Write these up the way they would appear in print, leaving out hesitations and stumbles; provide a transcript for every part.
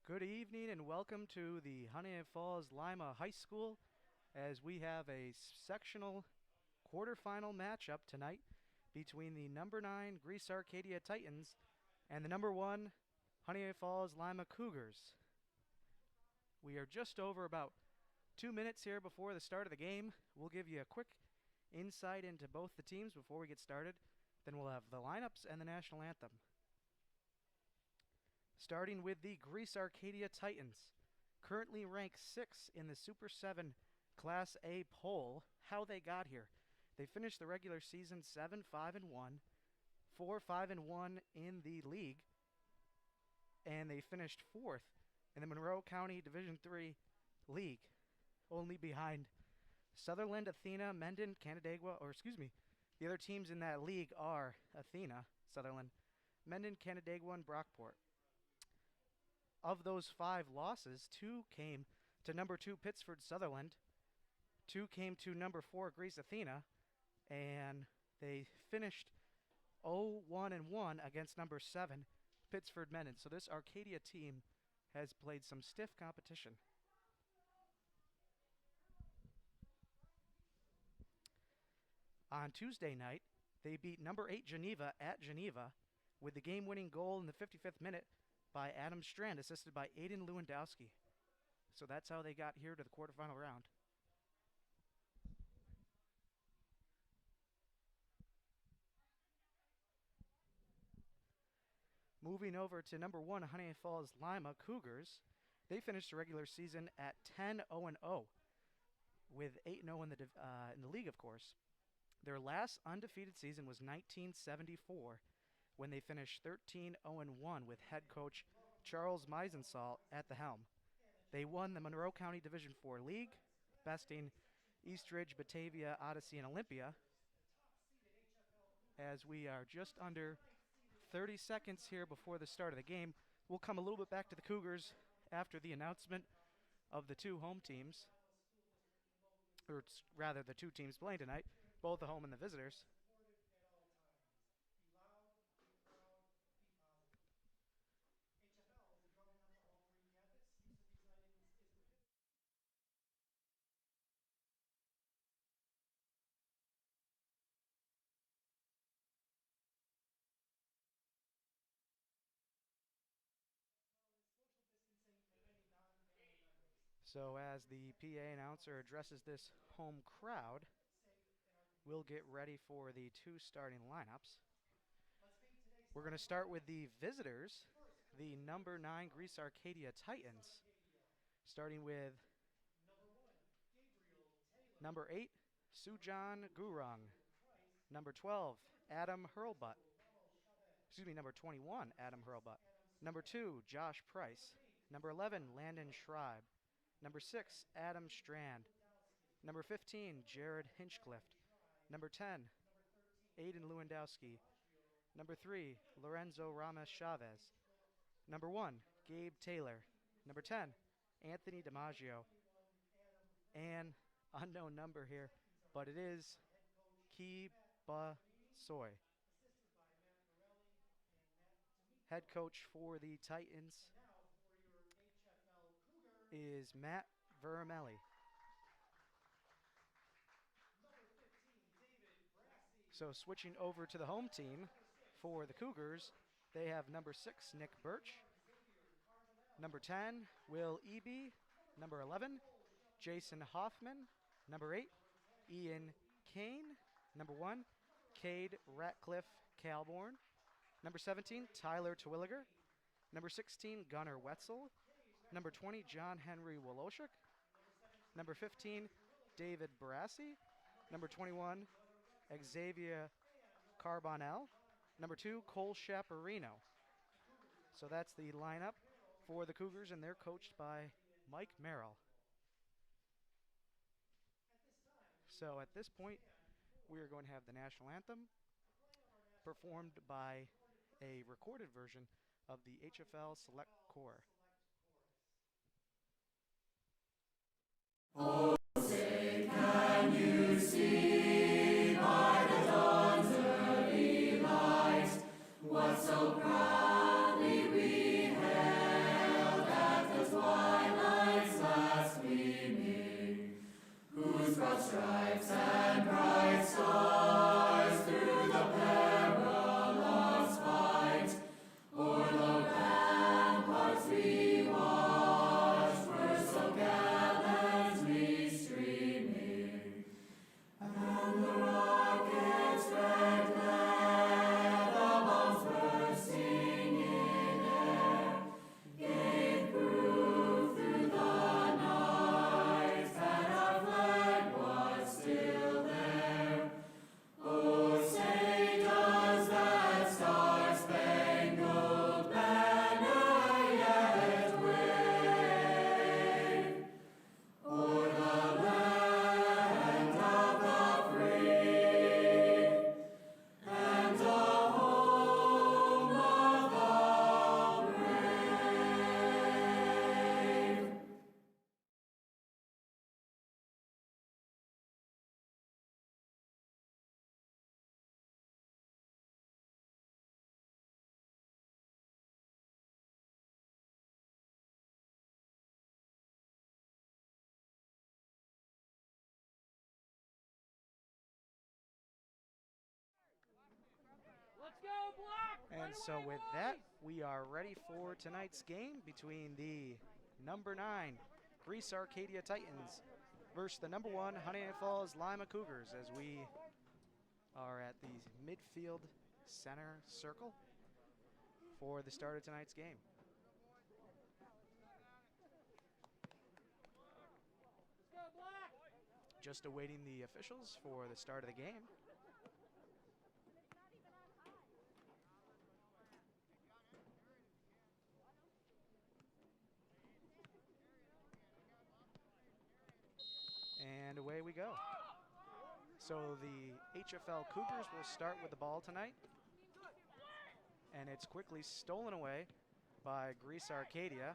Good evening and welcome to the Falls-Lima High School as we have a sectional quarterfinal matchup tonight between the number 9 Greece Arcadia Titans and the number 1 Falls-Lima Cougars. We are just over about 2 minutes here before the start of the game. We'll give you a quick insight into both the teams before we get started. Then we'll have the lineups and the national anthem. Starting with the Greece Arcadia Titans, currently ranked 6th in the Super 7 Class A poll. How they got here. They finished the regular season 7-5-1, 4-5-1 in the league, and they finished 4th in the Monroe County Division III league, only behind Sutherland, Athena, Mendon, Canandaigua, the other teams in that league are Athena, Sutherland, Mendon, Canandaigua, and Brockport. Of those 5 losses, 2 came to number 2 Pittsford Sutherland, 2 came to number 4 Greece Athena, and they finished 0-1-1 against number 7 Pittsford Mendon. So this Arcadia team has played some stiff competition. On Tuesday night, they beat number 8 Geneva at Geneva with the game-winning goal in the 55th minute by Adam Strand, assisted by Aiden Lewandowski. So that's how they got here to the quarterfinal round. Moving over to number 1 Falls-Lima Cougars, they finished the regular season at 10-0-0 with 8-0 in the league, of course. Their last undefeated season was 1974, when they finished 13-0-1 with head coach Charles Meisensal at the helm. They won the Monroe County Division IV League, besting Eastridge, Batavia, Odyssey, and Olympia. As we are just under 30 seconds here before the start of the game, we'll come a little bit back to the Cougars after the announcement of the 2 home teams, or rather the 2 teams playing tonight, both the home and the visitors. So as the PA announcer addresses this home crowd, we'll get ready for the 2 starting lineups. We're going to start with the visitors, the number 9 Greece Arcadia Titans, starting with number 8, Sujan Gurung, number 12, Adam Hurlbutt, number 21, Adam Hurlbutt, number 2, Josh Price, number 11, Landon Schreiber, number 6, Adam Strand, number 15, Jared Hinchcliffe, number 10, Aiden Lewandowski, number 3, Lorenzo Ramos Chavez, number 1, Gabe Taylor, number 10, Anthony DiMaggio, and unknown number here, but it is Ki Ba Soy. Head coach for the Titans is Matt Vermelli. So switching over to the home team for the Cougars, they have number 6, Nick Birch, number 10, Will Eby, number 11, Jason Hoffman, number 8, Ian Kane, number 1, Cade Ratcliffe Calborn, number 17, Tyler Terwilliger, number 16, Gunnar Wetzel, number 20, John Henry Woloshik, number 15, David Barassi, number 21, Xavier Carbonell, number 2, Cole Chaparino. So that's the lineup for the Cougars, and they're coached by Mike Merrill. So at this point, we are going to have the national anthem performed by a recorded version of the HFL Select Corps. Oh, say, can you see by the dawn's early light what so proudly we hailed at And so with that, we are ready for tonight's game between the number 9 Greece Arcadia Titans versus the number 1 Falls-Lima Cougars, as we are at the midfield center circle for the start of tonight's game. Just awaiting the officials for the start of the game. And away we go. So the HFL Cougars will start with the ball tonight. And it's quickly stolen away by Greece Arcadia.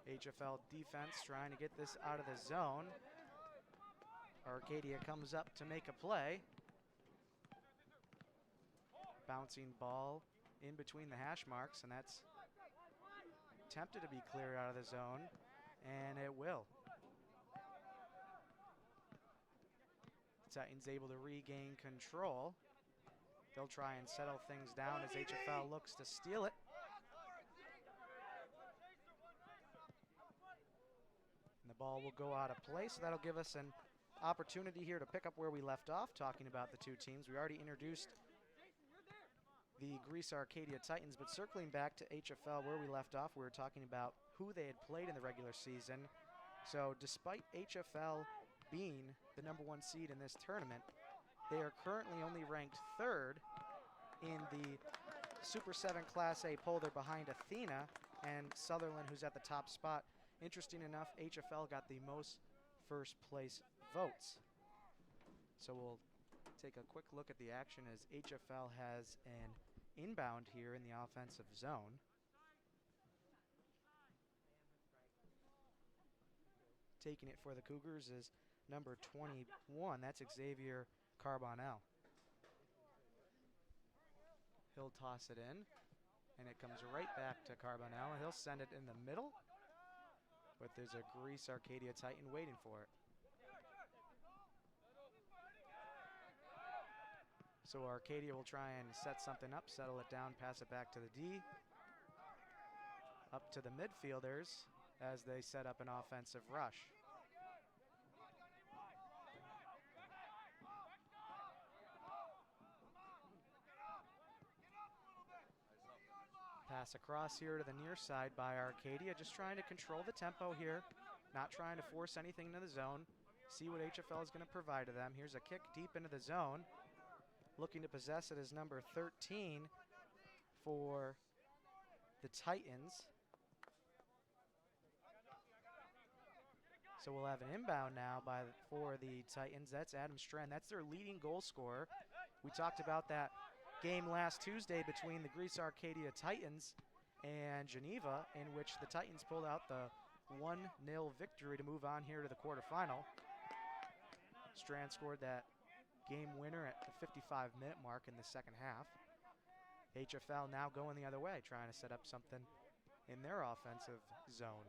HFL defense trying to get this out of the zone. Arcadia comes up to make a play. Bouncing ball in between the hash marks, and that's attempted to be cleared out of the zone, and it will. Titans able to regain control. They'll try and settle things down as HFL looks to steal it. And the ball will go out of play, so that'll give us an opportunity here to pick up where we left off, talking about the two teams. We already introduced the Greece Arcadia Titans, but circling back to HFL where we left off, we were talking about who they had played in the regular season. So despite HFL being the number 1 seed in this tournament, they are currently only ranked 3rd in the Super 7 Class A poll. They're behind Athena and Sutherland, who's at the top spot. Interesting enough, HFL got the most first place votes. So we'll take a quick look at the action as HFL has an inbound here in the offensive zone. Taking it for the Cougars is number 21. That's Xavier Carbonell. He'll toss it in, and it comes right back to Carbonell, and he'll send it in the middle, but there's a Greece Arcadia Titan waiting for it. So Arcadia will try and set something up, settle it down, pass it back to the D. Up to the midfielders as they set up an offensive rush. Pass across here to the near side by Arcadia, just trying to control the tempo here, not trying to force anything into the zone. See what HFL is going to provide to them. Here's a kick deep into the zone. Looking to possess it is number 13 for the Titans. So we'll have an inbound now for the Titans. That's Adam Strand. That's their leading goal scorer. We talked about that game last Tuesday between the Greece Arcadia Titans and Geneva, in which the Titans pulled out the 1-0 victory to move on here to the quarterfinal. Strand scored that game winner at the 55-minute mark in the second half. HFL now going the other way, trying to set up something in their offensive zone.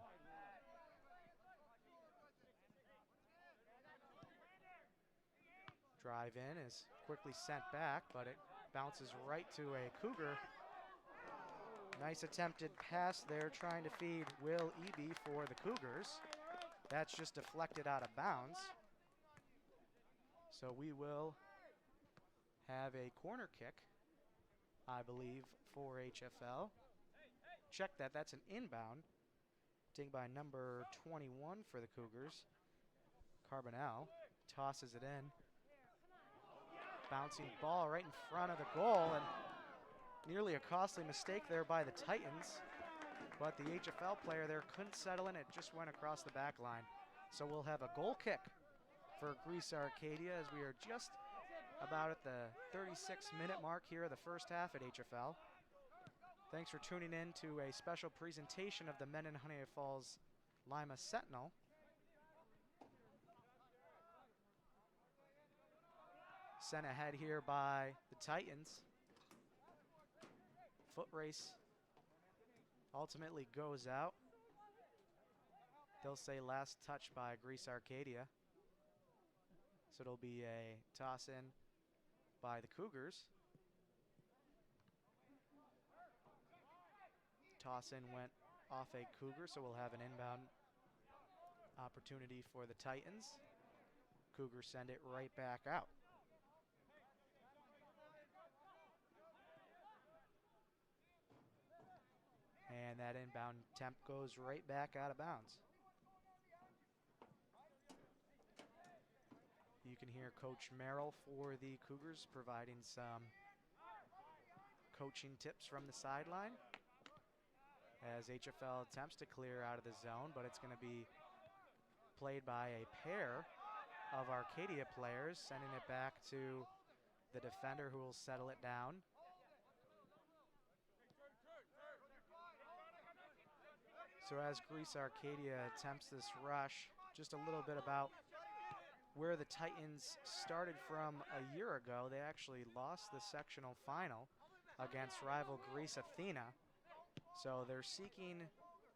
Drive in is quickly sent back, but it bounces right to a Cougar. Nice attempted pass there, trying to feed Will Eby for the Cougars. That's just deflected out of bounds. So we will have a corner kick, I believe, for HFL. Check that, that's an inbound. Taken by number 21 for the Cougars. Carbonell tosses it in. Bouncing ball right in front of the goal, and nearly a costly mistake there by the Titans. But the HFL player there couldn't settle in, it just went across the back line. So we'll have a goal kick for Greece Arcadia as we are just about at the 36-minute mark here of the first half at HFL. Thanks for tuning in to a special presentation of the Mendon-Honeoye Falls-Lima Sentinel. Sent ahead here by the Titans. Foot race ultimately goes out. They'll say last touch by Greece Arcadia. So it'll be a toss in by the Cougars. toss in went off a Cougar, so we'll have an inbound opportunity for the Titans. Cougars send it right back out. And that inbound attempt goes right back out of bounds. You can hear Coach Merrill for the Cougars providing some coaching tips from the sideline as HFL attempts to clear out of the zone, but it's going to be played by a pair of Arcadia players, sending it back to the defender who will settle it down. So as Greece Arcadia attempts this rush, just a little bit about where the Titans started from a year ago. They actually lost the sectional final against rival Greece Athena. So they're seeking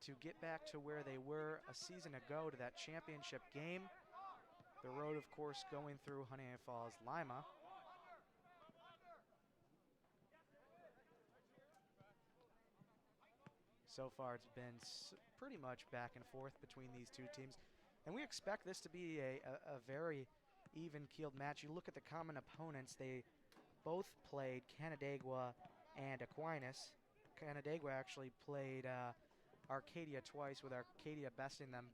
to get back to where they were a season ago, to that championship game. The road, of course, going through Honeoye Falls-Lima. So far, it's been pretty much back and forth between these two teams. And we expect this to be a very even-keeled match. You look at the common opponents. They both played Canandaigua and Aquinas. Canandaigua actually played Arcadia twice, with Arcadia besting them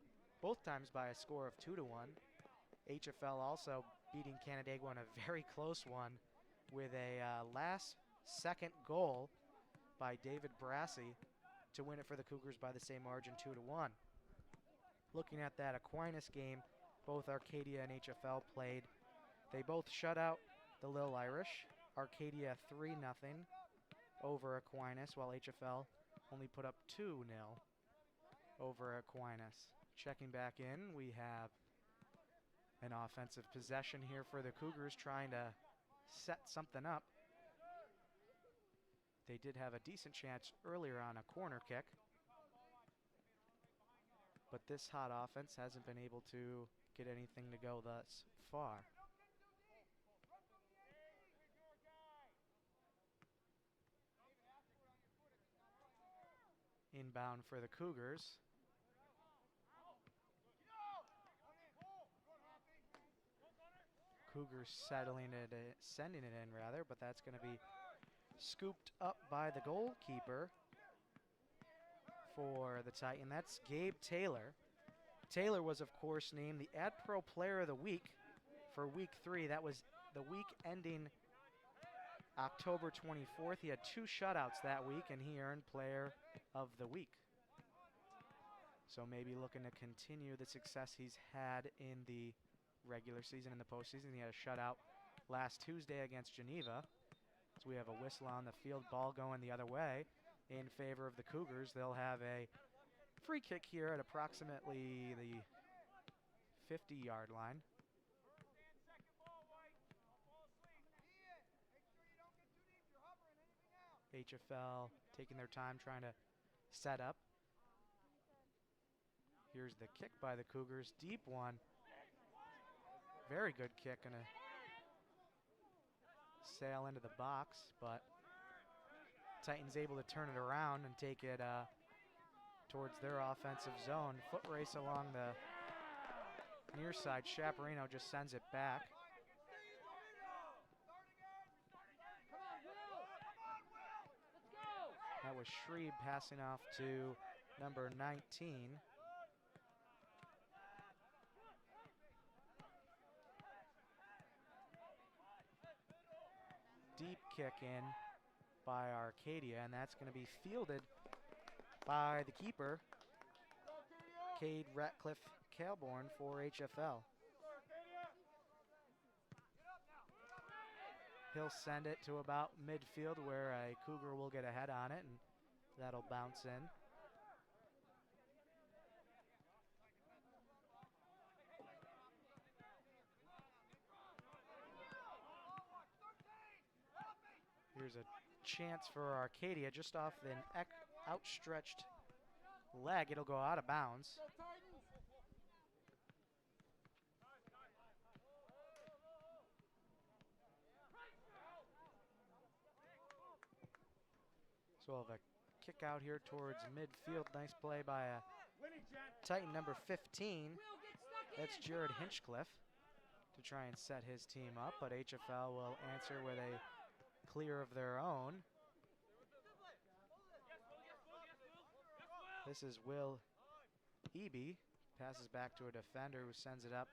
both times by a score of 2-1. HFL also beating Canandaigua in a very close one with a last-second goal by David Brassey to win it for the Cougars by the same margin, 2-1. Looking at that Aquinas game, both Arcadia and HFL played. They both shut out the Lil Irish. Arcadia 3-0 over Aquinas, while HFL only put up 2-0 over Aquinas. Checking back in, we have an offensive possession here for the Cougars, trying to set something up. They did have a decent chance earlier on a corner kick, but this hot offense hasn't been able to get anything to go thus far. Inbound for the Cougars. Cougars sending it in rather, but that's going to be scooped up by the goalkeeper for the Titan. That's Gabe Taylor. Taylor was, of course, named the AdPro Player of the Week for Week 3. That was the week ending October 24th. He had 2 shutouts that week, and he earned Player of the Week. So maybe looking to continue the success he's had in the regular season and the postseason. He had a shutout last Tuesday against Geneva. So we have a whistle on the field, ball going the other way in favor of the Cougars. They'll have a free kick here at approximately the 50-yard line. HFL taking their time trying to set up. Here's the kick by the Cougars, deep one. Very good kick, and a sail into the box, but Titans able to turn it around and take it towards their offensive zone. Foot race along the near side. Chaparino just sends it back. That was Shreve passing off to number 19. Deep kick in by Arcadia, and that's going to be fielded by the keeper, Cade Ratcliffe-Calborn for HFL. He'll send it to about midfield where a Cougar will get a head on it, and that'll bounce in. Here's a chance for Arcadia just off an outstretched leg. It'll go out of bounds. So we'll have a kick out here towards midfield. Nice play by Titan number 15. That's Jared Hinchcliffe to try and set his team up, but HFL will answer with a clear of their own. This is Will Eby. Passes back to a defender who sends it up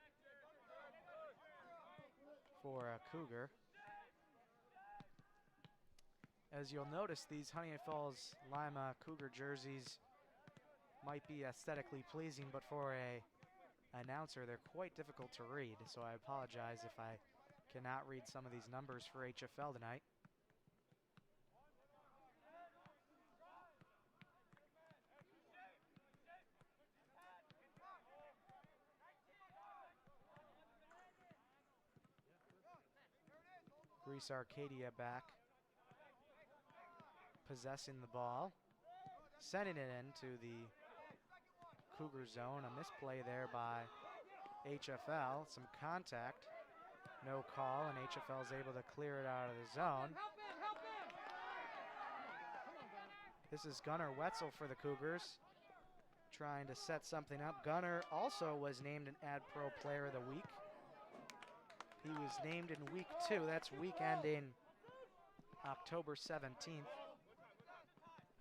for a Cougar. As you'll notice, these Falls-Lima Cougar jerseys might be aesthetically pleasing, but for a announcer, they're quite difficult to read. So I apologize if I cannot read some of these numbers for HFL tonight. Greece Arcadia back, possessing the ball, sending it into the Cougar zone. A misplay there by HFL. Some contact, no call, and HFL is able to clear it out of the zone. This is Gunnar Wetzel for the Cougars, trying to set something up. Gunnar also was named an Ad Pro Player of the Week. He was named in week 2. That's week ending October 17th.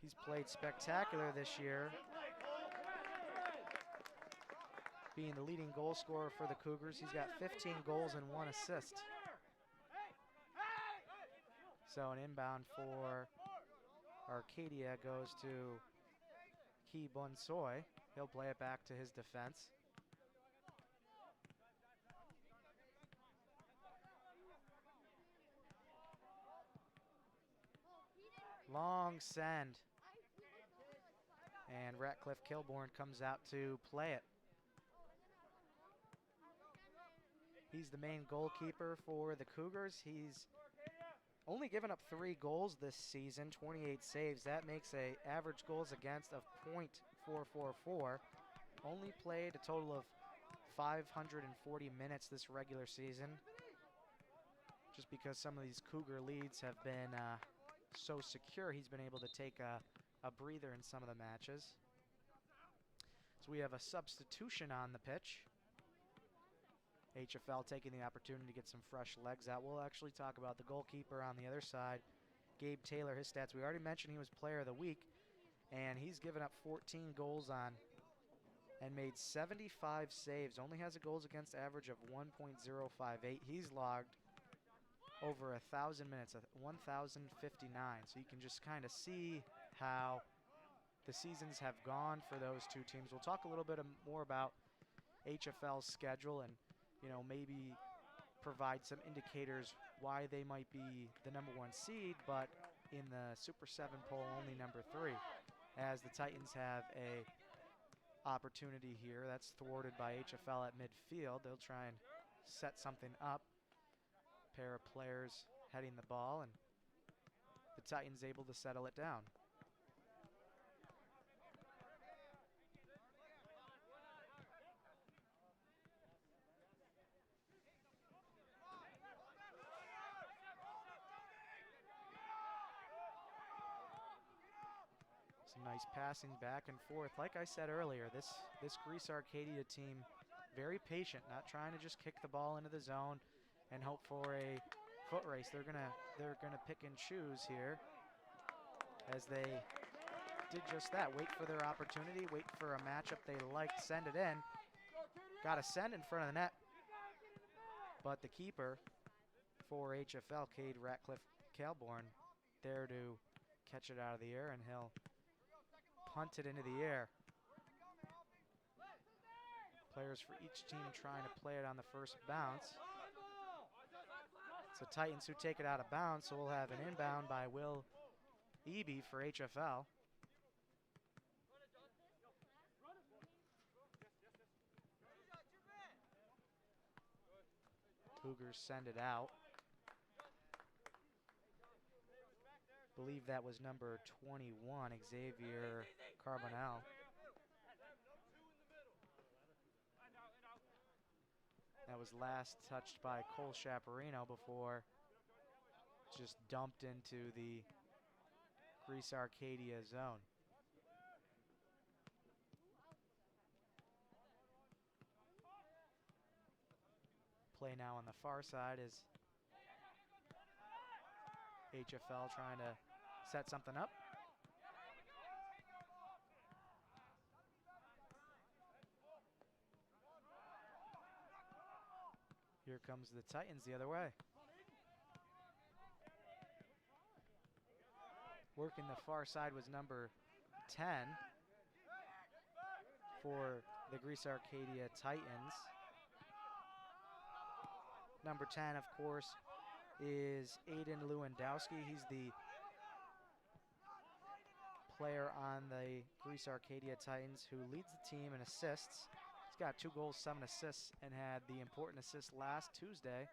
He's played spectacular this year, being the leading goal scorer for the Cougars. He's got 15 goals and 1 assist. So an inbound for Arcadia goes to Ki Bonsoy. He'll play it back to his defense. Long send. And Ratcliffe Kilbourne comes out to play it. He's the main goalkeeper for the Cougars. He's only given up 3 goals this season, 28 saves. That makes a average goals against of .444. Only played a total of 540 minutes this regular season. Just because some of these Cougar leads have been so secure, he's been able to take a breather in some of the matches. So we have a substitution on the pitch. HFL taking the opportunity to get some fresh legs out. We'll actually talk about the goalkeeper on the other side, Gabe Taylor. His stats, we already mentioned he was player of the week, and he's given up 14 goals on and made 75 saves. Only has a goals against average of 1.058. He's logged over 1,000 minutes, 1,059. So you can just kind of see how the seasons have gone for those two teams. We'll talk a little bit more about HFL's schedule and, you know, maybe provide some indicators why they might be the #1 seed, but in the Super 7 poll, only #3. As the Titans have a opportunity here. That's thwarted by HFL at midfield. They'll try and set something up. Pair of players heading the ball, and the Titans able to settle it down. Some nice passing back and forth. Like I said earlier, this Greece Arcadia team, very patient, not trying to just kick the ball into the zone and hope for a foot race. They're gonna pick and choose here, as they did just that. Wait for their opportunity, wait for a matchup they like, send it in. Got a send in front of the net, but the keeper for HFL, Cade Ratcliffe Kilbourne, there to catch it out of the air, and he'll punt it into the air. Players for each team trying to play it on the first bounce. So Titans who take it out of bounds, so we'll have an inbound by Will Eby for HFL. Cougars send it out. Believe that was number 21, Xavier Carbonell. That was last touched by Cole Chaparino before just dumped into the Greece Arcadia zone. Play now on the far side is HFL trying to set something up. Here comes the Titans the other way. Working the far side was number 10 for the Greece Arcadia Titans. Number 10, of course, is Aiden Lewandowski. He's the player on the Greece Arcadia Titans who leads the team in assists. He's got 2 goals, 7 assists, and had the important assist last Tuesday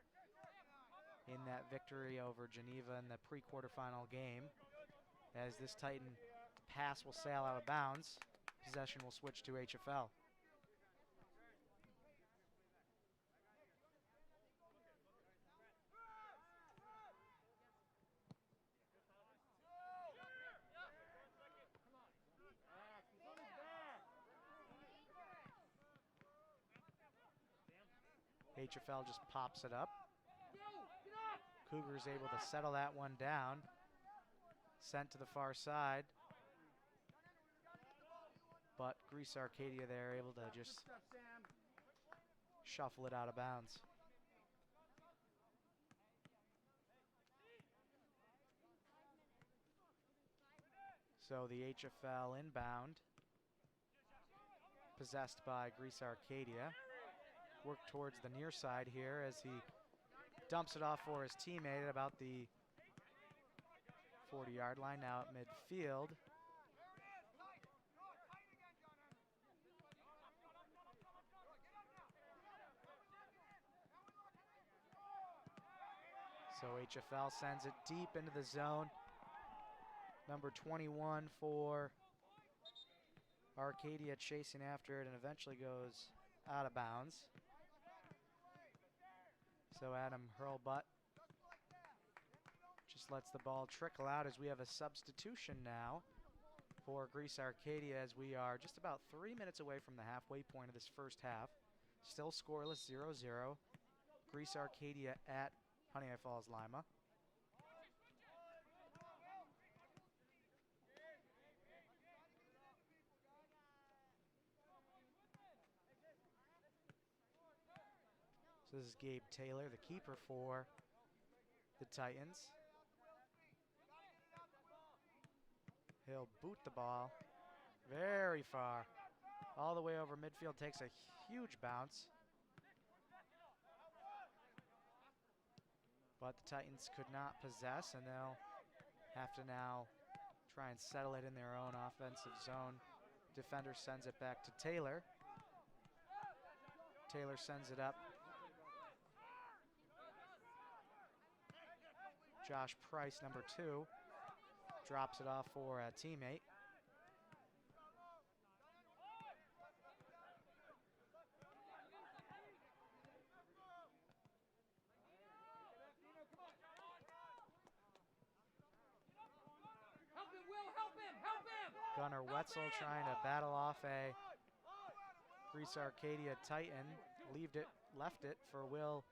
in that victory over Geneva in the pre-quarterfinal game. As this Titan pass will sail out of bounds, possession will switch to HFL. HFL just pops it up. Cougars able to settle that one down. Sent to the far side. But Greece Arcadia there able to just shuffle it out of bounds. So the HFL inbound, possessed by Greece Arcadia. Work towards the near side here as he dumps it off for his teammate at about the 40-yard line, now at midfield. So HFL sends it deep into the zone. Number 21 for Arcadia chasing after it and eventually goes out of bounds. So Adam Hurlbutt just lets the ball trickle out as we have a substitution now for Greece Arcadia as we are just about 3 minutes away from the halfway point of this first half. Still scoreless, 0-0. Greece Arcadia at Honeoye Falls-Lima. So this is Gabe Taylor, the keeper for the Titans. He'll boot the ball very far, all the way over midfield, takes a huge bounce. But the Titans could not possess, and they'll have to now try and settle it in their own offensive zone. Defender sends it back to Taylor. Taylor sends it up. Josh Price, number 2, drops it off for a teammate. Gunnar Wetzel trying to battle off a Greece Arcadia Titan. Left it for Will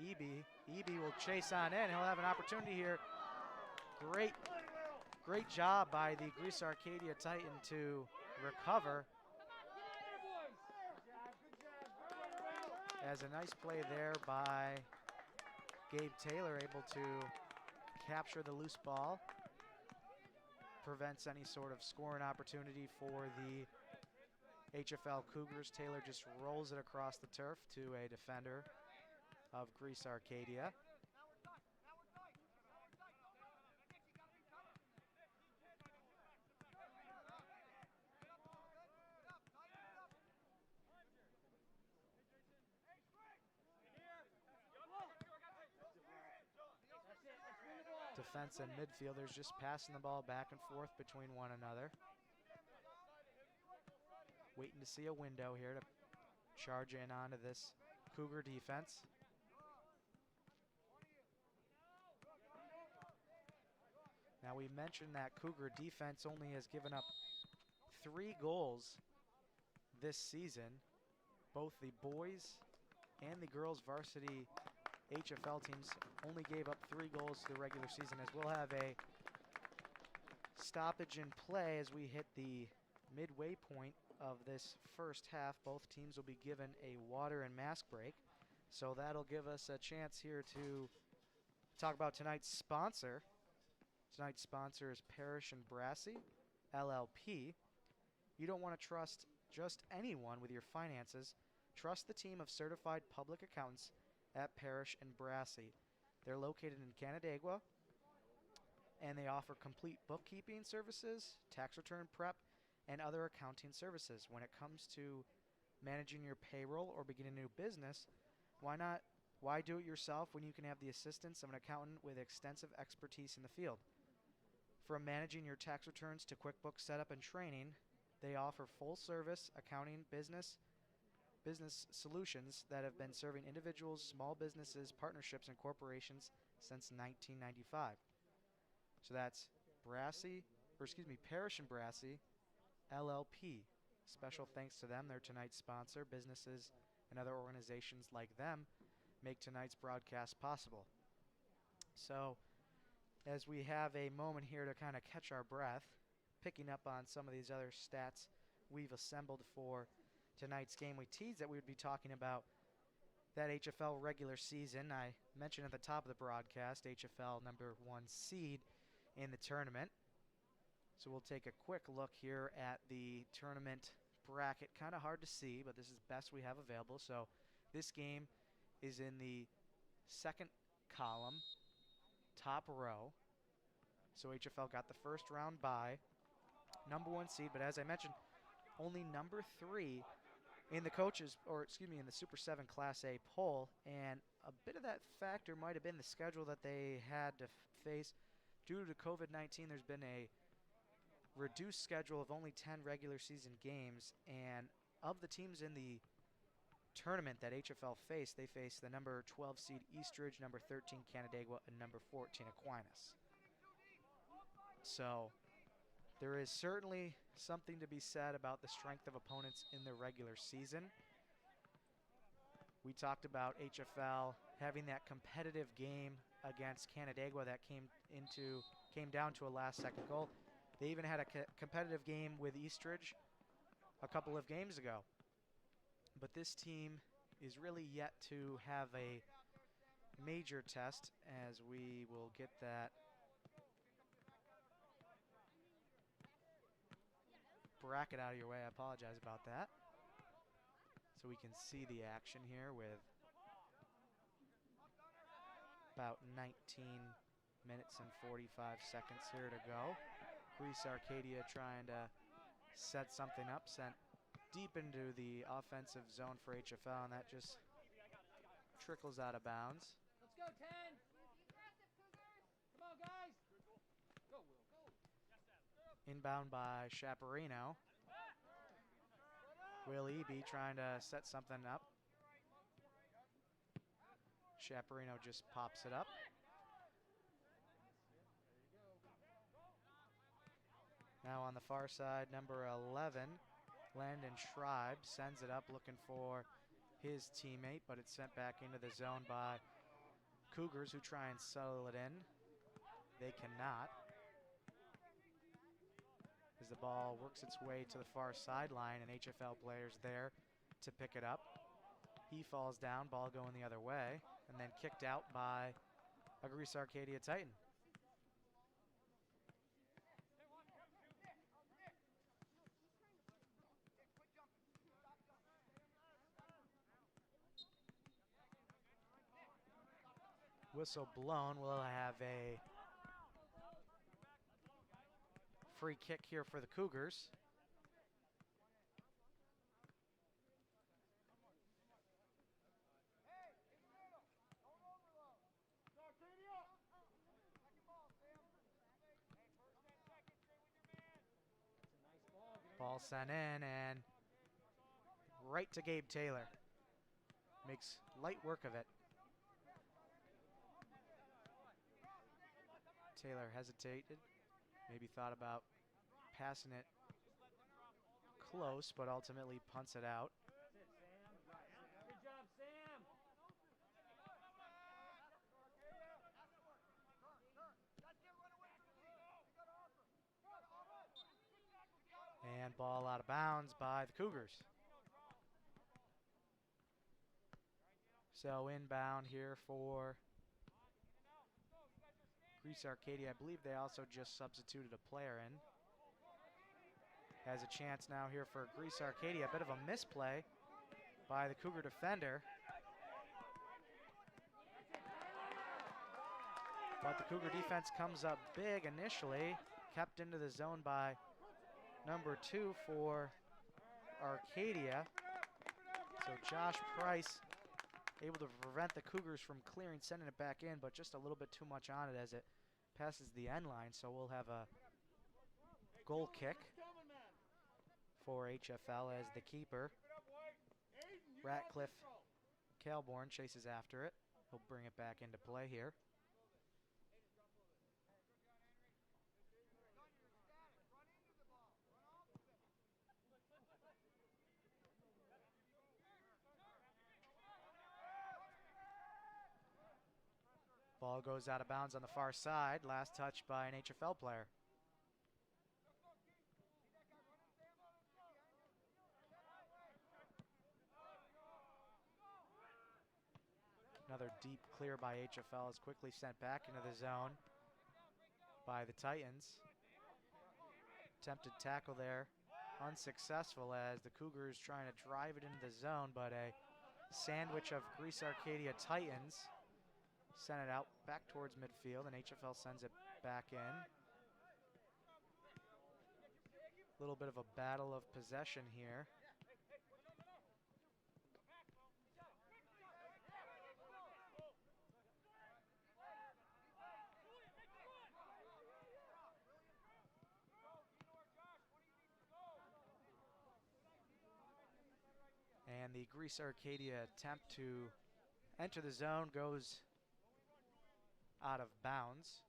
Eby. Eby will chase on in. He'll have an opportunity here. Great job by the Greece Arcadia Titan to recover. As a nice play there by Gabe Taylor, able to capture the loose ball. Prevents any sort of scoring opportunity for the HFL Cougars. Taylor just rolls it across the turf to a defender of Greece Arcadia. Defense and midfielders just passing the ball back and forth between one another. Waiting to see a window here to charge in onto this Cougar defense. Now we mentioned that Cougar defense only has given up 3 goals this season. Both the boys and the girls varsity HFL teams only gave up 3 goals to the regular season, as we'll have a stoppage in play as we hit the midway point of this first half. Both teams will be given a water and mask break. So that'll give us a chance here to talk about tonight's sponsor. Tonight's sponsor is Parrish and Brassey, LLP. You don't want to trust just anyone with your finances. Trust the team of certified public accountants at Parrish and Brassey. They're located in Canandaigua, and they offer complete bookkeeping services, tax return prep, and other accounting services. When it comes to managing your payroll or beginning a new business, why do it yourself when you can have the assistance of an accountant with extensive expertise in the field? From managing your tax returns to QuickBooks setup and training, they offer full service accounting business solutions that have been serving individuals, small businesses, partnerships, and corporations since 1995. So that's Parrish and Brassey, LLP. Special thanks to them. They're tonight's sponsor. Businesses and other organizations like them make tonight's broadcast possible. So as we have a moment here to kind of catch our breath, picking up on some of these other stats we've assembled for tonight's game, we teased that we would be talking about that HFL regular season. I mentioned at the top of the broadcast, HFL number 1 seed in the tournament. So we'll take a quick look here at the tournament bracket. Kind of hard to see, but this is best we have available. So this game is in the second column, top row. So HFL got the first round bye, number 1 seed, but as I mentioned, only number 3 in the in the Super 7 Class A poll, and a bit of that factor might have been the schedule that they had to face. Due to COVID-19, there's been a reduced schedule of only 10 regular season games, and of the teams in the tournament that HFL faced, they faced the number 12 seed Eastridge, number 13 Canandaigua, and number 14 Aquinas. So there is certainly something to be said about the strength of opponents in the regular season. We talked about HFL having that competitive game against Canandaigua that came down to a last-second goal. They even had a competitive game with Eastridge a couple of games ago. But this team is really yet to have a major test, as we will get that bracket out of your way. I apologize about that. So we can see the action here with about 19 minutes and 45 seconds here to go. Greece Arcadia trying to set something up, sent deep into the offensive zone for HFL, and that just trickles out of bounds. Let's go, 10. Come on, guys. Go, Will. Go. Inbound by Chaparino. Will Eby trying to set something up. Chaparino just pops it up. Now on the far side, number 11, Landon Schreiber sends it up looking for his teammate, but it's sent back into the zone by Cougars, who try and settle it in. They cannot, as the ball works its way to the far sideline, and HFL players there to pick it up. He falls down, ball going the other way, and then kicked out by a Greece Arcadia Titan. Whistle blown. We'll have a free kick here for the Cougars. Ball sent in and right to Gabe Taylor. Makes light work of it. Taylor hesitated, Maybe thought about passing it close, but ultimately punts it out. Good job, Sam. And ball out of bounds by the Cougars. So inbound here for Greece Arcadia. I believe they also just substituted a player in. Has a chance now here for Greece Arcadia. A bit of a misplay by the Cougar defender. But the Cougar defense comes up big initially. Kept into the zone by number 2 for Arcadia. So Josh Price able to prevent the Cougars from clearing, sending it back in, but just a little bit too much on it as it passes the end line. So we'll have a goal kick for HFL as the keeper, Ratcliffe Calborn, chases after it. He'll bring it back into play here. Ball goes out of bounds on the far side. Last touch by an HFL player. Another deep clear by HFL is quickly sent back into the zone by the Titans. Attempted tackle there, unsuccessful as the Cougars trying to drive it into the zone, but a sandwich of Greece Arcadia Titans sent it out back towards midfield, and HFL sends it back in. A little bit of a battle of possession here. And the Greece Arcadia attempt to enter the zone goes out of bounds.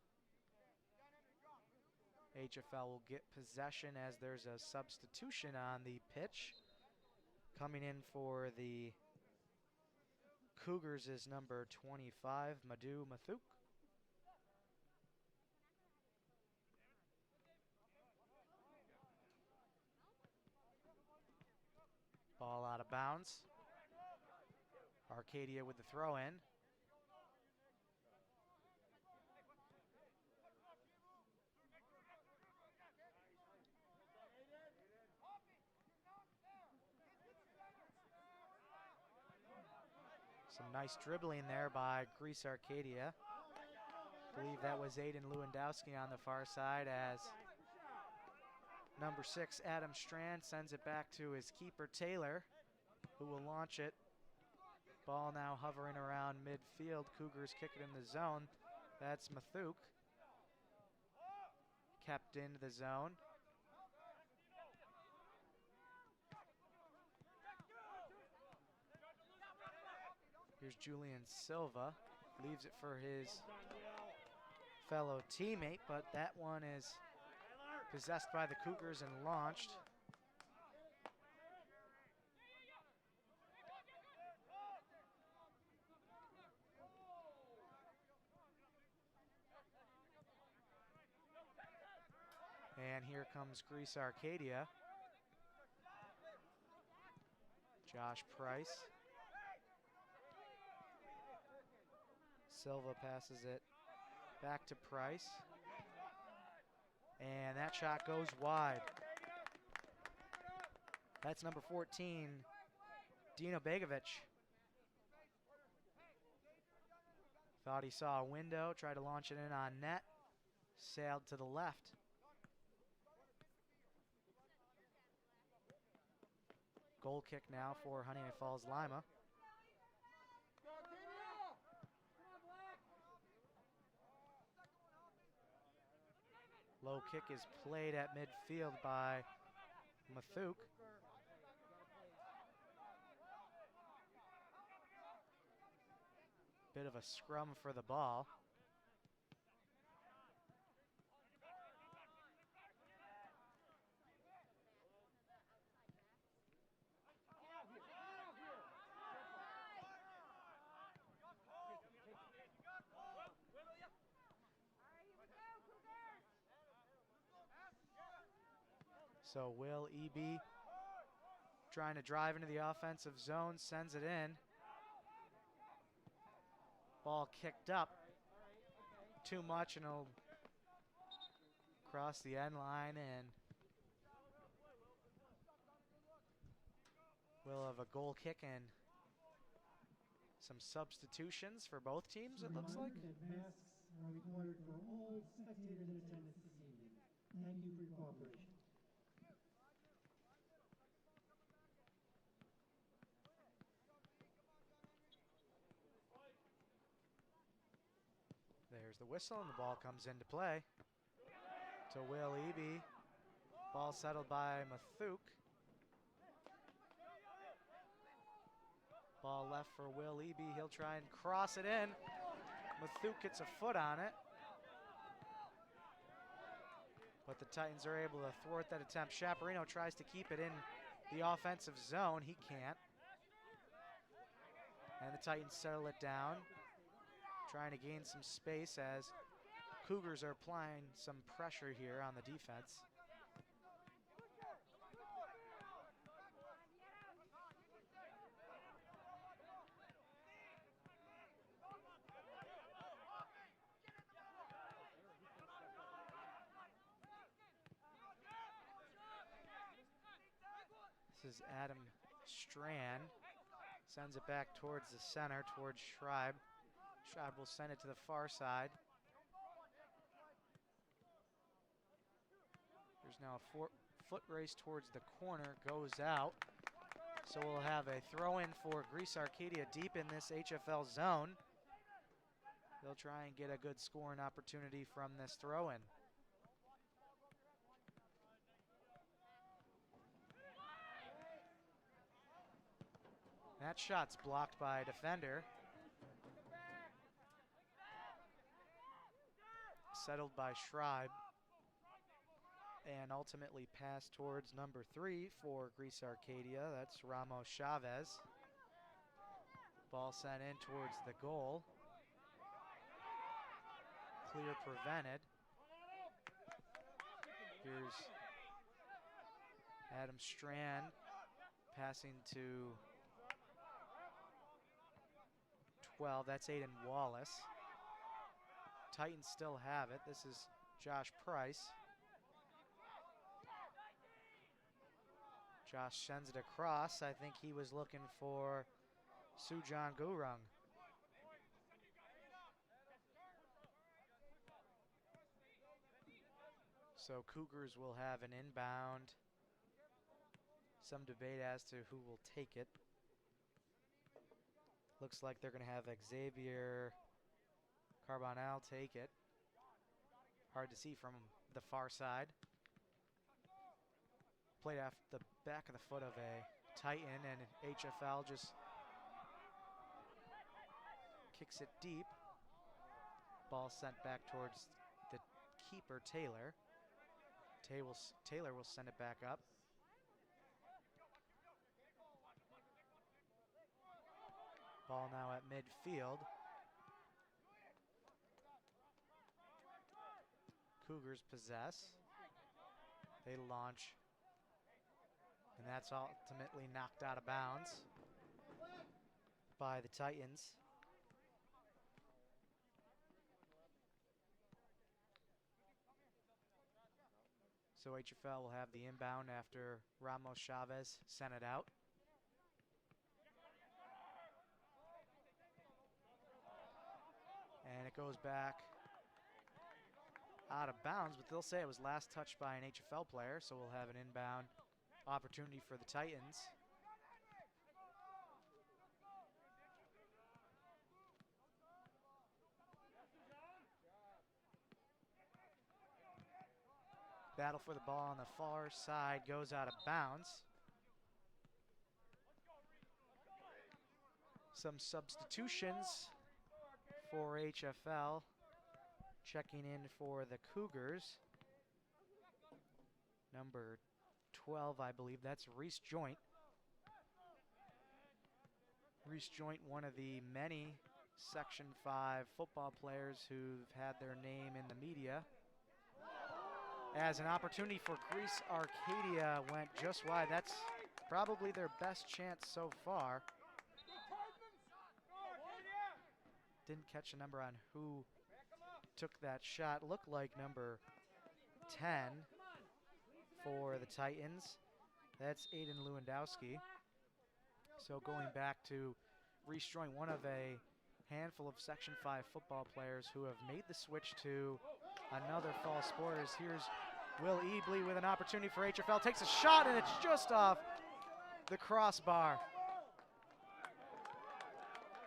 HFL will get possession as there's a substitution on the pitch. Coming in for the Cougars is number 25, Madhu Mathuk. Ball out of bounds. Arcadia with the throw in. Some nice dribbling there by Greece Arcadia. I believe that was Aiden Lewandowski on the far side as number 6, Adam Strand, sends it back to his keeper, Taylor, who will launch it. Ball now hovering around midfield. Cougars kick it in the zone. That's Mathuk. Kept into the zone. Here's Julian Silva. Leaves it for his fellow teammate, but that one is possessed by the Cougars and launched. And here comes Greece Arcadia. Josh Price. Silva passes it back to Price. And that shot goes wide. That's number 14, Dino Begovic. Thought he saw a window, tried to launch it in on net, sailed to the left. Goal kick now for Honeoye Falls-Lima. Low kick is played at midfield by Mathuk. Bit of a scrum for the ball. So Will Eby trying to drive into the offensive zone, sends it in. Ball kicked up too much, and it'll cross the end line, and we'll have a goal kick and some substitutions for both teams, it looks like. That masks are required for all spectators in attendance this evening. Thank you for your cooperation. There's the whistle, and the ball comes into play to Will Eby. Ball settled by Mathuk. Ball left for Will Eby. He'll try and cross it in. Mathuk gets a foot on it, but the Titans are able to thwart that attempt. Chaparino tries to keep it in the offensive zone. He can't. And the Titans settle it down, trying to gain some space as Cougars are applying some pressure here on the defense. This is Adam Strand. Sends it back towards the center, towards Schreib. Schreib will send it to the far side. There's now a foot race towards the corner, goes out. So we'll have a throw-in for Greece Arcadia deep in this HFL zone. They'll try and get a good scoring opportunity from this throw-in. That shot's blocked by a defender. Settled by Schreib. And ultimately passed towards number 3 for Greece Arcadia. That's Ramos Chavez. Ball sent in towards the goal. Clear prevented. Here's Adam Strand passing to 12. That's Aiden Wallace. Titans still have it. This is Josh Price. Josh sends it across. I think he was looking for Sujan Gurung. So Cougars will have an inbound. Some debate as to who will take it. Looks like they're going to have Xavier Carbonell take it. Hard to see from the far side. Played off the back of the foot of a Titan, and HFL just kicks it deep. Ball sent back towards the keeper, Taylor. Taylor will send it back up. Ball now at midfield. Cougars possess. They launch. And that's ultimately knocked out of bounds by the Titans. So HFL will have the inbound after Ramos Chavez sent it out. And it goes back out of bounds, but they'll say it was last touched by an HFL player, so we'll have an inbound opportunity for the Titans. Battle for the ball on the far side goes out of bounds. Some substitutions for HFL. Checking in for the Cougars. Number 12, I believe, that's Reese Joint. Reese Joint, one of the many Section 5 football players who've had their name in the media. as an opportunity for Greece Arcadia went just wide. That's probably their best chance so far. Didn't catch a number on who took that shot. Looked like number 10 for the Titans. That's Aiden Lewandowski. So going back to restoring one of a handful of Section 5 football players who have made the switch to another fall sport. Here's Will Ebley with an opportunity for HFL. Takes a shot and it's just off the crossbar.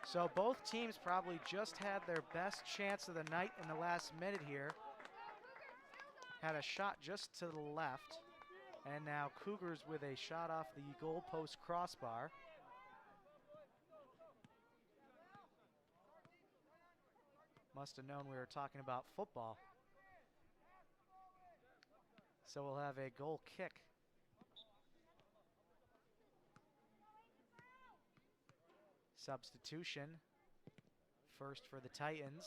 So both teams probably just had their best chance of the night in the last minute here. Had a shot just to the left. And now Cougars with a shot off the goalpost crossbar. Must have known we were talking about football. So we'll have a goal kick. Substitution. First for the Titans.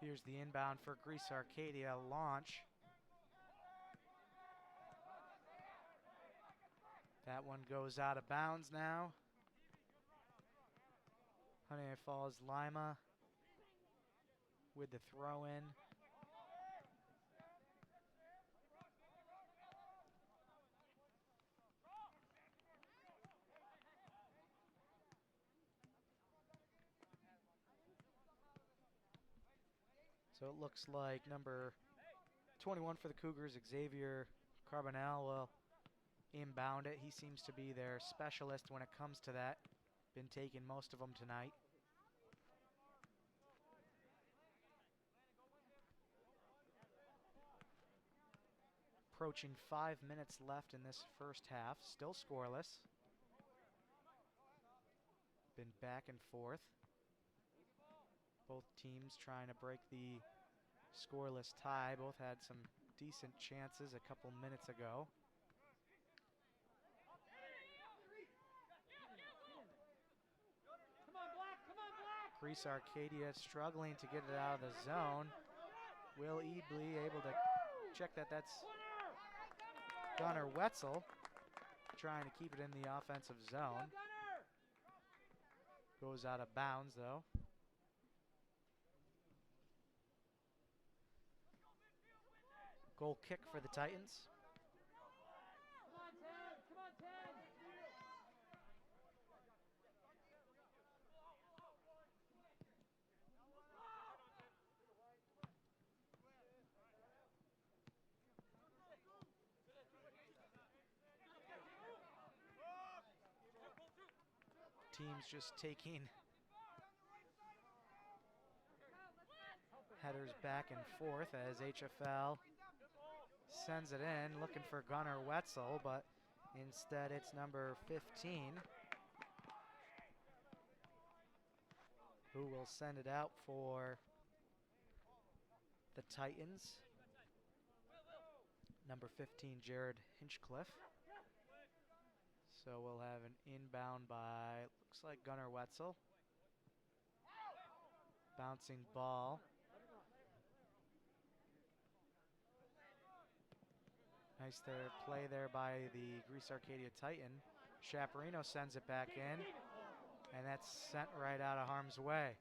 Here's the inbound for Greece Arcadia launch. That one goes out of bounds now. Falls-Lima with the throw in. So it looks like number 21 for the Cougars, Xavier Carbonell, will inbound it. He seems to be their specialist when it comes to that. Been taking most of them tonight. Approaching 5 minutes left in this first half. Still scoreless. Been back and forth. Both teams trying to break the scoreless tie. Both had some decent chances a couple minutes ago. Greece Arcadia struggling to get it out of the zone. Will Ebley able to check that. That's Gunnar Wetzel trying to keep it in the offensive zone. Goes out of bounds though. Goal kick for the Titans. Come on, Ted! Come on, Ted! Teams just taking headers back and forth as HFL sends it in, looking for Gunnar Wetzel, but instead it's number 15 who will send it out for the Titans. Number 15, Jared Hinchcliffe. So we'll have an inbound by, looks like Gunnar Wetzel. Bouncing ball. Nice play there by the Greece Arcadia Titan. Chaparino sends it back in, and that's sent right out of harm's way.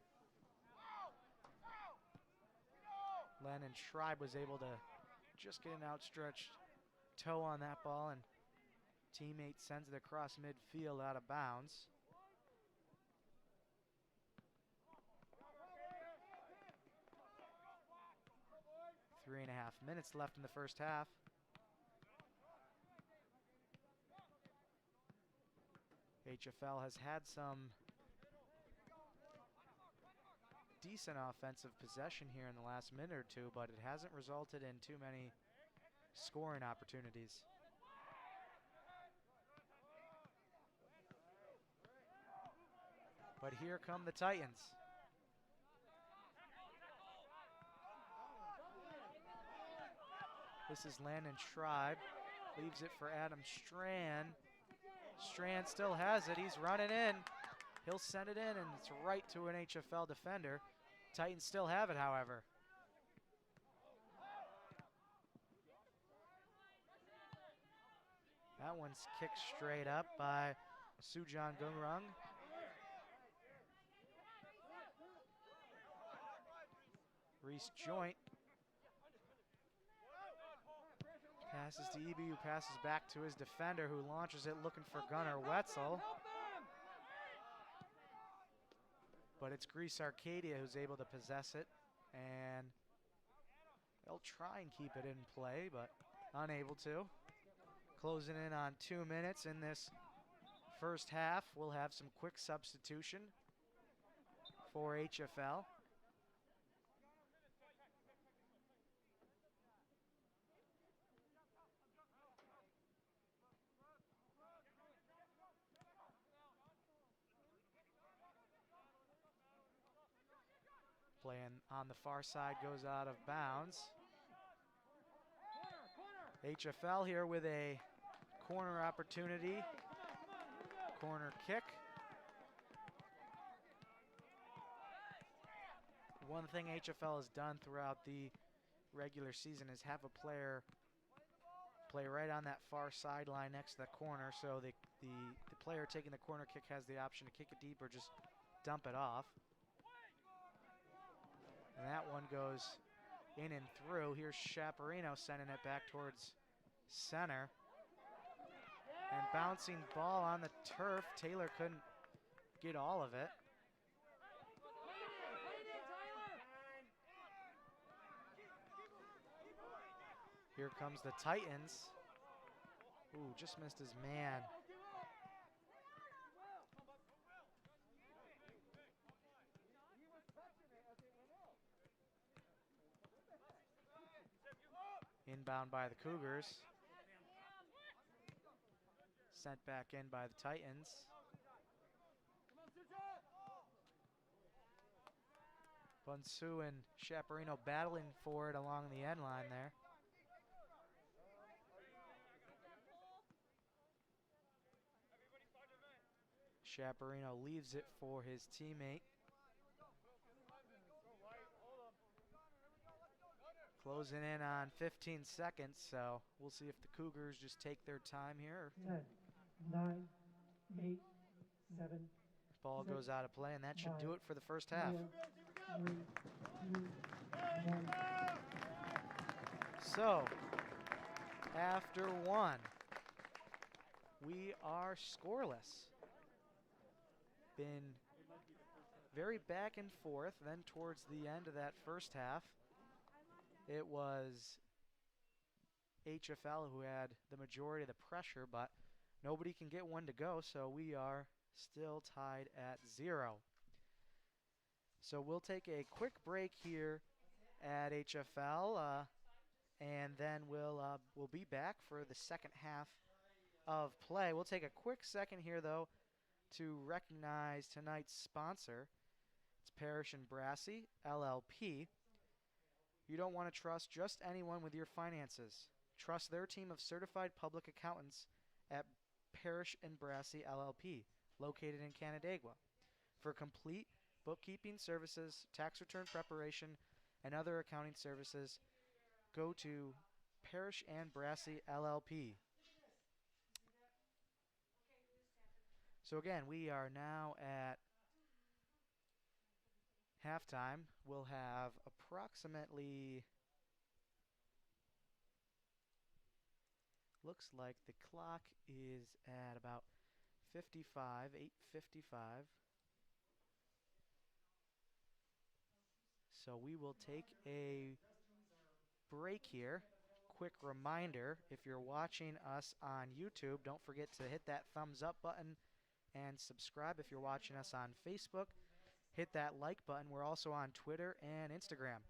Lennon Schreiber was able to just get an outstretched toe on that ball, and teammate sends it across midfield out of bounds. Three and a half minutes left in the first half. HFL has had some decent offensive possession here in the last minute or two, but it hasn't resulted in too many scoring opportunities. But here come the Titans. This is Landon Schreiber. Leaves it for Adam Strand. Strand still has it. He's running in. He'll send it in, and it's right to an HFL defender. Titans still have it, however. That one's kicked straight up by Sujan Gungrung. Reese Joint passes to Eby, who passes back to his defender, who launches it looking for Gunnar Wetzel. But it's Greece Arcadia who's able to possess it, and they'll try and keep it in play, but unable to. Closing in on 2 minutes in this first half. We'll have some quick substitution for HFL. Playing on the far side goes out of bounds. HFL here with a corner opportunity. Corner kick. One thing HFL has done throughout the regular season is have a player play right on that far sideline next to the corner, so the player taking the corner kick has the option to kick it deep or just dump it off. And that one goes in and through. Here's Chaparino sending it back towards center. And bouncing ball on the turf. Taylor couldn't get all of it. Here comes the Titans. Ooh, just missed his man. Inbound by the Cougars. Sent back in by the Titans. Bunsu and Chaparino battling for it along the end line there. Chaparino leaves it for his teammate. Closing in on 15 seconds, so we'll see if the Cougars just take their time here. 10, 9, 8, 7. Ball goes out of play, and that should do it for the first half. 4, 3, 2, 1. So, after one, we are scoreless. Been very back and forth. Then towards the end of that first half, it was HFL who had the majority of the pressure, but nobody can get one to go, so we are still tied at 0. So we'll take a quick break here at HFL, and then we'll be back for the second half of play. We'll take a quick second here, though, to recognize tonight's sponsor. It's Parrish and Brassey, LLP. You don't want to trust just anyone with your finances. Trust their team of certified public accountants at Parrish and Brassey, LLP, located in Canandaigua. For complete bookkeeping services, tax return preparation, and other accounting services, go to Parrish and Brassey, LLP. So again, we are now at halftime. We'll have approximately, looks like the clock is at about 8:55. So we will take a break here. Quick reminder, if you're watching us on YouTube, don't forget to hit that thumbs up button and subscribe. If you're watching us on Facebook, hit that like button. We're also on Twitter and Instagram.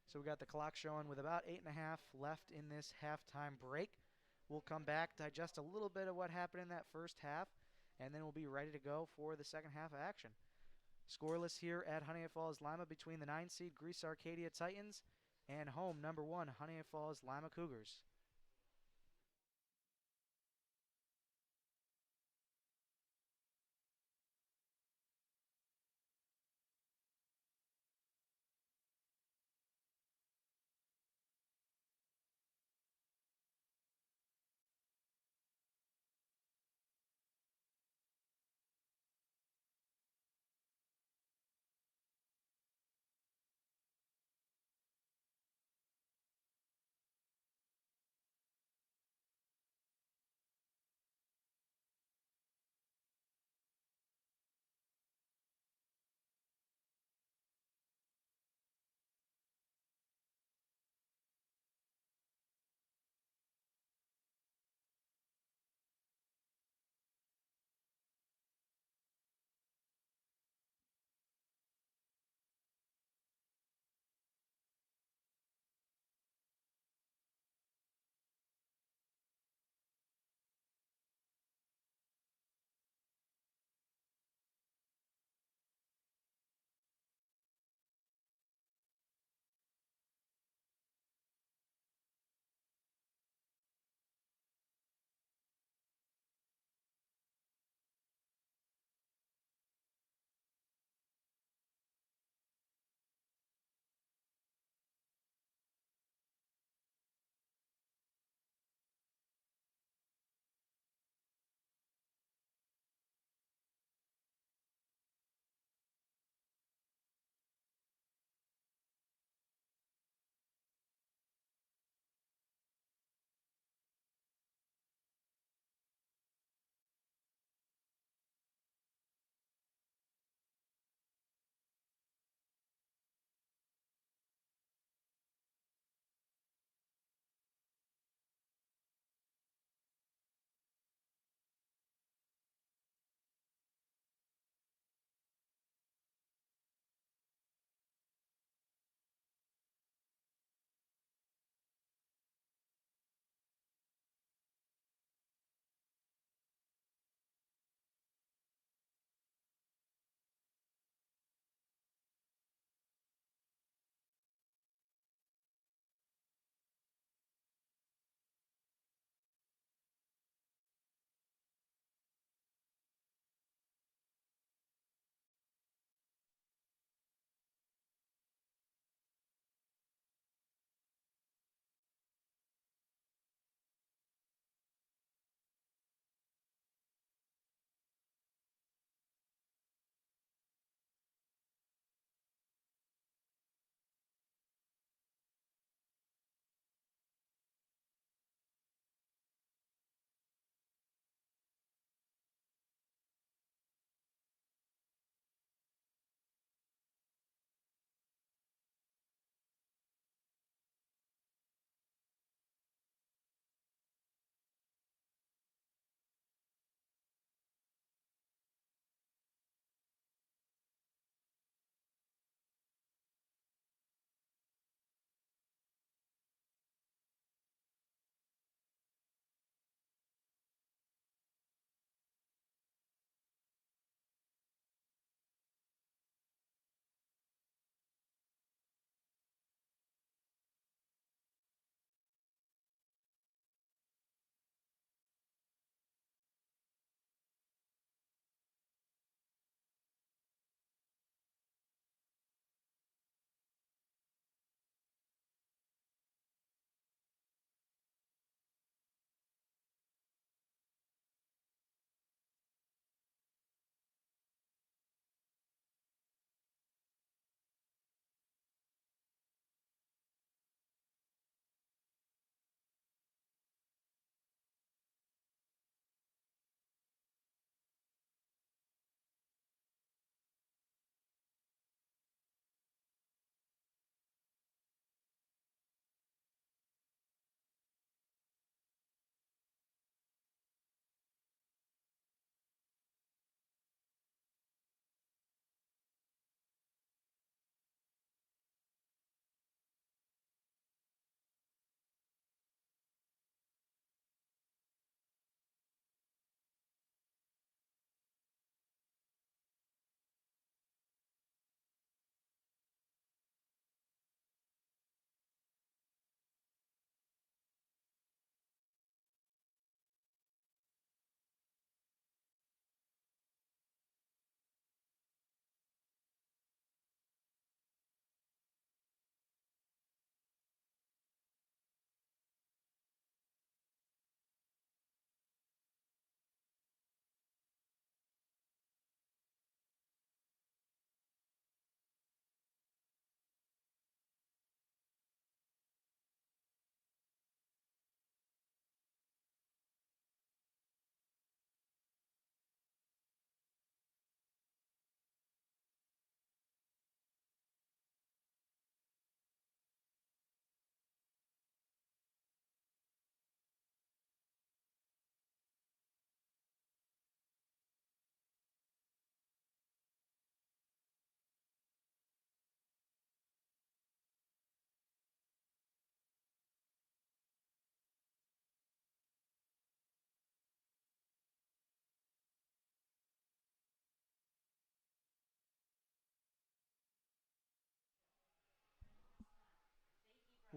So we got the clock showing with about 8.5 left in this halftime break. We'll come back, digest a little bit of what happened in that first half, and then we'll be ready to go for the second half of action. Scoreless here at Falls-Lima between the 9 seed Greece Arcadia Titans And home number 1, Honeoye Falls-Lima Cougars.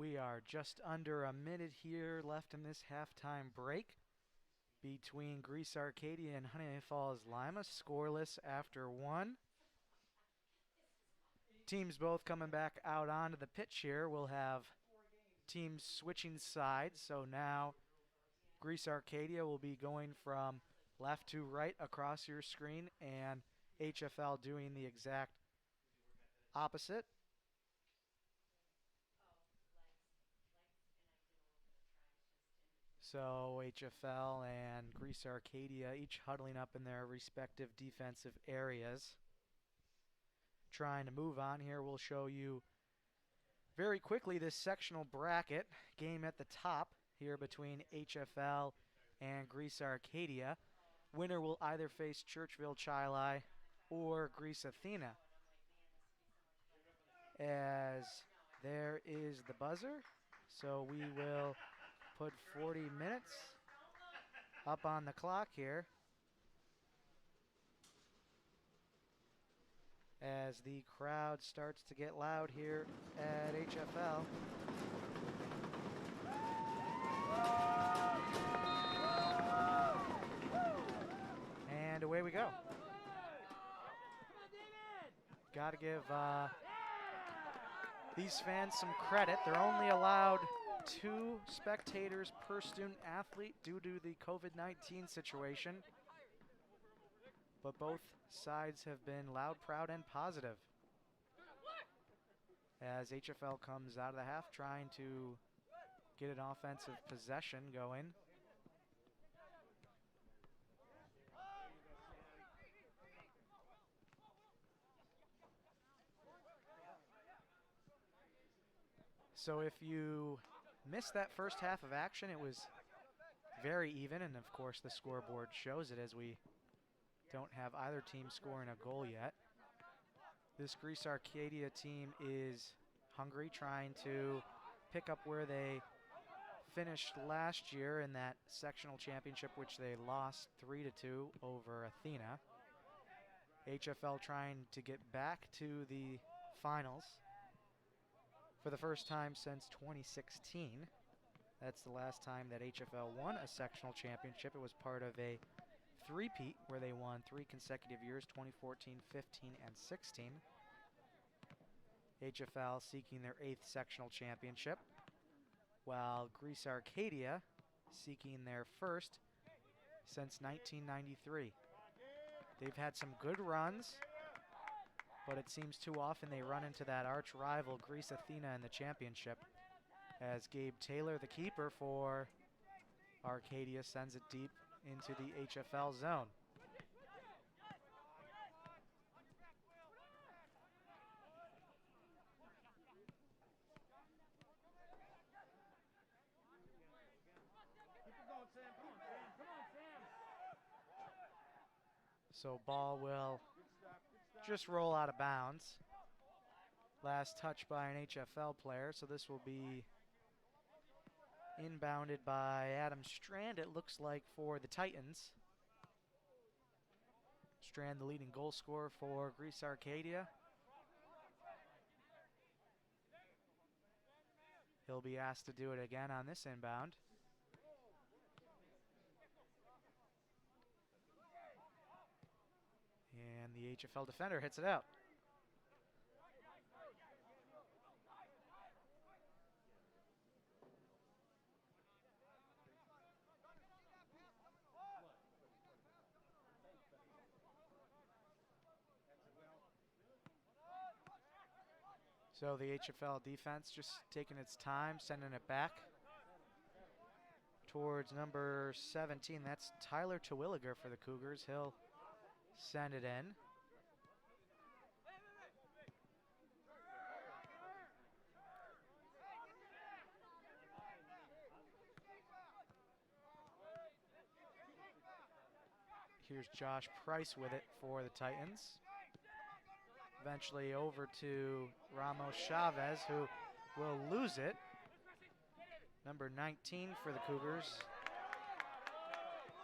We are just under a minute here left in this halftime break between Greece Arcadia and Honeoye Falls-Lima, scoreless after one. Teams both coming back out onto the pitch here. We'll have teams switching sides. So now Greece Arcadia will be going from left to right across your screen, and HFL doing the exact opposite. So HFL and Greece Arcadia each huddling up in their respective defensive areas. Trying to move on here, we'll show you very quickly this sectional bracket game at the top here between HFL and Greece Arcadia. Winner will either face Churchville Chili or Greece Athena. As there is the buzzer, so we will put 40 minutes up on the clock here as the crowd starts to get loud here at HFL. And away we go. Got to give these fans some credit. They're only allowed 2 spectators per student athlete due to the COVID-19 situation. But both sides have been loud, proud, and positive. As HFL comes out of the half trying to get an offensive possession going. So if you missed that first half of action, it was very even, and of course the scoreboard shows it as we don't have either team scoring a goal yet. This Greece Arcadia team is hungry, trying to pick up where they finished last year in that sectional championship, which they lost 3-2 over Athena. HFL trying to get back to the finals for the first time since 2016. That's the last time that HFL won a sectional championship. It was part of a three-peat where they won 3 consecutive years, 2014, 15, and 16. HFL seeking their 8th sectional championship, while Greece Arcadia seeking their first since 1993. They've had some good runs, but it seems too often they run into that arch rival Greece Athena in the championship, as Gabe Taylor, the keeper for Arcadia, sends it deep into the HFL zone. So ball will just roll out of bounds. Last touch by an HFL player, so this will be inbounded by Adam Strand, it looks like, for the Titans. Strand, the leading goal scorer for Greece Arcadia. He'll be asked to do it again on this inbound. And the HFL defender hits it out. So the HFL defense just taking its time, sending it back towards number 17. That's Tyler Terwilliger for the Cougars. He'll send it in. Here's Josh Price with it for the Titans. Eventually over to Ramos Chavez, who will lose it. Number 19 for the Cougars.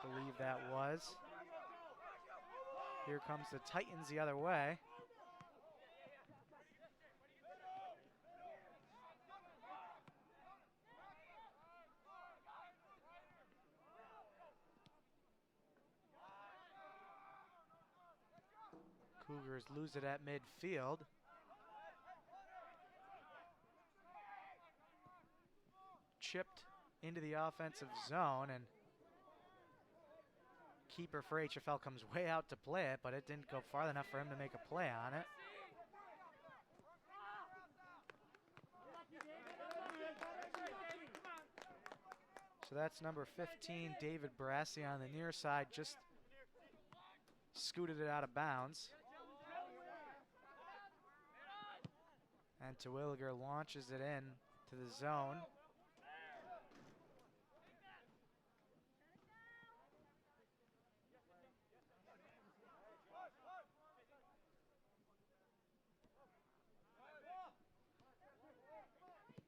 I believe that was. Here comes the Titans the other way. Cougars lose it at midfield. Chipped into the offensive zone, and keeper for HFL comes way out to play it, but it didn't go far enough for him to make a play on it. So that's number 15, David Barassi, on the near side, just scooted it out of bounds. And Terwilliger launches it in to the zone.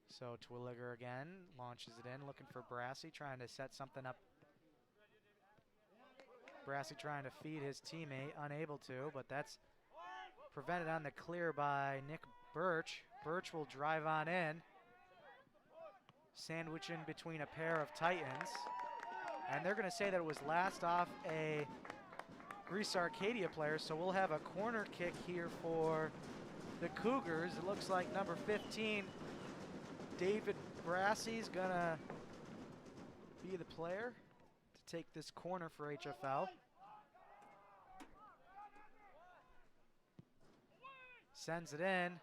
So Terwilliger again launches it in, looking for Barassi, trying to set something up. Barassi trying to feed his teammate, unable to, but that's prevented on the clear by Nick Birch. Birch will drive on in, sandwich in between a pair of Titans. And they're going to say that it was last off a Greece Arcadia player, so we'll have a corner kick here for the Cougars. It looks like number 15, David Barassi, is going to be the player to take this corner for HFL. Sends it in.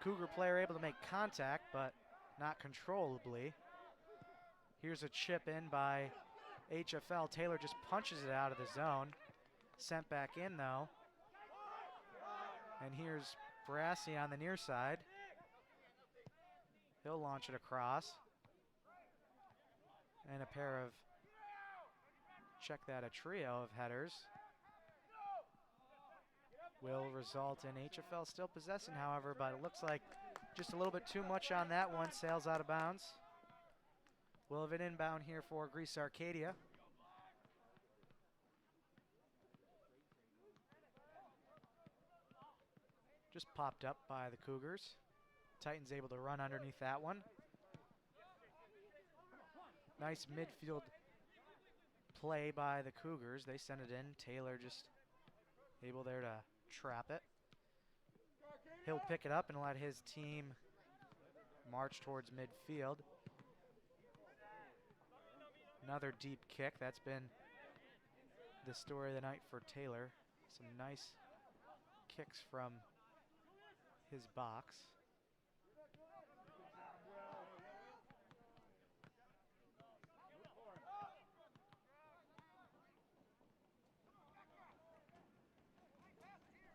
Cougar player able to make contact, but not controllably. Here's a chip in by HFL. Taylor just punches it out of the zone. Sent back in though. And here's Barassi on the near side. He'll launch it across. And a pair of, check that, a trio of headers will result in HFL still possessing, however, but it looks like just a little bit too much on that one. Sails out of bounds. We'll have an inbound here for Greece Arcadia. Just popped up by the Cougars. Titans able to run underneath that one. Nice midfield play by the Cougars. They send it in. Taylor just able there to trap it. He'll pick it up and let his team march towards midfield. Another deep kick. That's been the story of the night for Taylor. Some nice kicks from his box.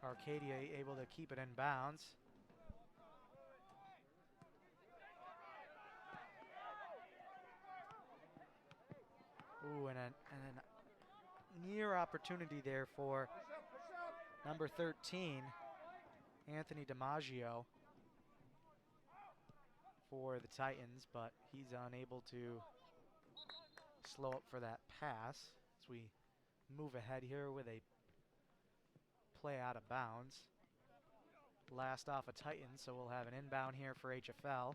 Arcadia able to keep it in bounds. Ooh, and a near opportunity there for number 13, Anthony DiMaggio, for the Titans, but he's unable to slow up for that pass as we move ahead here with a play out of bounds. Last off a Titans, so we'll have an inbound here for HFL.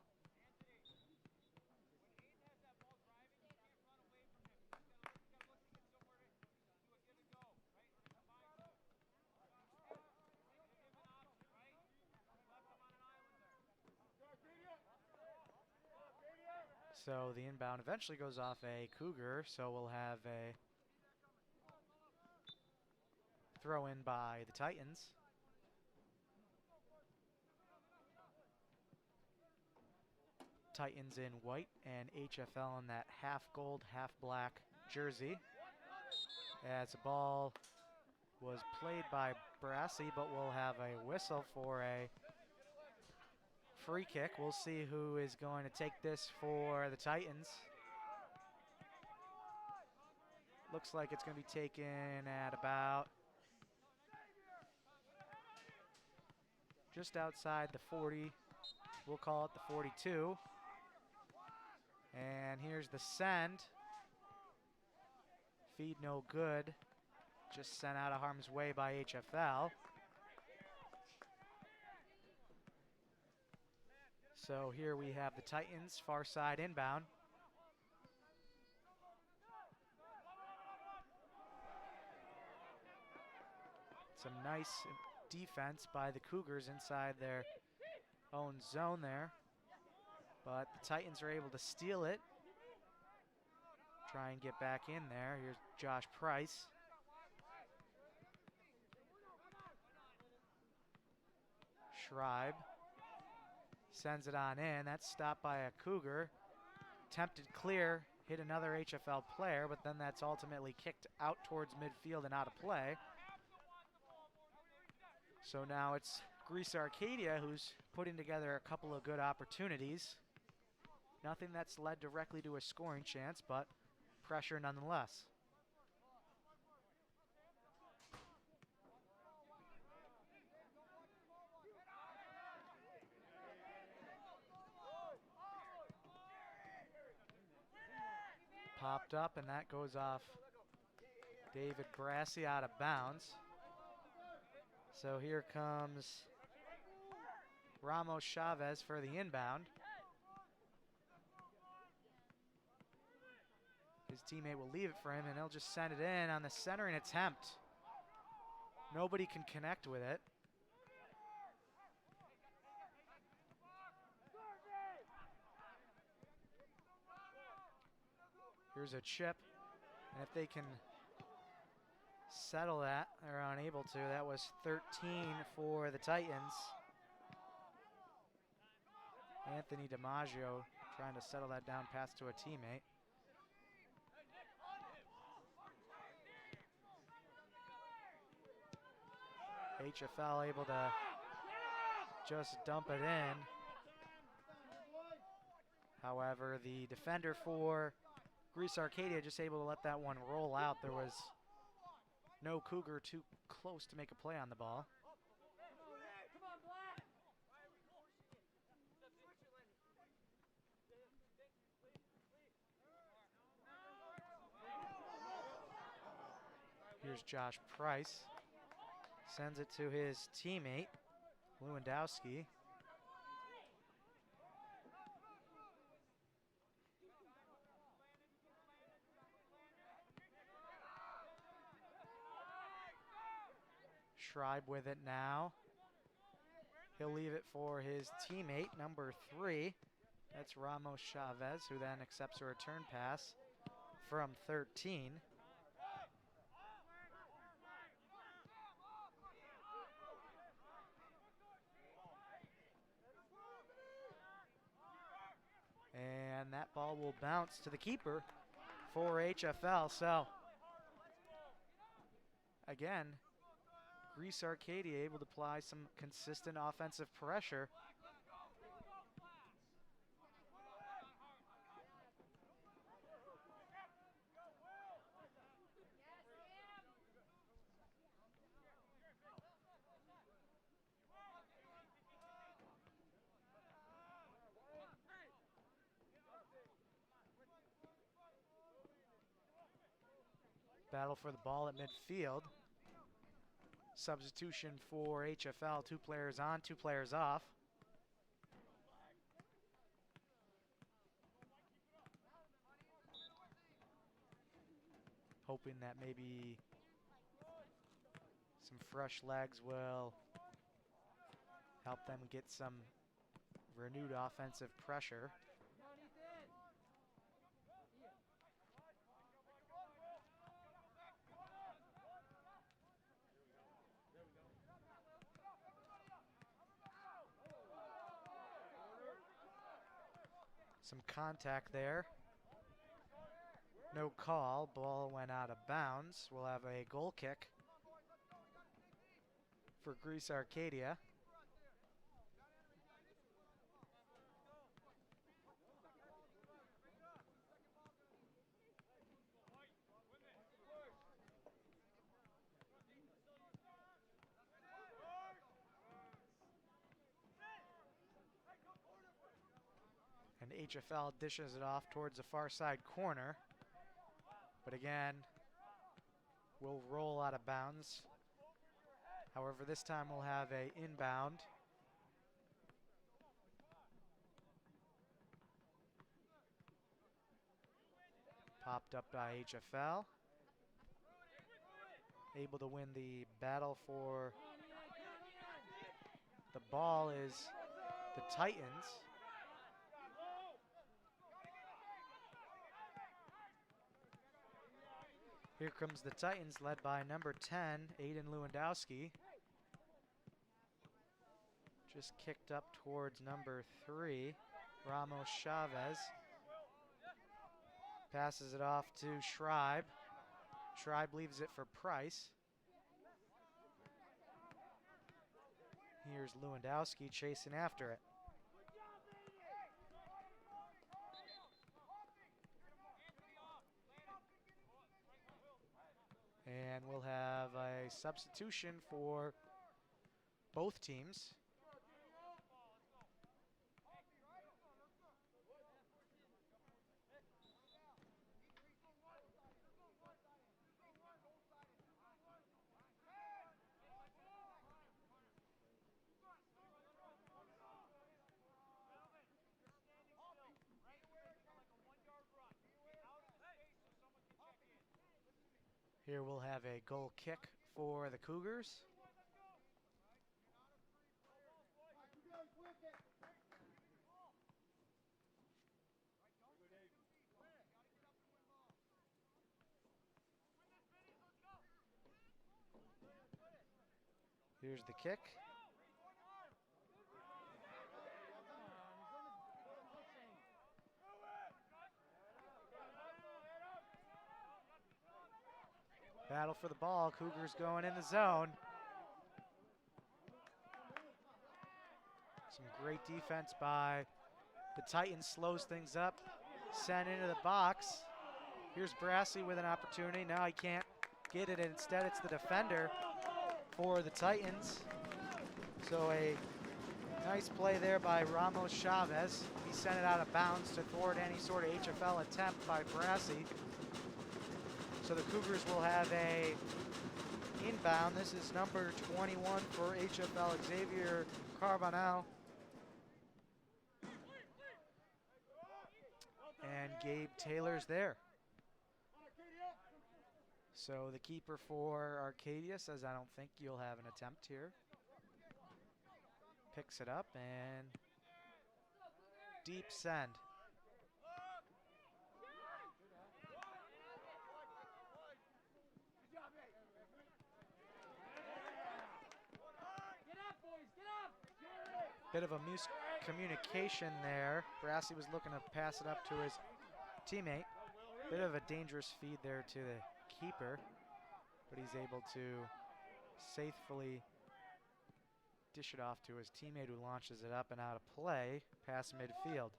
So the inbound eventually goes off a Cougar, so we'll have a throw in by the Titans. Titans in white and HFL in that half gold, half black jersey. As the ball was played by Barassi, but we'll have a whistle for a free kick. We'll see who is going to take this for the Titans. Looks like it's going to be taken at about just outside the 40. We'll call it the 42. And here's the send. Feed no good. Just sent out of harm's way by HFL. So here we have the Titans, far side inbound. Some nice defense by the Cougars inside their own zone there. But the Titans are able to steal it. Try and get back in there. Here's Josh Price. Schreib sends it on in. That's stopped by a Cougar. Attempted clear, hit another HFL player, but then that's ultimately kicked out towards midfield and out of play. So now it's Greece Arcadia who's putting together a couple of good opportunities. Nothing that's led directly to a scoring chance, but pressure nonetheless. Popped up, and that goes off David Brassi out of bounds. So here comes Ramos Chavez for the inbound. His teammate will leave it for him, and he'll just send it in on the centering attempt. Nobody can connect with it. Here's a chip, and if they can settle that, they're unable to. That was 13 for the Titans. Anthony DiMaggio trying to settle that down pass to a teammate. HFL able to just dump it in. However, the defender for Greece Arcadia just able to let that one roll out. There was no Cougar too close to make a play on the ball. Here's Josh Price. Sends it to his teammate, Lewandowski. Schreib with it now. He'll leave it for his teammate, number 3. That's Ramos Chavez, who then accepts a return pass from 13. And that ball will bounce to the keeper for HFL. So, again, Greece Arcadia able to apply some consistent offensive pressure. Battle for the ball at midfield. Substitution for HFL, 2 players on, 2 players off. Hoping that maybe some fresh legs will help them get some renewed offensive pressure. Some contact there. No call. Ball went out of bounds. We'll have a goal kick for Greece Arcadia. And HFL dishes it off towards the far side corner. But again, we'll roll out of bounds. However, this time we'll have a inbound. Popped up by HFL. able to win the battle for the ball is the Titans. Here comes the Titans, led by number 10, Aiden Lewandowski. Just kicked up towards number 3, Ramos Chavez. Passes it off to Schreiber. Schreiber leaves it for Price. Here's Lewandowski chasing after it. And we'll have a substitution for both teams. Here we'll have a goal kick for the Cougars. Here's the kick. Battle for the ball. Cougars going in the zone. Some great defense by the Titans. Slows things up. Sent into the box. Here's Brassey with an opportunity. Now he can't get it. Instead, it's the defender for the Titans. So a nice play there by Ramos Chavez. He sent it out of bounds to thwart any sort of HFL attempt by Brassey. So the Cougars will have a inbound. This is number 21 for HFL, Xavier Carbonell. And Gabe Taylor's there. So the keeper for Arcadia says, I don't think you'll have an attempt here. Picks it up and deep send. Bit of a miscommunication there. Brassey was looking to pass it up to his teammate. Bit of a dangerous feed there to the keeper, but he's able to safely dish it off to his teammate, who launches it up and out of play past midfield.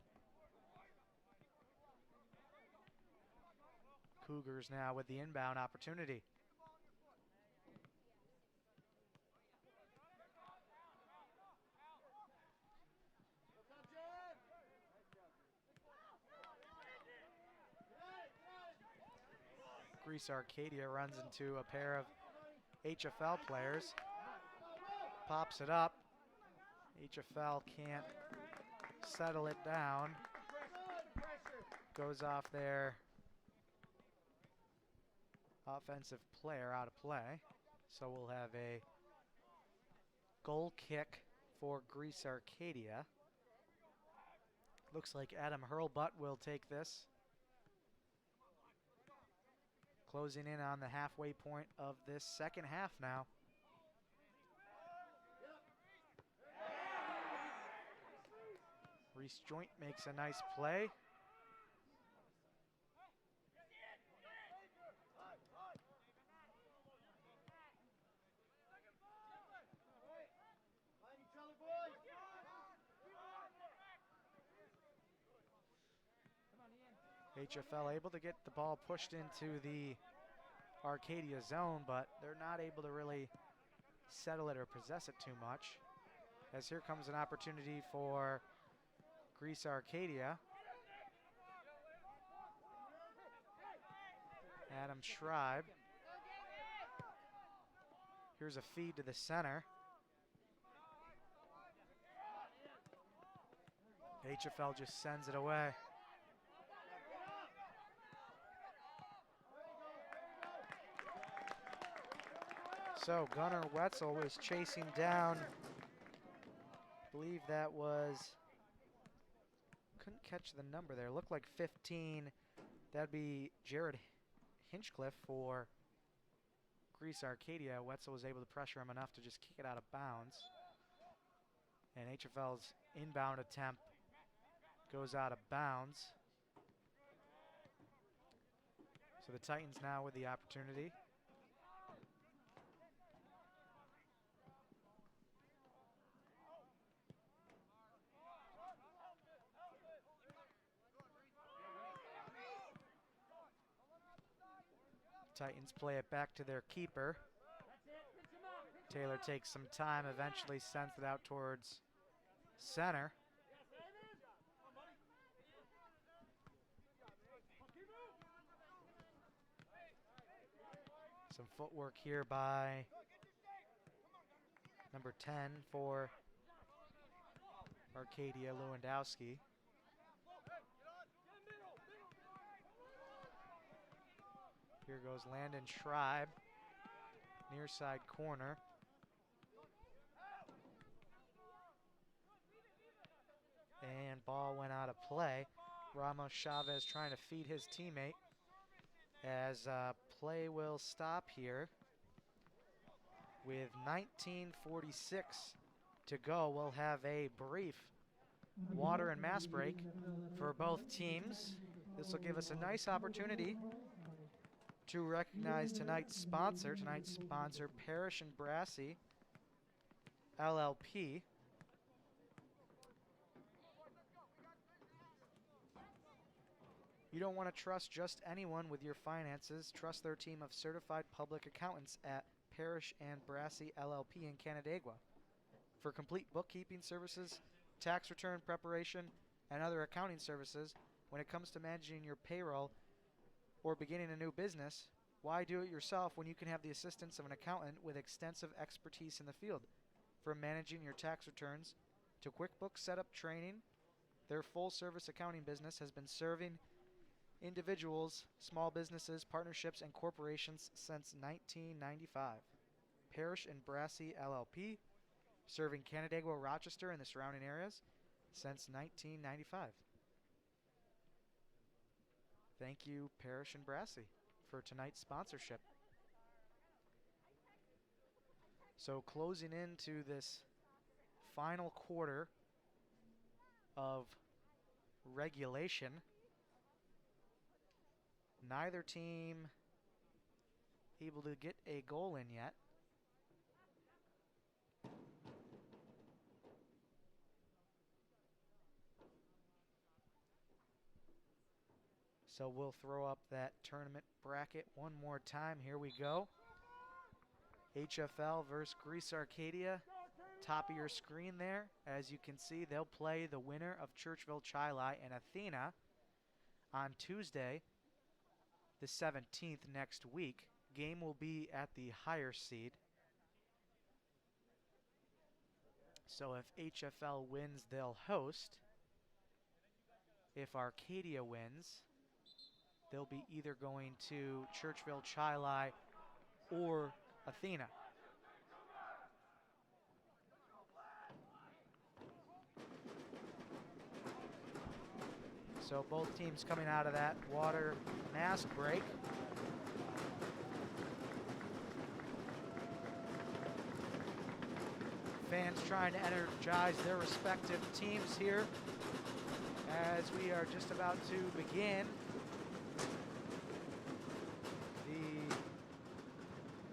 Cougars now with the inbound opportunity. Greece Arcadia runs into a pair of HFL players. Pops it up. HFL can't settle it down. Goes off their offensive player out of play. So we'll have a goal kick for Greece Arcadia. Looks like Adam Hurlbutt will take this. Closing in on the halfway point of this second half now. Reese Joint makes a nice play. HFL able to get the ball pushed into the Arcadia zone, but they're not able to really settle it or possess it too much. As here comes an opportunity for Greece Arcadia. Adam Schreiber. Here's a feed to the center. HFL just sends it away. So Gunnar Wetzel was chasing down, I believe that was, couldn't catch the number there, looked like 15. That'd be Jared Hinchcliffe for Greece Arcadia. Wetzel was able to pressure him enough to just kick it out of bounds. And HFL's inbound attempt goes out of bounds. So the Titans now with the opportunity. Titans play it back to their keeper. Taylor takes some time, eventually sends it out towards center. Some footwork here by number 10 for Arcadia, Lewandowski. Here goes Landon Schreiber, near side corner. And ball went out of play. Ramos Chavez trying to feed his teammate as play will stop here. With 19:46 to go, we'll have a brief water and mass break for both teams. This will give us a nice opportunity to recognize tonight's sponsor. Tonight's sponsor, Parrish and Brassey, LLP. You don't want to trust just anyone with your finances. Trust their team of certified public accountants at Parrish and Brassey LLP in Canandaigua. For complete bookkeeping services, tax return preparation, and other accounting services, when it comes to managing your payroll or beginning a new business, why do it yourself when you can have the assistance of an accountant with extensive expertise in the field? From managing your tax returns to QuickBooks setup training, their full-service accounting business has been serving individuals, small businesses, partnerships, and corporations since 1995. Parrish and Brassey LLP, serving Canandaigua, Rochester, and the surrounding areas since 1995. Thank you, Parrish and Brassey, for tonight's sponsorship. So closing into this final quarter of regulation, neither team able to get a goal in yet. So we'll throw up that tournament bracket one more time. Here we go. HFL versus Greece Arcadia. Top of your screen there. As you can see, they'll play the winner of Churchville Chili and Athena on Tuesday, the 17th next week. Game will be at the higher seed. So if HFL wins, they'll host. If Arcadia wins, they'll be either going to Churchville Chili or Athena. So both teams coming out of that water mask break. Fans trying to energize their respective teams here as we are just about to begin the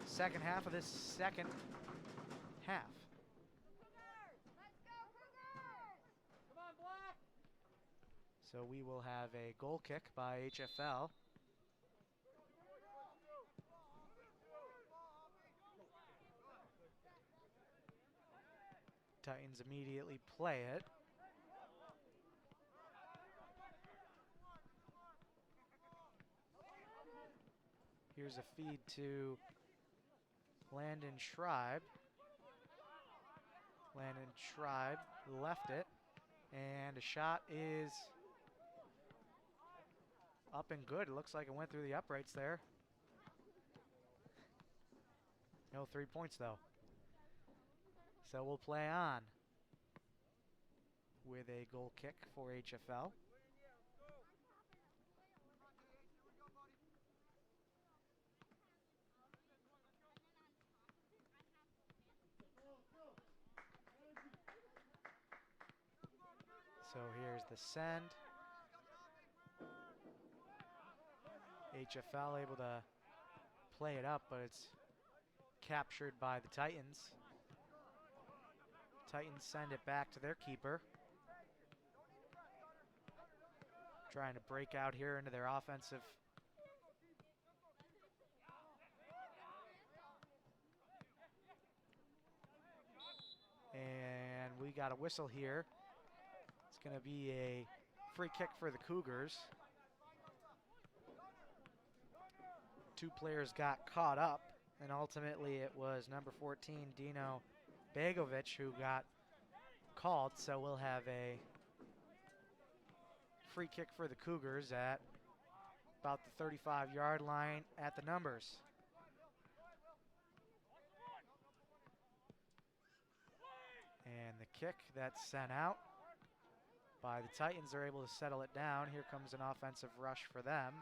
second half of this second half. So we will have a goal kick by HFL. Titans immediately play it. Here's a feed to Landon Schreiber. Landon Schreiber left it, and a shot is up and good. It looks like it went through the uprights there. No 3 points, though. So we'll play on with a goal kick for HFL. So here's the send. HFL able to play it up, but it's captured by the Titans. Titans send it back to their keeper. Trying to break out here into their offensive. And we got a whistle here. It's going to be a free kick for the Cougars. 2 players got caught up, and ultimately it was number 14, Dino Begovic, who got called. So we'll have a free kick for the Cougars at about the 35-yard line at the numbers. And the kick that's sent out by the Titans are able to settle it down. Here comes an offensive rush for them.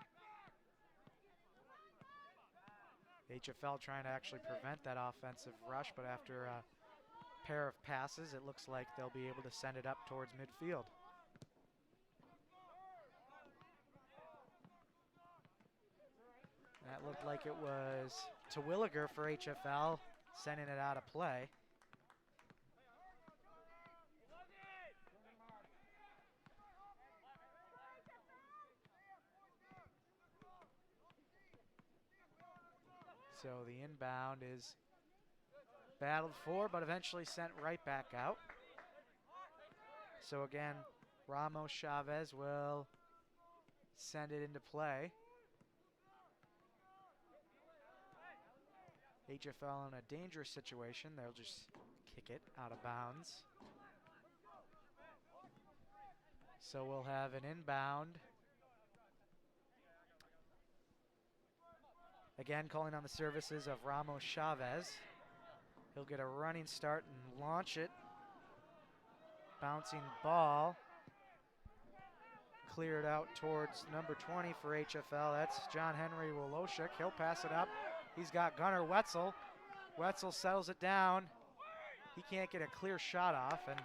HFL trying to actually prevent that offensive rush, but after a pair of passes, it looks like they'll be able to send it up towards midfield. That looked like it was Terwilliger for HFL, sending it out of play. So the inbound is battled for, but eventually sent right back out. So again, Ramos Chavez will send it into play. HFL in a dangerous situation. They'll just kick it out of bounds. So we'll have an inbound. Again, calling on the services of Ramos Chavez. He'll get a running start and launch it. Bouncing ball. Cleared out towards number 20 for HFL. That's John Henry Woloshik. He'll pass it up. He's got Gunnar Wetzel. Wetzel settles it down. He can't get a clear shot off, and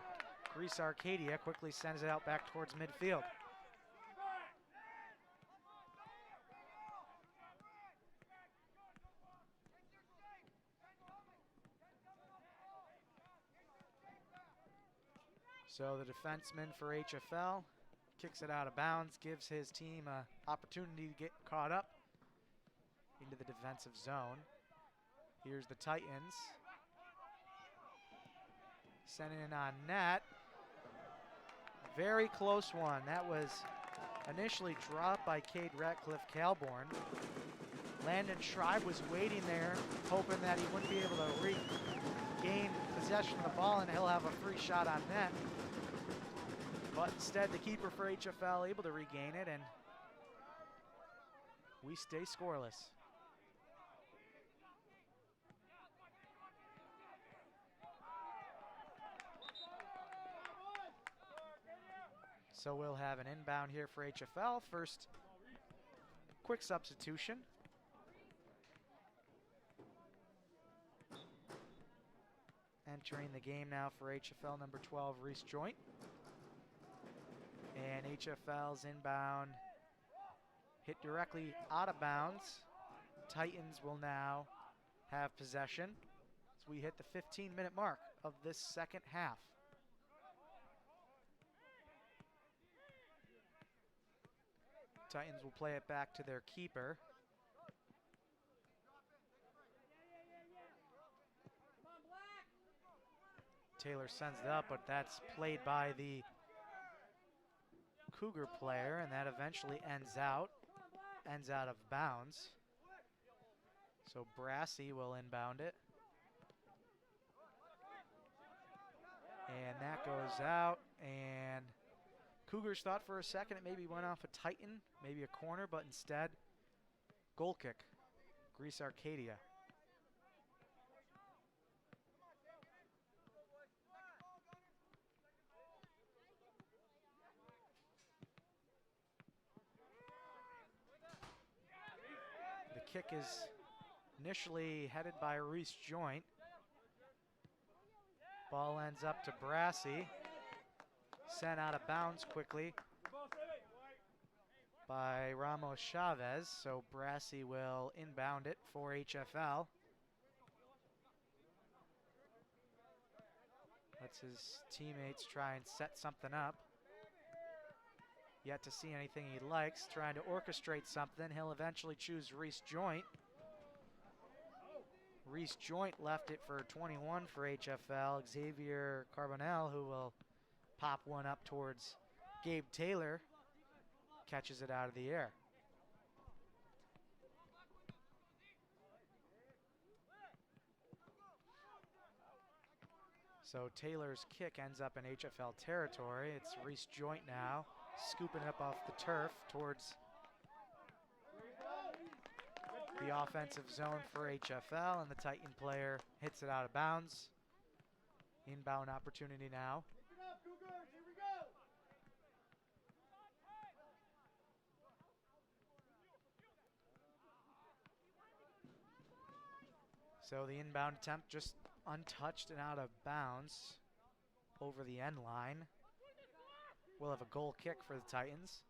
Greece Arcadia quickly sends it out back towards midfield. So the defenseman for HFL kicks it out of bounds, gives his team an opportunity to get caught up into the defensive zone. Here's the Titans. Sending it on net. Very close one. That was initially dropped by Cade Ratcliffe-Calborn. Landon Schreiber was waiting there, hoping that he wouldn't be able to regain possession of the ball and he'll have a free shot on net. But instead, the keeper for HFL able to regain it, and we stay scoreless. So we'll have an inbound here for HFL. First, quick substitution. Entering the game now for HFL, number 12, Reese Joint. And HFL's inbound hit directly out of bounds. Titans will now have possession as we hit the 15-minute mark of this second half. Titans will play it back to their keeper. Taylor sends it up, but that's played by the Cougar player, and that eventually ends out of bounds. So Brassey will inbound it. And that goes out, and Cougars thought for a second it maybe went off a Titan, maybe a corner, but instead, goal kick, Greece Arcadia. kick is initially headed by Reese Joint. Ball ends up to Brassy. Sent out of bounds quickly by Ramos Chavez, so Brassy will inbound it for HFL. Lets his teammates try and set something up. Yet to see anything he likes, trying to orchestrate something. He'll eventually choose Reese Joint. Reese Joint left it for 21 for HFL. Xavier Carbonell, who will pop one up towards Gabe Taylor, catches it out of the air. So Taylor's kick ends up in HFL territory. It's Reese Joint now, scooping it up off the turf towards the offensive zone for HFL, and the Titan player hits it out of bounds. Inbound opportunity now. So the inbound attempt just untouched and out of bounds over the end line. We'll have a goal kick for the Titans.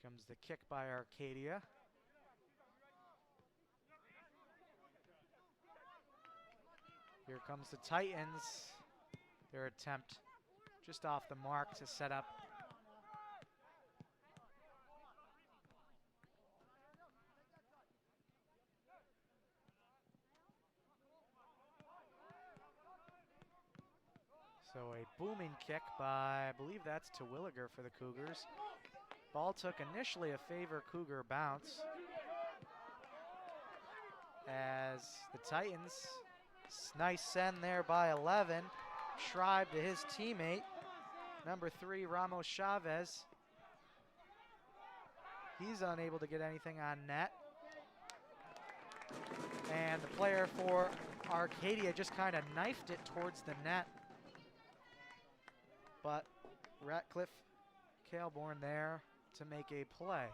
Comes the kick by Arcadia. Here comes the Titans. Their attempt just off the mark to set up. So a booming kick by, I believe that's to Williger for the Cougars. Ball took initially a favor Cougar bounce as the Titans, nice send there by 11. Schreiber to his teammate, number 3, Ramos Chavez. He's unable to get anything on net. And the player for Arcadia just kind of knifed it towards the net. But Ratcliffe Kailborn there to make a play.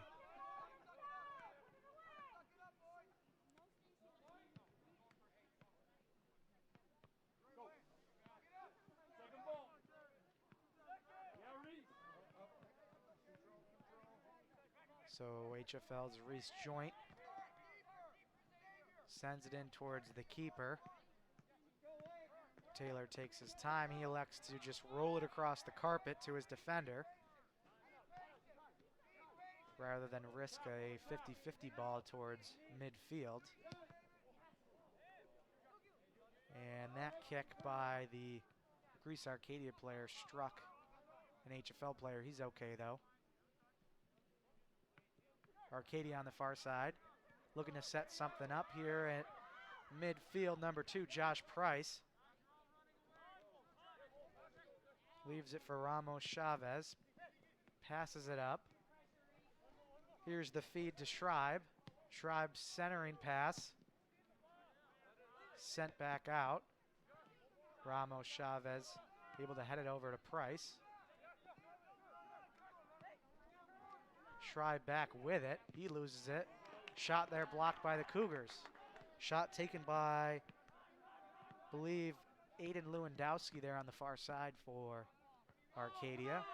So HFL's Reese Joint sends it in towards the keeper. Taylor takes his time. He elects to just roll it across the carpet to his defender rather than risk a 50-50 ball towards midfield. And that kick by the Greece Arcadia player struck an HFL player. He's okay though. Arcadia on the far side, looking to set something up here at midfield. Number 2, Josh Price. Leaves it for Ramos Chavez. Passes it up. Here's the feed to Schreiber. Schreiber's centering pass. Sent back out. Ramos Chavez able to head it over to Price. Schreiber back with it. He loses it. Shot there blocked by the Cougars. Shot taken by, I believe, Aiden Lewandowski there on the far side for Arcadia.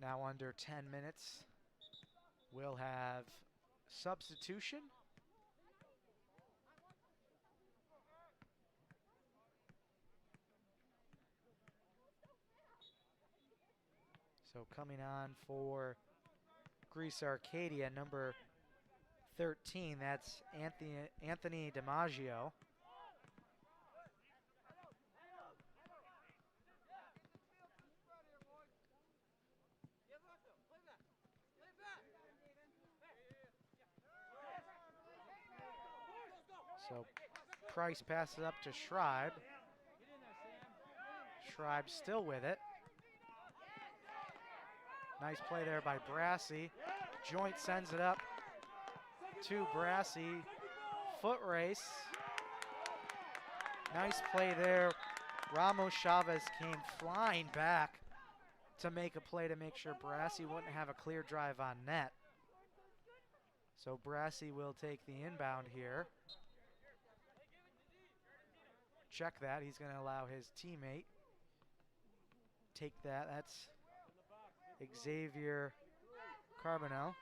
Now under 10 minutes, we'll have substitution. So coming on for Greece Arcadia, number 13, that's Anthony DiMaggio. So Price passes up to Schreiber. Schreiber still with it. Nice play there by Brassy. Joint sends it up to Brassy. Foot race. Nice play there. Ramos Chavez came flying back to make a play to make sure Brassy wouldn't have a clear drive on net. So Brassy will take the inbound here. Check that. He's going to allow his teammate take that. That's Xavier Carbonell.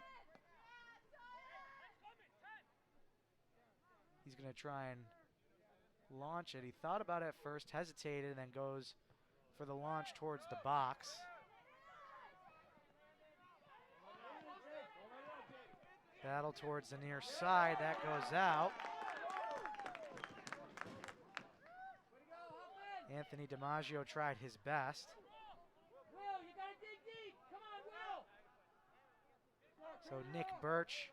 He's going to try and launch it. He thought about it at first, hesitated, and then goes for the launch towards the box. Battle towards the near side. That goes out. Anthony DiMaggio tried his best. Will, you gotta dig deep. Come on, Will. So Nick Birch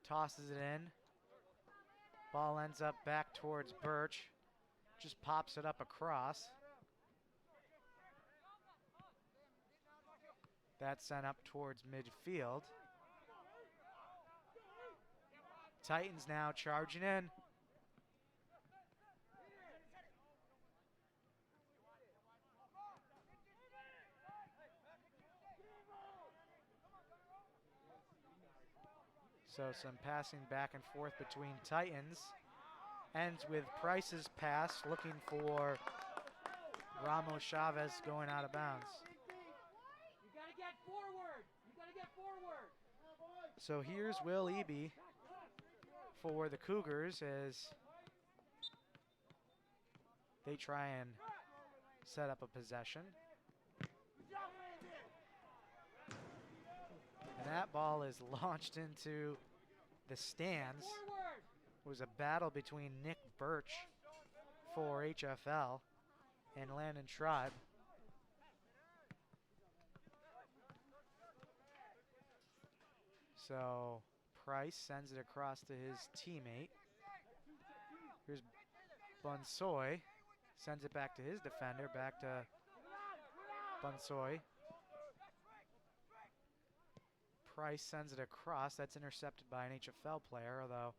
tosses it in. Ball ends up back towards Birch. Just pops it up across. That's sent up towards midfield. Titans now charging in. So some passing back and forth between Titans. Ends with Price's pass, looking for Ramos Chavez going out of bounds. You gotta get forward. You gotta get forward. So here's Will Eby for the Cougars as they try and set up a possession. And that ball is launched into the stands. Forward. It was a battle between Nick Birch for HFL and Landon Tribe. So Price sends it across to his teammate. Here's Bunsoy. Sends it back to his defender, back to Bunsoy. Price sends it across. That's intercepted by an HFL player, although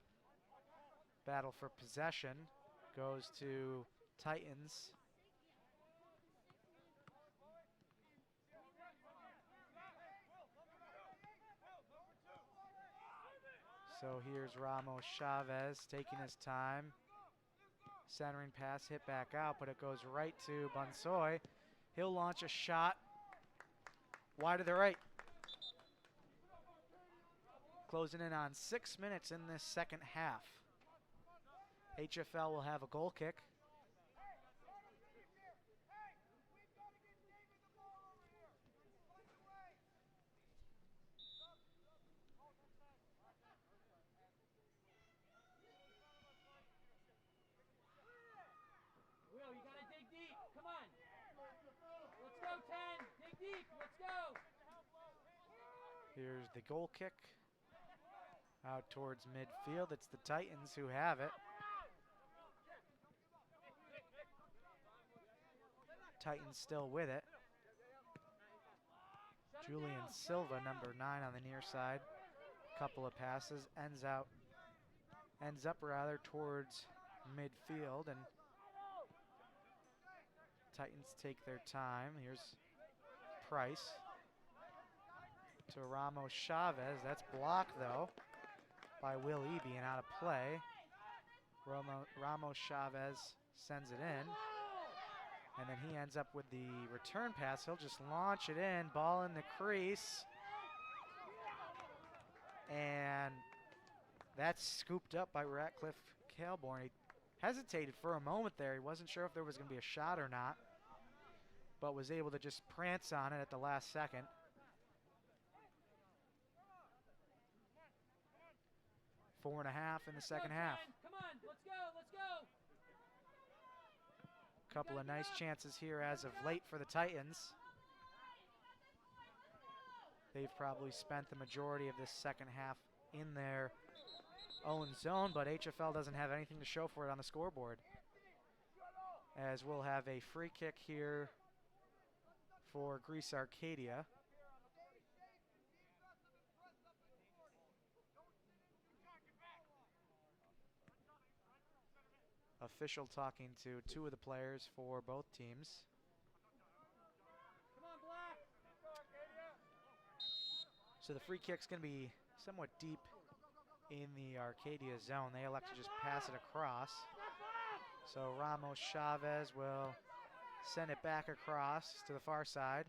battle for possession goes to Titans. So here's Ramos Chavez taking his time. Centering pass hit back out, but it goes right to Bunsoy. He'll launch a shot wide to the right. Closing in on 6 minutes in this second half. HFL will have a goal kick. Will, you gotta dig deep. Come on. Let's go, 10. Dig deep. Let's go. Here's the goal kick. Out towards midfield. It's the Titans who have it. Titans still with it. Julian Silva, number 9 on the near side. Couple of passes. Ends up towards midfield, and Titans take their time. Here's Price to Ramos Chavez. That's blocked though by Will Eby and out of play. Ramos Chavez sends it in, and then he ends up with the return pass. He'll just launch it in, ball in the crease, and that's scooped up by Ratcliffe Calborn. He hesitated for a moment there. He wasn't sure if there was going to be a shot or not, but was able to just prance on it at the last second. Four and a half in the second half. Come on, let's go, let's go. Couple of nice chances here as of late for the Titans. They've probably spent the majority of this second half in their own zone, but HFL doesn't have anything to show for it on the scoreboard. As we'll have a free kick here for Greece Arcadia. official talking to two of the players for both teams. Come on, Black. So the free kick's going to be somewhat deep in the Arcadia zone. They elect to just pass it across. So Ramos Chavez will send it back across to the far side.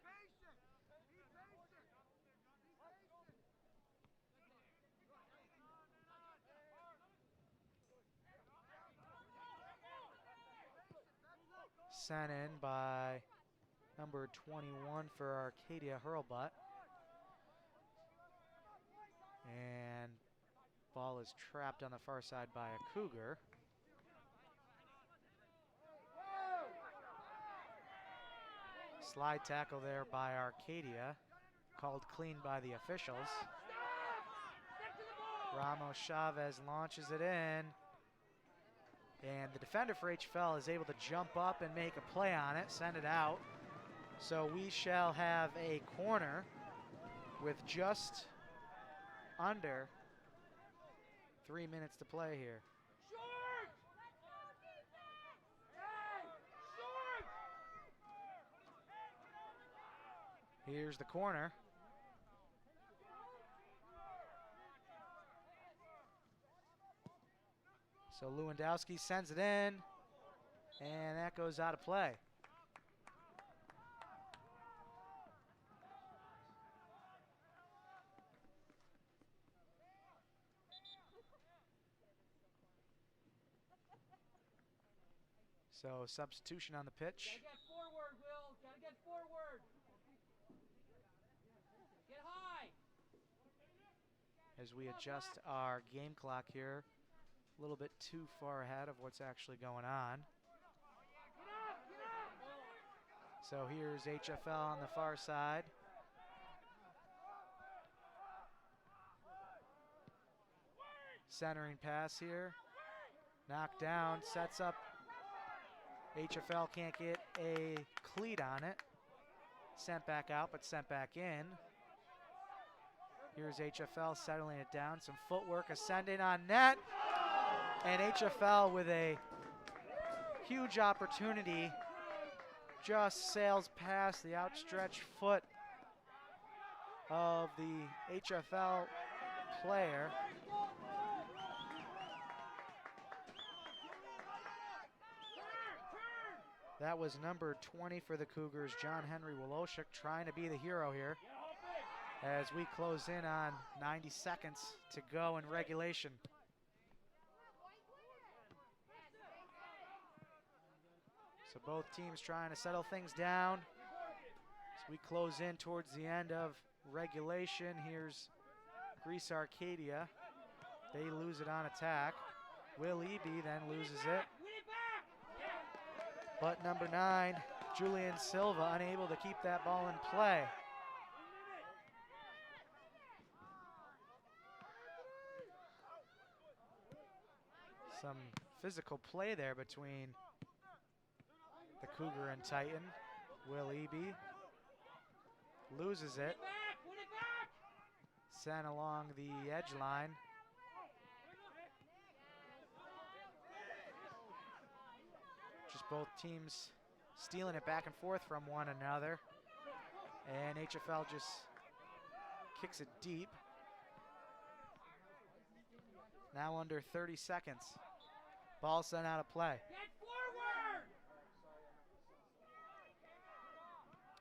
Sent in by number 21 for Arcadia, Hurlbutt. And ball is trapped on the far side by a Cougar. Slide tackle there by Arcadia, called clean by the officials. Ramos Chavez launches it in, and the defender for HFL is able to jump up and make a play on it, send it out. So we shall have a corner with just under 3 minutes to play here. Here's the corner. So Lewandowski sends it in, and that goes out of play. So substitution on the pitch. Gotta get forward, Will. Gotta get forward. Get high. As we adjust our game clock here, a little bit too far ahead of what's actually going on. So here's HFL on the far side. Centering pass here. Knocked down, sets up. HFL can't get a cleat on it. Sent back out, but sent back in. Here's HFL settling it down. Some footwork ascending on net. And HFL with a huge opportunity just sails past the outstretched foot of the HFL player. That was number 20 for the Cougars, John Henry Woloshik, trying to be the hero here as we close in on 90 seconds to go in regulation. So both teams trying to settle things down as we close in towards the end of regulation. Here's Greece Arcadia. They lose it on attack. Will Eby then loses it. But number 9, Julian Silva, unable to keep that ball in play. Some physical play there between the Cougar and Titan. Will Eby loses it. Sent along the edge line. Just both teams stealing it back and forth from one another. And HFL just kicks it deep. Now under 30 seconds. Ball sent out of play. Get forward.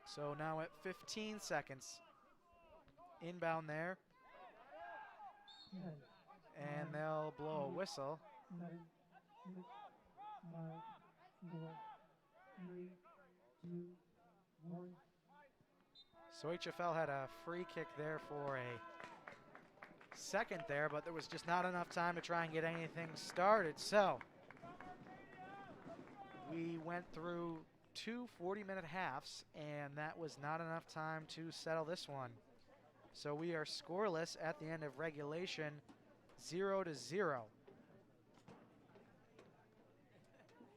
So now at 15 seconds. Inbound there. And they'll blow a whistle. 9, 6, 5, 4, 3, 2, 1. So HFL had a free kick there for a second there, but there was just not enough time to try and get anything started. So we went through 2 40-minute halves, and that was not enough time to settle this one. So we are scoreless at the end of regulation, 0-0.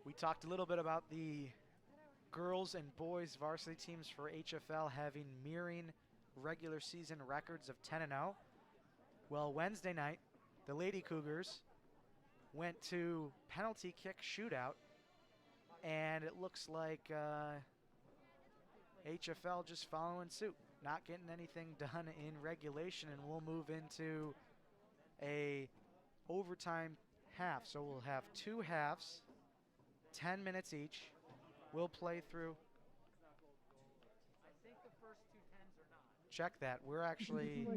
We talked a little bit about the girls and boys varsity teams for HFL having mirroring regular season records of 10-0. Well, Wednesday night, the Lady Cougars went to penalty kick shootout, and it looks like HFL just following suit, not getting anything done in regulation, and we'll move into a overtime half. So we'll have 2 halves, 10 minutes each. We'll play through. I think the first 2 tens are not. Check that. We're actually,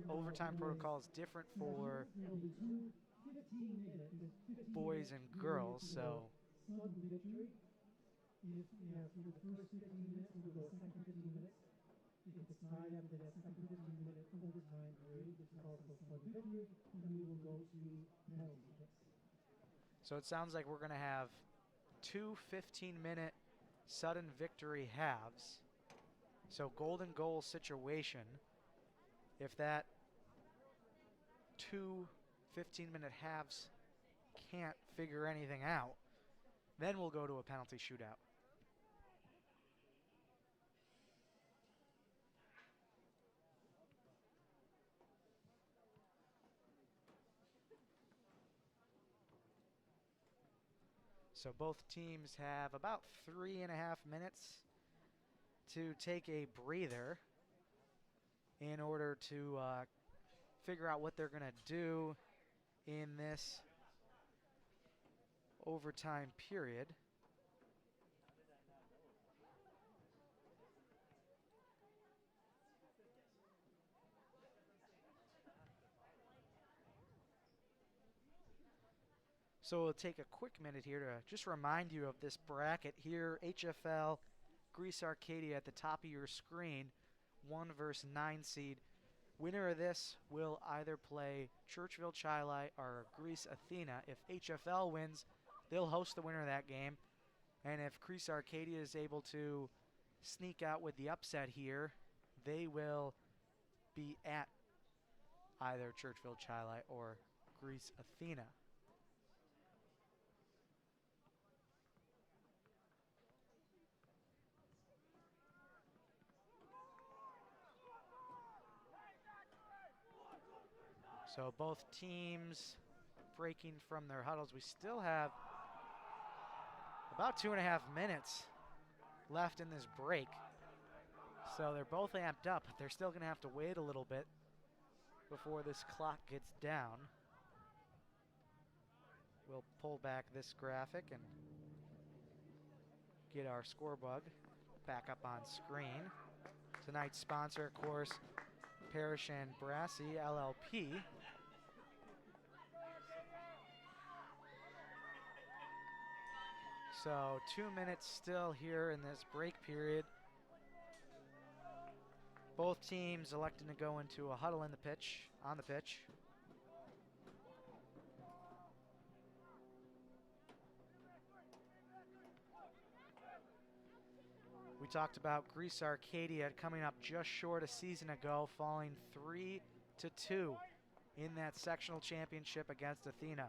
overtime protocol is different for boys and girls, so If for the first 15 minutes, we'll go second 15 minutes. If it's tied after that second 15-minute overtime period, which is called for sudden victory, then we will go to penalty kicks. so it sounds like we're going to have 2 15-minute sudden victory halves. So golden goal situation. If that 2 15-minute halves can't figure anything out, then we'll go to a penalty shootout. So both teams have about 3.5 minutes to take a breather in order to figure out what they're going to do in this overtime period. So we'll take a quick minute here to just remind you of this bracket here. HFL, Greece Arcadia at the top of your screen, 1 versus 9 seed. Winner of this will either play Churchville Chili or Greece Athena. If HFL wins, they'll host the winner of that game. And if Greece Arcadia is able to sneak out with the upset here, they will be at either Churchville Chili or Greece Athena. So both teams breaking from their huddles. We still have about 2.5 minutes left in this break. So they're both amped up. They're still going to have to wait a little bit before this clock gets down. We'll pull back this graphic and get our scorebug back up on screen. Tonight's sponsor, of course, Parrish and Brassey, LLP. So 2 minutes still here in this break period. Both teams electing to go into a huddle in the pitch, on the pitch. We talked about Greece Arcadia coming up just short a season ago, falling 3-2 in that sectional championship against Athena.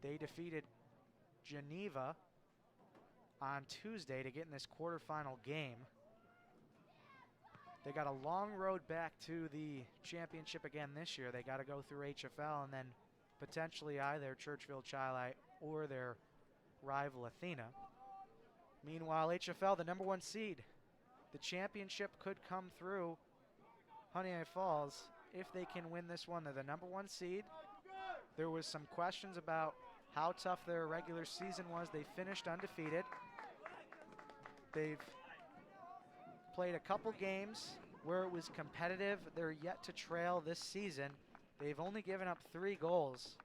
They defeated Geneva on Tuesday to get in this quarterfinal game. They got a long road back to the championship again this year. They got to go through HFL and then potentially either Churchville Chili or their rival Athena. Meanwhile, HFL, the number 1 seed. The championship could come through Honeoye Falls if they can win this one. They're the number 1 seed. There was some questions about how tough their regular season was. They finished undefeated. They've played a couple games where it was competitive. They're yet to trail this season. They've only given up 3 goals.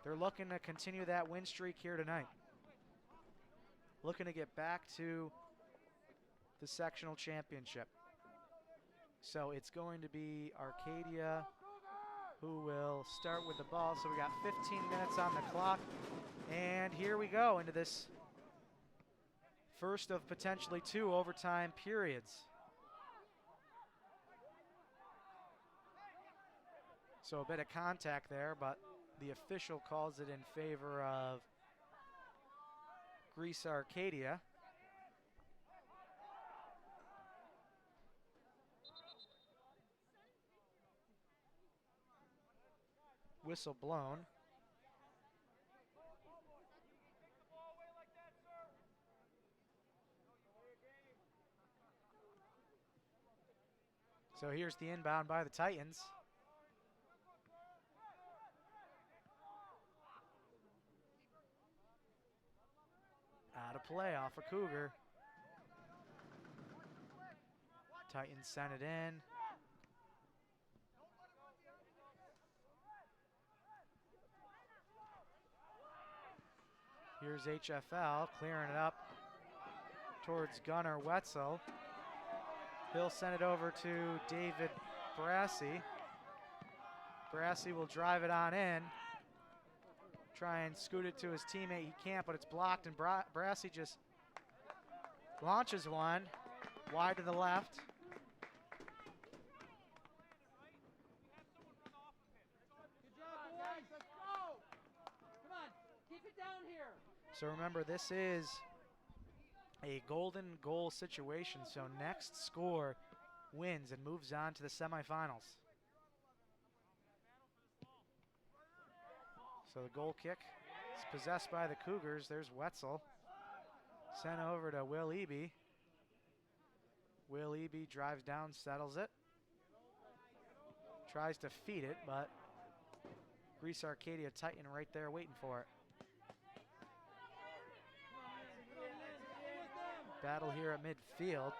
They're looking to continue that win streak here tonight. Looking to get back to the sectional championship. So it's going to be Arcadia who will start with the ball. So we got 15 minutes on the clock. And here we go into this first of potentially 2 overtime periods. So a bit of contact there, but the official calls it in favor of Greece Arcadia. whistle blown. So here's the inbound by the Titans. Out of play off a Cougar. Titans sent it in. Here's HFL clearing it up towards Gunnar Wetzel. He'll send it over to David Brassey. Brassey will drive it on in. Try and scoot it to his teammate. He can't, but it's blocked, and Brassey just launches one wide to the left. Good job, boys. Let's go. Come on, keep it down here. So remember, this is a golden goal situation, so next score wins and moves on to the semifinals. So the goal kick is possessed by the Cougars. There's Wetzel. Sent over to Will Eby. Will Eby drives down, settles it. Tries to feed it, but Greece Arcadia Titan right there waiting for it. Battle here at midfield.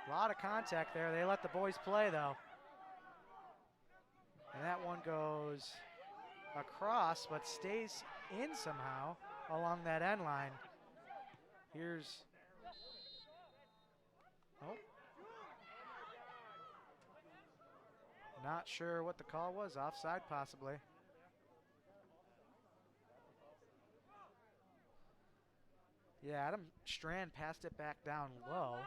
A lot of contact there. They let the boys play, though. And that one goes across, but stays in somehow along that end line. Here's... Oh. Not sure what the call was. Offside, possibly. Yeah, Adam Strand passed it back down low.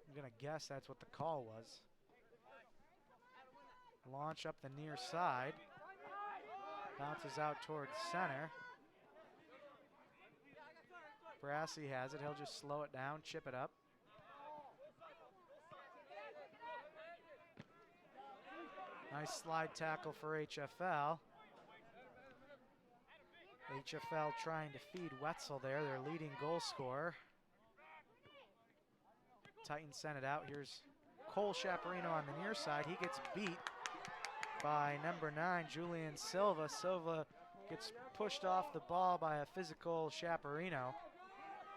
I'm going to guess that's what the call was. Launch up the near side. Bounces out towards center. Brassey has it. He'll just slow it down, chip it up. Nice slide tackle for HFL. HFL trying to feed Wetzel there, their leading goal scorer. Titans sent it out. Here's Cole Chaparino on the near side. He gets beat by number 9, Julian Silva. Silva gets pushed off the ball by a physical Chaparino.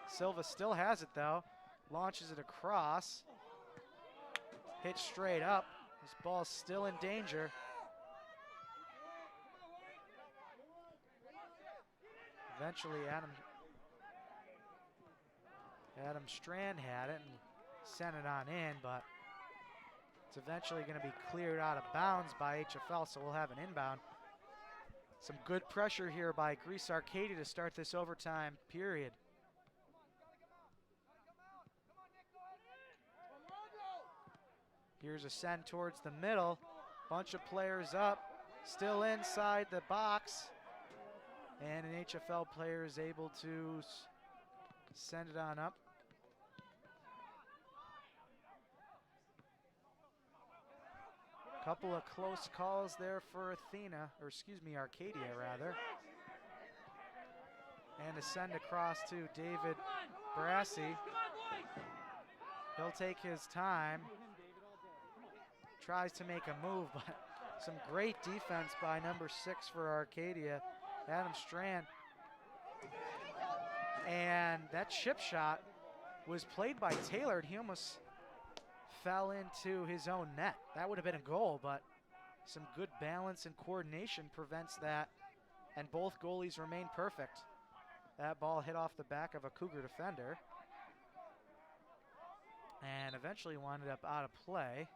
Silva still has it though. Launches it across. Hit straight up. This ball's still in danger. Eventually Adam Strand had it and sent it on in, but it's eventually going to be cleared out of bounds by HFL, so we'll have an inbound. Some good pressure here by Greece Arcadia to start this overtime period. Here's a send towards the middle. Bunch of players up, still inside the box. And an HFL player is able to send it on up. Couple of close calls there for Arcadia rather. And a send across to David Brassey. He'll take his time. Tries to make a move, but some great defense by number 6 for Arcadia, Adam Strand. And that chip shot was played by Taylor. He almost fell into his own net. That would have been a goal, but some good balance and coordination prevents that, and both goalies remain perfect. That ball hit off the back of a Cougar defender and eventually wound up out of play.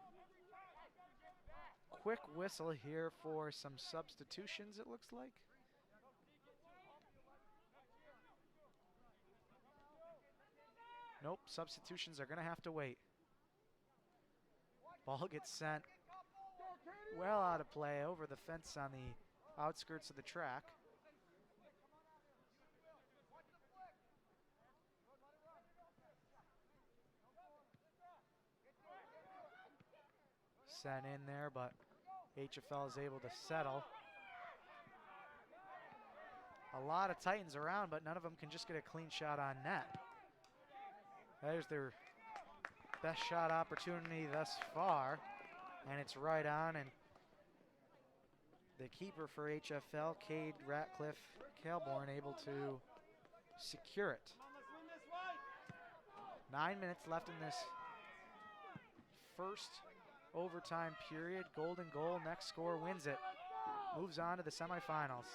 Quick whistle here for some substitutions, it looks like. Nope, substitutions are going to have to wait. Ball gets sent well out of play over the fence on the outskirts of the track. sent in there, but HFL is able to settle. A lot of Titans around, but none of them can just get a clean shot on net. There's their best shot opportunity thus far, and it's right on, and the keeper for HFL, Cade Ratcliffe-Calborn, able to secure it. 9 minutes left in this first overtime period. Golden goal, next score wins it. Moves on to the semifinals.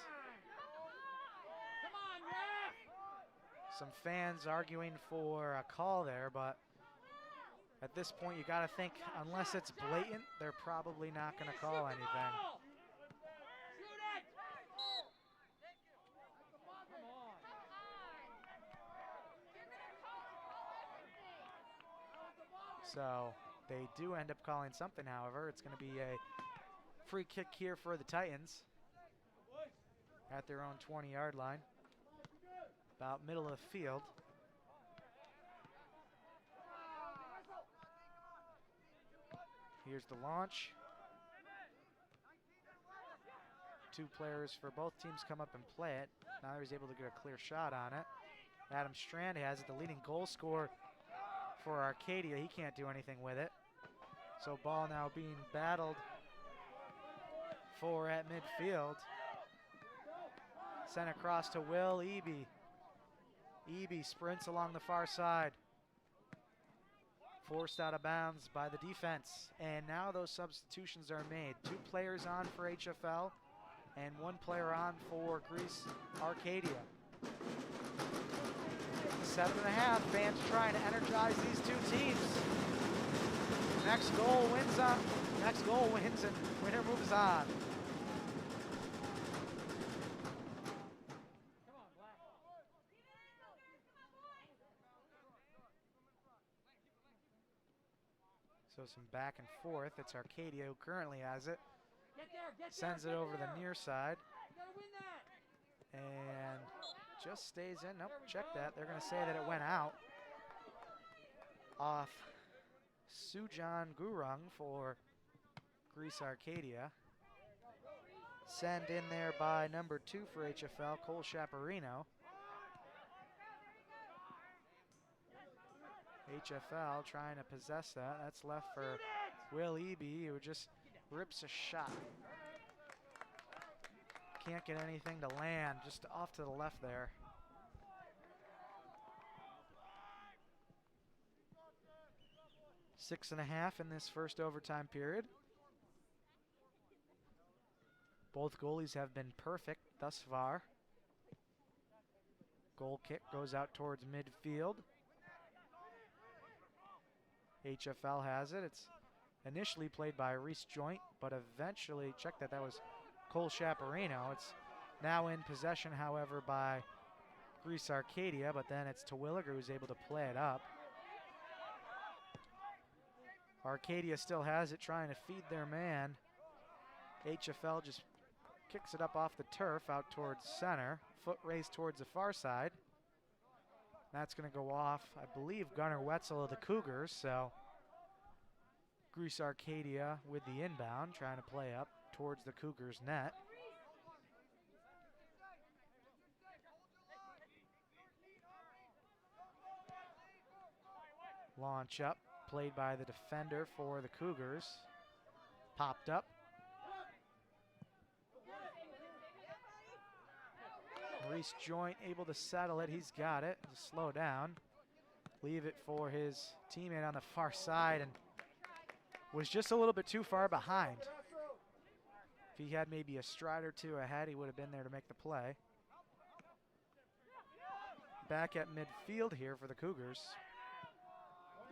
Some fans arguing for a call there, but at this point you gotta think, unless it's blatant, they're probably not gonna call anything. So they do end up calling something, however. It's going to be a free kick here for the Titans at their own 20-yard line, about middle of the field. Here's the launch. Two players for both teams come up and play it. Now he's able to get a clear shot on it. Adam Strand has it, the leading goal scorer for Arcadia. He can't do anything with it. So ball now being battled for at midfield. Sent across to Will Eby. Eby sprints along the far side. Forced out of bounds by the defense. And now those substitutions are made. 2 players on for HFL and 1 player on for Greece Arcadia. 7.5, fans trying to energize these 2 teams. Next goal wins on. Next goal wins and winner moves on. So some back and forth. It's Arcadia who currently has it. Sends it over to the near side. And just stays in. Nope, check that. They're going to say that it went out off Sujan Gurung for Greece Arcadia. Send in there by number 2 for HFL, Cole Chaparino. HFL trying to possess that. That's left for Will Eby, who just rips a shot. Can't get anything to land, just off to the left there. Six and a half in this first overtime period. Both goalies have been perfect thus far. Goal kick goes out towards midfield. HFL has it. It's initially played by Reese Joint, but eventually, check that, that was Cole Chaparino. It's now in possession, however, by Greece Arcadia, but then it's Terwilliger who's able to play it up. Arcadia still has it, trying to feed their man. HFL just kicks it up off the turf out towards center. Foot raised towards the far side. That's going to go off, I believe, Gunnar Wetzel of the Cougars. So Greece Arcadia with the inbound, trying to play up towards the Cougars' net. Launch up, played by the defender for the Cougars. Popped up. Reese Joint able to settle it. He's got it. Just slow down. Leave it for his teammate on the far side, and was just a little bit too far behind. If he had maybe a stride or 2 ahead, he would have been there to make the play. Back at midfield here for the Cougars.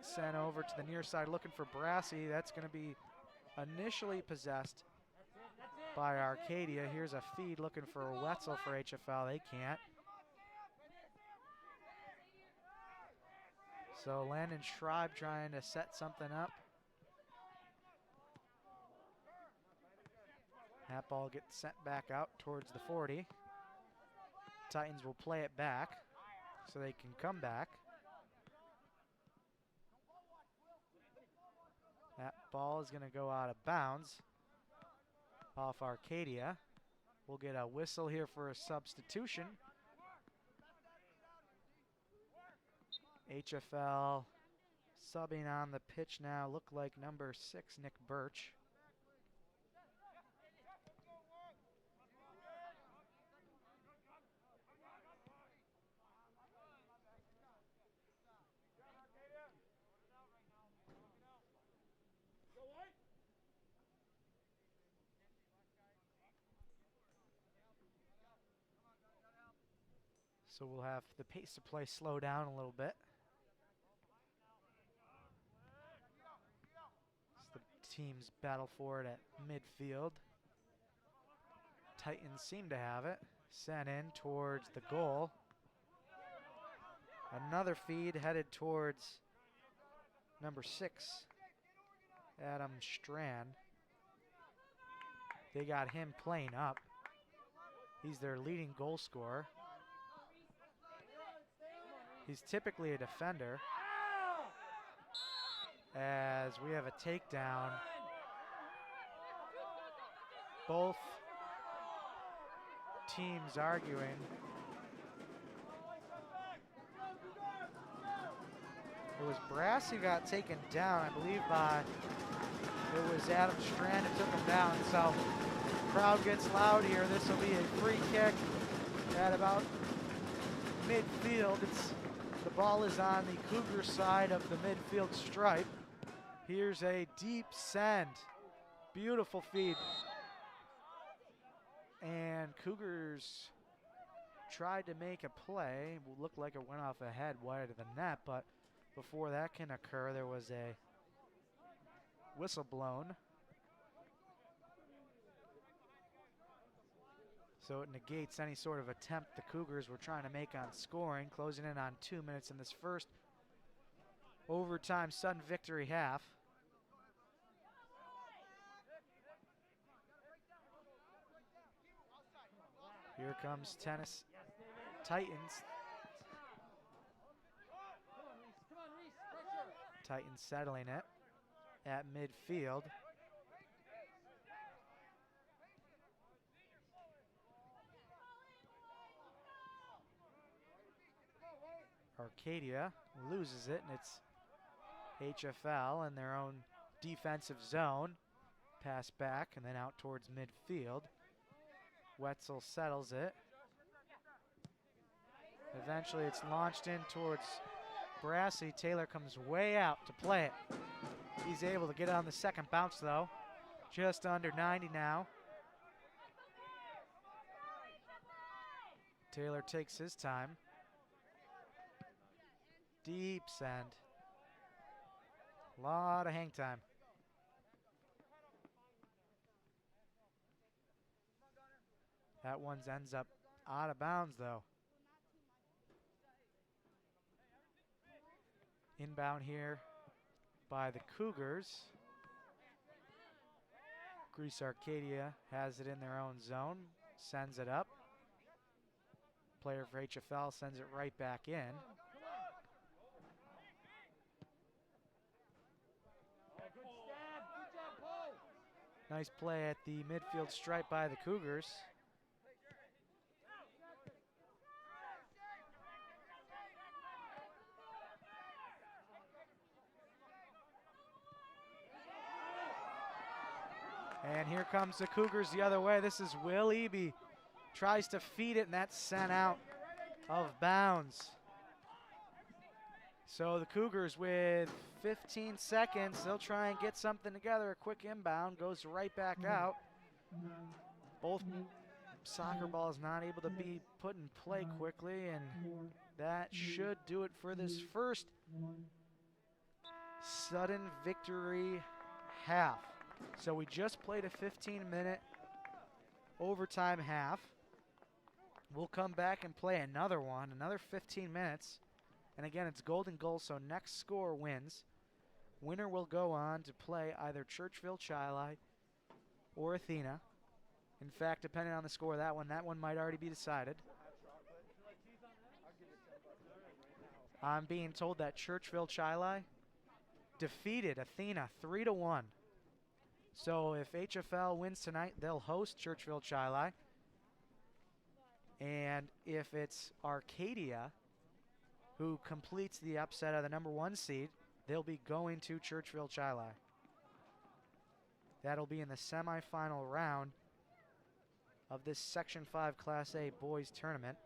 Sent over to the near side looking for Brassy. That's going to be initially possessed by Arcadia. Here's a feed looking for Wetzel for HFL. They can't. So Landon Schreiber trying to set something up. That ball gets sent back out towards the 40. Titans will play it back so they can come back. That ball is going to go out of bounds off Arcadia. We'll get a whistle here for a substitution. HFL subbing on the pitch now, look like number 6, Nick Birch. So we'll have the pace of play slow down a little bit. As the teams battle for it at midfield. Titans seem to have it. Sent in towards the goal. Another feed headed towards number 6, Adam Strand. They got him playing up. He's their leading goal scorer. He's typically a defender. As we have a takedown. Both teams arguing. It was Brass who got taken down, I believe, by, it was Adam Strand who took him down. So crowd gets loud here. This will be a free kick at about midfield. The ball is on the Cougar side of the midfield stripe. Here's a deep send. Beautiful feed. And Cougars tried to make a play. Looked like it went off ahead wide of the net, but before that can occur, there was a whistle blown. So it negates any sort of attempt the Cougars were trying to make on scoring, closing in on 2 minutes in this first overtime sudden victory half. Here comes Titans. Titans settling it at midfield. Arcadia loses it, and it's HFL in their own defensive zone. Pass back and then out towards midfield. Wetzel settles it. Eventually it's launched in towards Brassy. Taylor comes way out to play it. He's able to get on the second bounce though. Just under 90 now. Taylor takes his time. Deep send. Lot of hang time. That one ends up out of bounds though. Inbound here by the Cougars. Greece Arcadia has it in their own zone, sends it up. Player for HFL sends it right back in. Nice play at the midfield stripe by the Cougars. And here comes the Cougars the other way. This is Will Eby. Tries to feed it, and that's sent out of bounds. So the Cougars with 15 seconds, they'll try and get something together. A quick inbound, goes right back out. Both soccer balls not able to be put in play quickly, and that should do it for this first sudden victory half. So we just played a 15-minute overtime half. We'll come back and play another one, another 15 minutes. And again, it's golden goal, so next score wins. Winner will go on to play either Churchville Chili or Athena. In fact, depending on the score of that one might already be decided. I'm being told that Churchville Chili defeated Athena 3-1. So if HFL wins tonight, they'll host Churchville Chili. And if it's Arcadia who completes the upset of the number 1 seed, they'll be going to Churchville Chili. That'll be in the semifinal round of this Section 5 Class A boys tournament.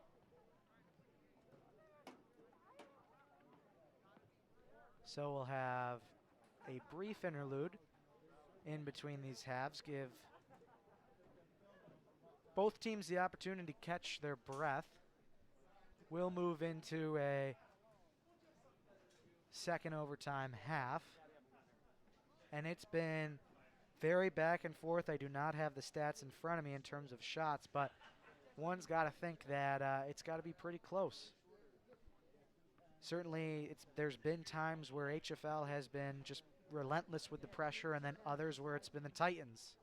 So we'll have a brief interlude in between these halves, give both teams the opportunity to catch their breath. We'll move into a second overtime half, and it's been very back and forth. I do not have the stats in front of me in terms of shots, but one's got to think that it's got to be pretty close. Certainly, there's been times where HFL has been just relentless with the pressure, and then others where it's been the Titans.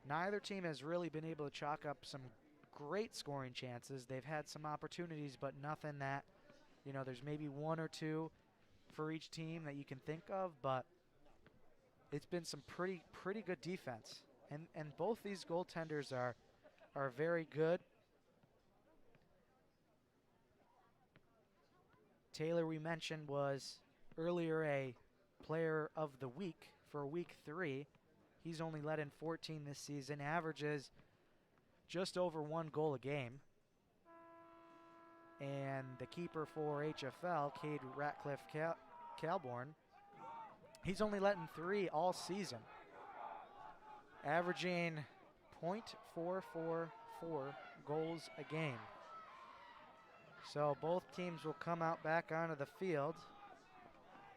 Neither team has really been able to chalk up some great scoring chances. They've had some opportunities, but nothing that, there's maybe one or two for each team that you can think of, but it's been some pretty good defense. And both these goaltenders are very good. Taylor, we mentioned, was earlier a player of the week for week 3. He's only let in 14 this season, averages just over 1 goal a game. And the keeper for HFL, Cade Ratcliffe Calborn, he's only let in 3 all season, averaging .444 goals a game. So both teams will come out back onto the field.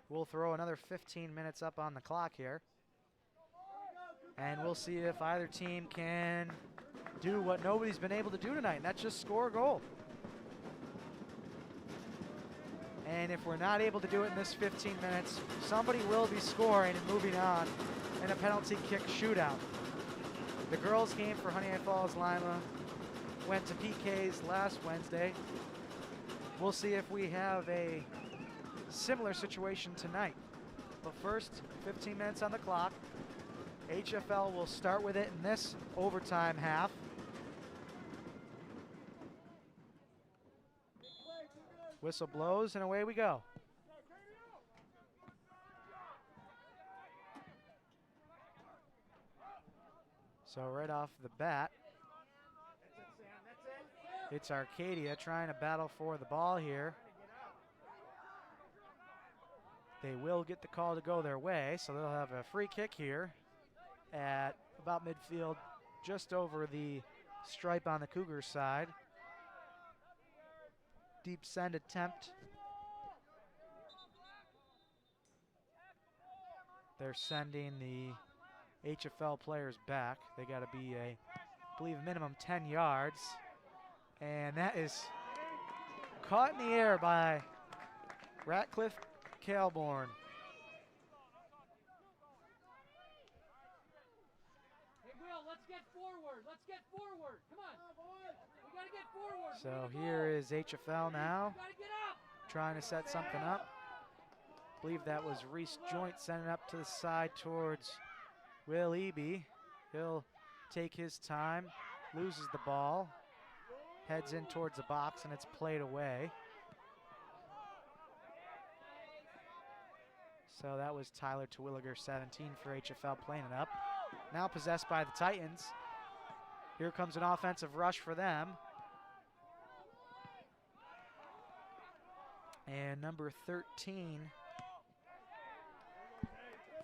We'll throw another 15 minutes up on the clock here. And we'll see if either team can do what nobody's been able to do tonight, and that's just score a goal. And if we're not able to do it in this 15 minutes, somebody will be scoring and moving on in a penalty kick shootout. The girls' game for Honeoye Falls-Lima went to PKs last Wednesday. We'll see if we have a similar situation tonight. But first, 15 minutes on the clock. HFL will start with it in this overtime half. Whistle blows and away we go. So right off the bat, it's Arcadia trying to battle for the ball here. They will get the call to go their way, so they'll have a free kick here at about midfield, just over the stripe on the Cougars side. Deep send attempt. They're sending the HFL players back. They got to be I believe minimum 10 yards. And that is caught in the air by Ratcliffe Calborn. Hey, Will, let's get forward. Let's get forward. Come on. We got to get forward. So here is HFL now, We got to get up. trying to set something up. I believe that was Reese Joint sending up to the side towards Will Eby. He'll take his time, loses the ball, heads in towards the box, and it's played away. So that was Tyler Terwilliger, 17 for HFL, playing it up. Now possessed by the Titans. Here comes an offensive rush for them. And number 13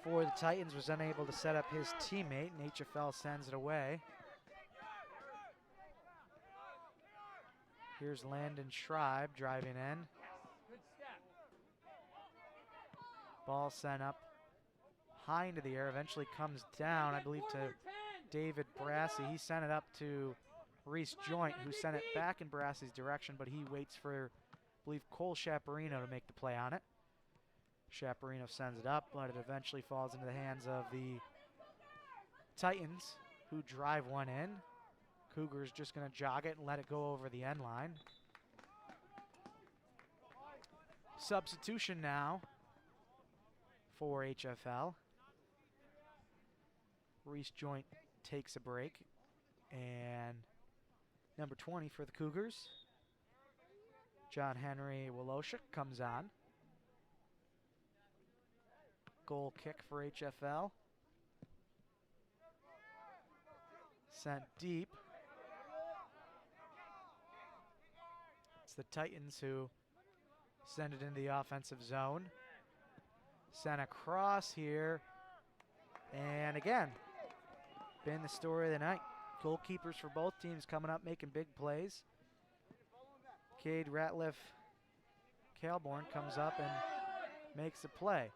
for the Titans was unable to set up his teammate, and HFL sends it away. Here's Landon Schreiber driving in. Good step. Ball sent up high into the air, eventually comes down, I believe, to Forward 10. David Brassey. He sent it up to Reese Joint, who sent it back in Brassey's direction, but he waits for, I believe, Cole Chaparino to make the play on it. Chaparino sends it up, but it eventually falls into the hands of the Titans, who drive one in. Cougars just going to jog it and let it go over the end line. Substitution now for HFL. Reese Joint takes a break. And number 20 for the Cougars, John Henry Woloshik, comes on. Goal kick for HFL. Sent deep. It's the Titans who send it into the offensive zone. Sent across here. And again, been the story of the night. Goalkeepers for both teams coming up making big plays. Cade Ratliff Calborn comes up and makes a play.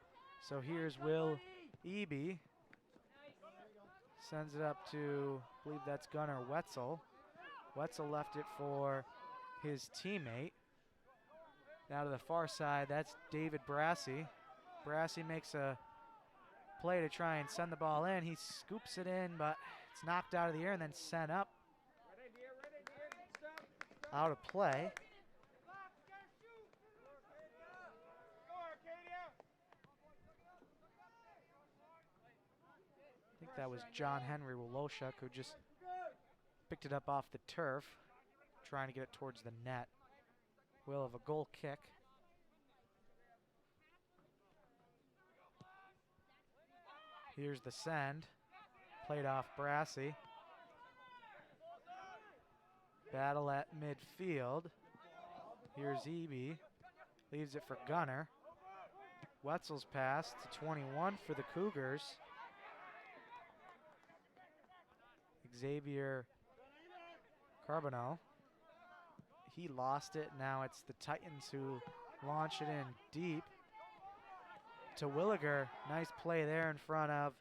So here's Will Eby. Sends it up to, I believe that's Gunnar Wetzel. Wetzel left it for his teammate. Now to the far side, that's David Brassey. Brassey makes a play to try and send the ball in. He scoops it in, but it's knocked out of the air and then sent up. Out of play. I think that was John Henry Woloshuk who just picked it up off the turf, trying to get it towards the net. We'll have a goal kick. Here's the send. Played off Brassey. Battle at midfield. Here's Eby. Leaves it for Gunner. Wetzel's pass to 21 for the Cougars. Xavier Carbonell. He lost it. Now it's the Titans who launch it in deep to Williger. Nice play there in front of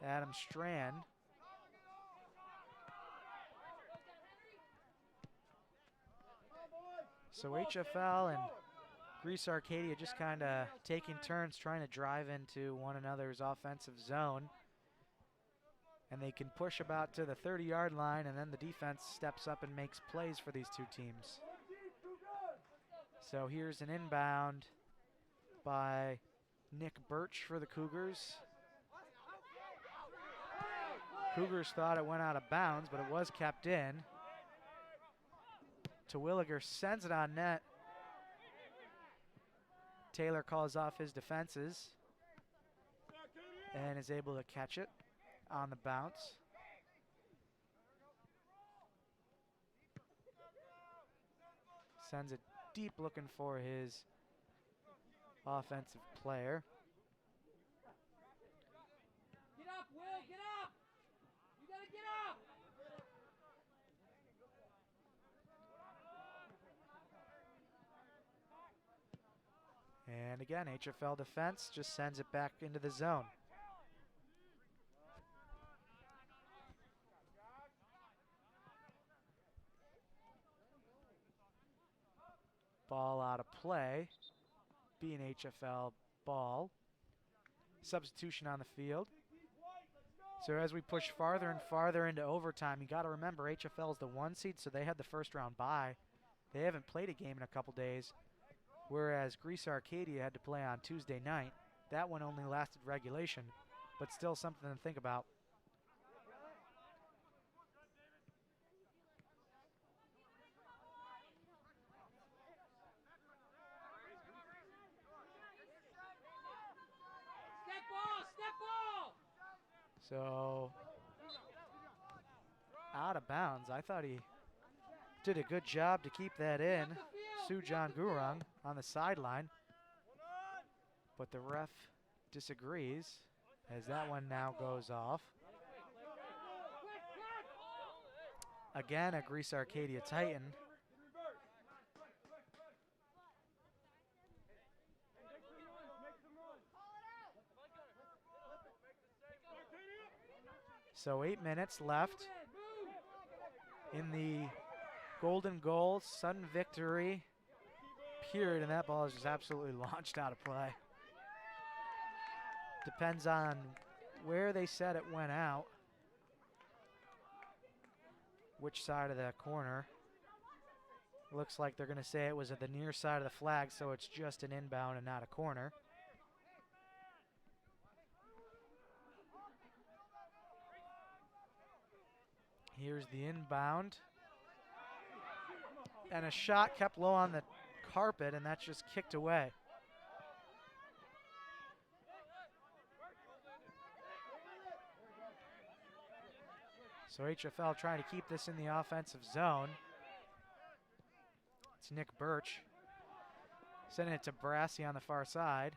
Adam Strand. So HFL and Greece Arcadia just kind of taking turns trying to drive into one another's offensive zone. And they can push about to the 30-yard line, and then the defense steps up and makes plays for these two teams. So here's an inbound by Nick Birch for the Cougars. Cougars thought it went out of bounds, but it was kept in. Terwilliger sends it on net. Taylor calls off his defenses and is able to catch it on the bounce. Sends it deep looking for his offensive player. Get up, Will, get up! You gotta get up! And again, HFL defense just sends it back into the zone. Ball out of play. Be an HFL ball. Substitution on the field. So as we push farther and farther into overtime, you got to remember HFL is the 1 seed, so they had the first round bye. They haven't played a game in a couple days, whereas Greece Arcadia had to play on Tuesday night. That one only lasted regulation, but still something to think about. Step ball! So, out of bounds. I thought he did a good job to keep that in. Sujan Gurung on the sideline. But the ref disagrees as that one now goes off. Again, a Greece Arcadia Titan. So 8 minutes left in the golden goal, sudden victory period, and that ball is just absolutely launched out of play. Depends on where they said it went out, which side of the corner. Looks like they're going to say it was at the near side of the flag, so it's just an inbound and not a corner. Here's the inbound. And a shot kept low on the carpet, and that's just kicked away. So HFL trying to keep this in the offensive zone. It's Nick Birch. Sending it to Brassi on the far side.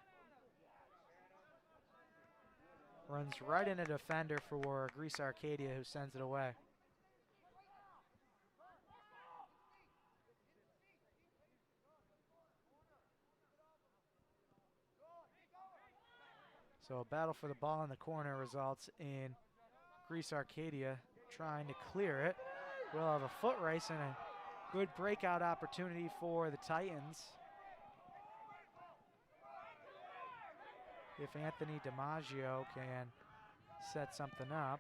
Runs right into defender for Greece Arcadia, who sends it away. So a battle for the ball in the corner results in Greece Arcadia trying to clear it. We'll have a foot race and a good breakout opportunity for the Titans. If Anthony DiMaggio can set something up.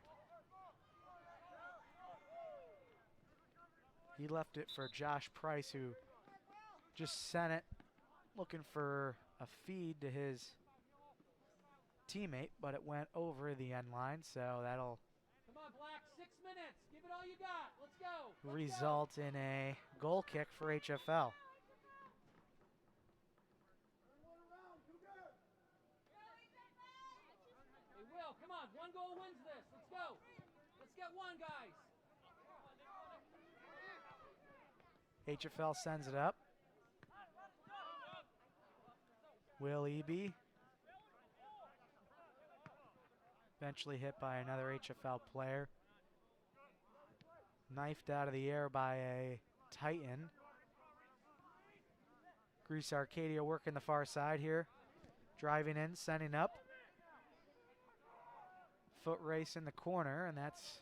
He left it for Josh Price, who just sent it looking for a feed to his teammate, but it went over the end line, so that'll Come on, Black, 6 minutes. Give it all you got. Let's go. result in a goal kick for HFL. Hey, Will, come on. 1 goal wins this. Let's go. Let's get one, guys. HFL sends it up. Will Eby. Eventually hit by another HFL player. Knifed out of the air by a Titan. Greece Arcadia working the far side here. Driving in, sending up. Foot race in the corner, and that's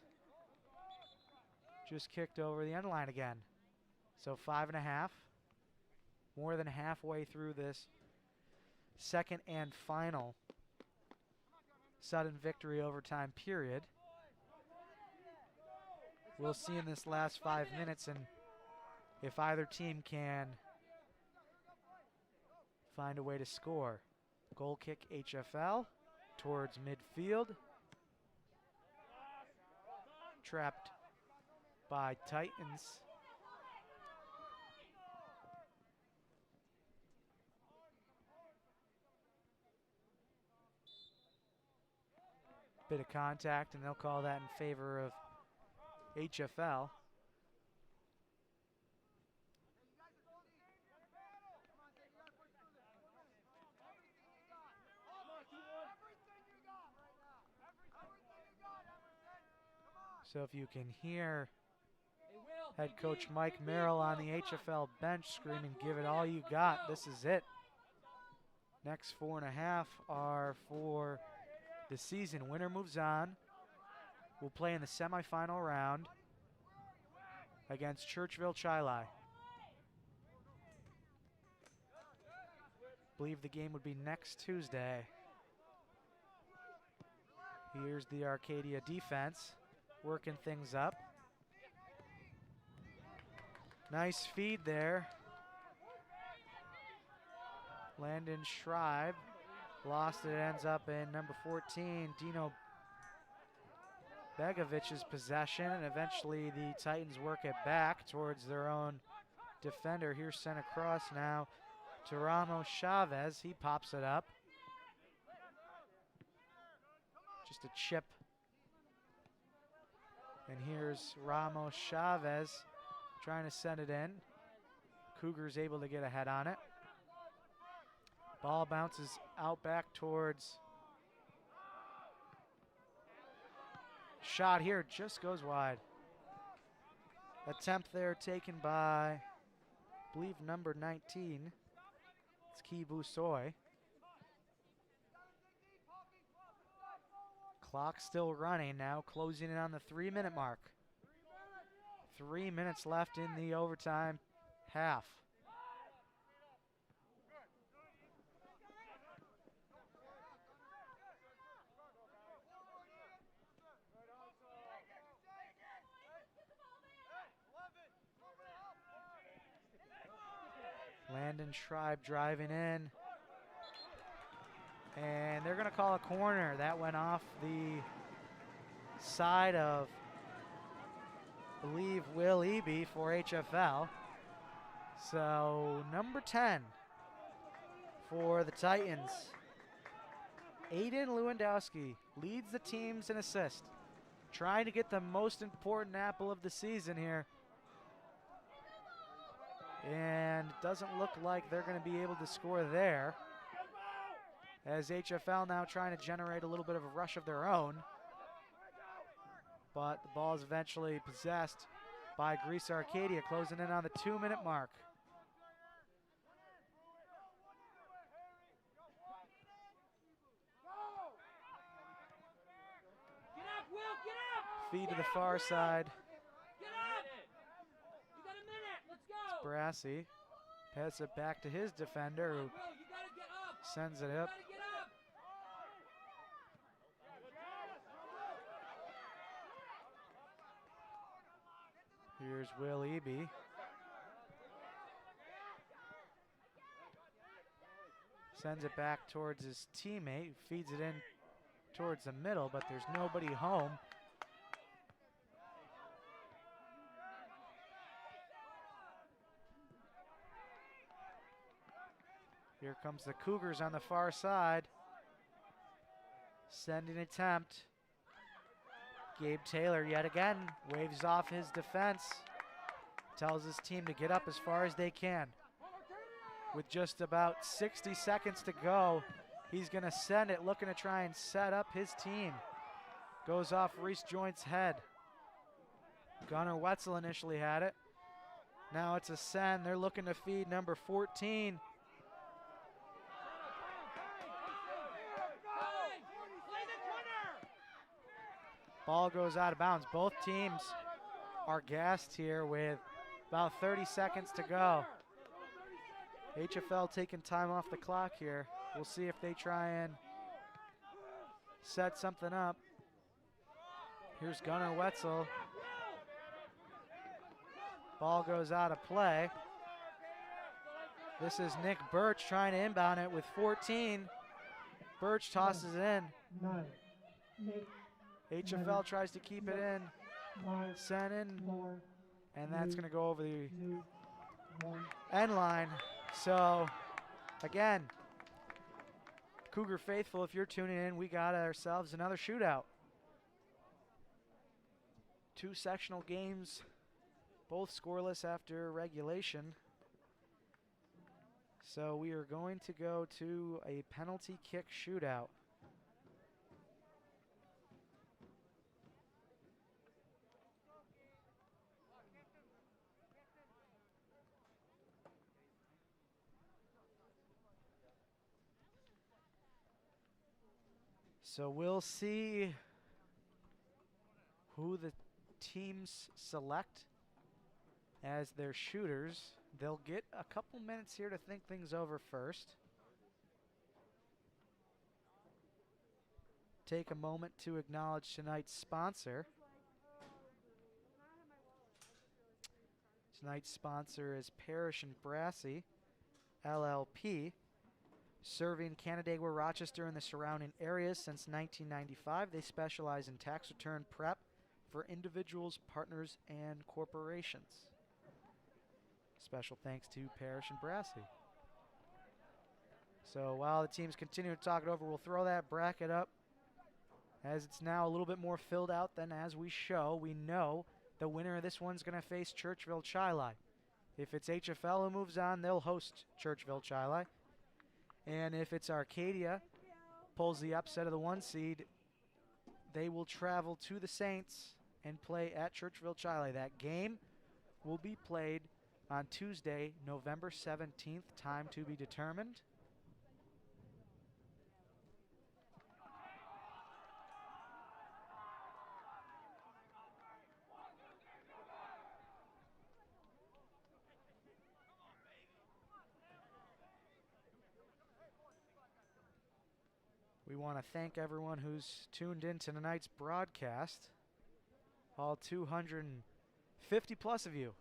just kicked over the end line again. So 5.5. More than halfway through this second and final sudden victory overtime period. We'll see in this last 5 minutes and if either team can find a way to score. Goal kick HFL towards midfield. Trapped by Titans. Bit of contact, and they'll call that in favor of HFL. So if you can hear head coach Mike Merrill on the HFL bench screaming, "Give it all you got, this is it." Next 4.5 are for the season. Winner moves on. We'll play in the semifinal round against Churchville Chili. Believe the game would be next Tuesday. Here's the Arcadia defense working things up. Nice feed there. Landon Schreiber lost it, ends up in number 14, Dino Begovich's possession, and eventually the Titans work it back towards their own defender. Here's sent across now to Ramos Chavez. He pops it up. Just a chip. And here's Ramos Chavez trying to send it in. Cougars able to get ahead on it. Ball bounces out back towards. Shot here just goes wide. Attempt there taken by, I believe, number 19. It's Kibu Soy. Clock still running now, closing in on the 3-minute mark. 3 minutes left in the overtime half. Landon Schreiber driving in. And they're going to call a corner. That went off the side of believe, Will Eby for HFL. So number 10 for the Titans. Aiden Lewandowski leads the teams in assist, trying to get the most important apple of the season here. And it doesn't look like they're going to be able to score there, as HFL now trying to generate a little bit of a rush of their own. But the ball is eventually possessed by Greece Arcadia, closing in on the 2-minute mark. Get up, Will, get up! Feed to the far side. Get up! You got a minute, let's go! Brassy passes it back to his defender, who Will, you gotta get up! sends it You up. gotta get up! Here's Will Eby. Sends it back towards his teammate, who feeds it in towards the middle, but there's nobody home. Here comes the Cougars on the far side. Sending attempt. Gabe Taylor yet again waves off his defense. Tells his team to get up as far as they can. With just about 60 seconds to go, he's going to send it, looking to try and set up his team. Goes off Reese Joint's head. Gunnar Wetzel initially had it. Now it's a send. They're looking to feed number 14. Ball goes out of bounds. Both teams are gassed here with about 30 seconds to go. HFL taking time off the clock here. We'll see if they try and set something up. Here's Gunnar Wetzel. Ball goes out of play. This is Nick Birch trying to inbound it with 14. Birch tosses it in. 9, 8, HFL tries to keep it in. 5, Sent in, 4, and that's going to go over the 2, 1. end line. So, again, Cougar faithful, if you're tuning in, we got ourselves another shootout. 2 sectional games, both scoreless after regulation. So we are going to go to a penalty kick shootout. So we'll see who the teams select as their shooters. They'll get a couple minutes here to think things over first. Take a moment to acknowledge tonight's sponsor. Tonight's sponsor is Parrish and Brassy, LLP. Serving Canandaigua, Rochester, and the surrounding areas since 1995, they specialize in tax return prep for individuals, partners, and corporations. Special thanks to Parrish and Brassy. So while the teams continue to talk it over, we'll throw that bracket up. As it's now a little bit more filled out than as we show, we know the winner of this one's going to face Churchville-Chili. If it's HFL who moves on, they'll host Churchville-Chili. And if it's Arcadia, pulls the upset of the 1 seed, they will travel to the Saints and play at Churchville-Chili. That game will be played on Tuesday, November 17th, time to be determined. We want to thank everyone who's tuned in to tonight's broadcast. All 250 plus of you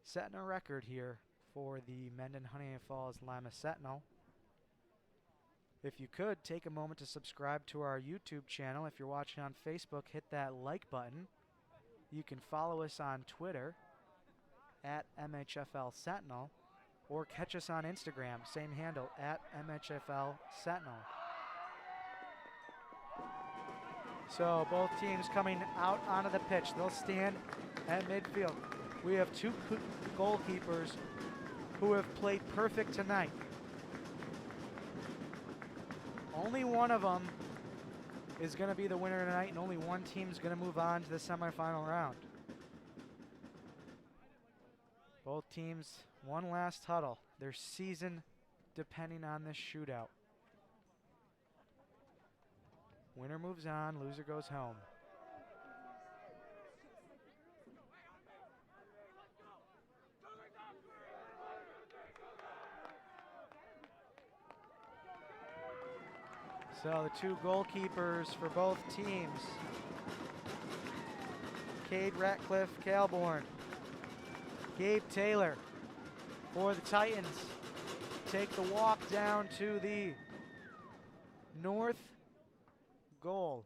setting a record here for the Mendon-Honeoye Falls-Lima Sentinel. If you could, take a moment to subscribe to our YouTube channel. If you're watching on Facebook, hit that like button. You can follow us on Twitter at MHFL Sentinel or catch us on Instagram, same handle, at MHFL Sentinel. So both teams coming out onto the pitch. They'll stand at midfield. We have two goalkeepers who have played perfect tonight. Only one of them is going to be the winner tonight, and only one team is going to move on to the semifinal round. Both teams, one last huddle. Their season depending on this shootout. Winner moves on, loser goes home. So the two goalkeepers for both teams, Cade Ratcliffe Calborn, Gabe Taylor for the Titans, take the walk down to the north goal.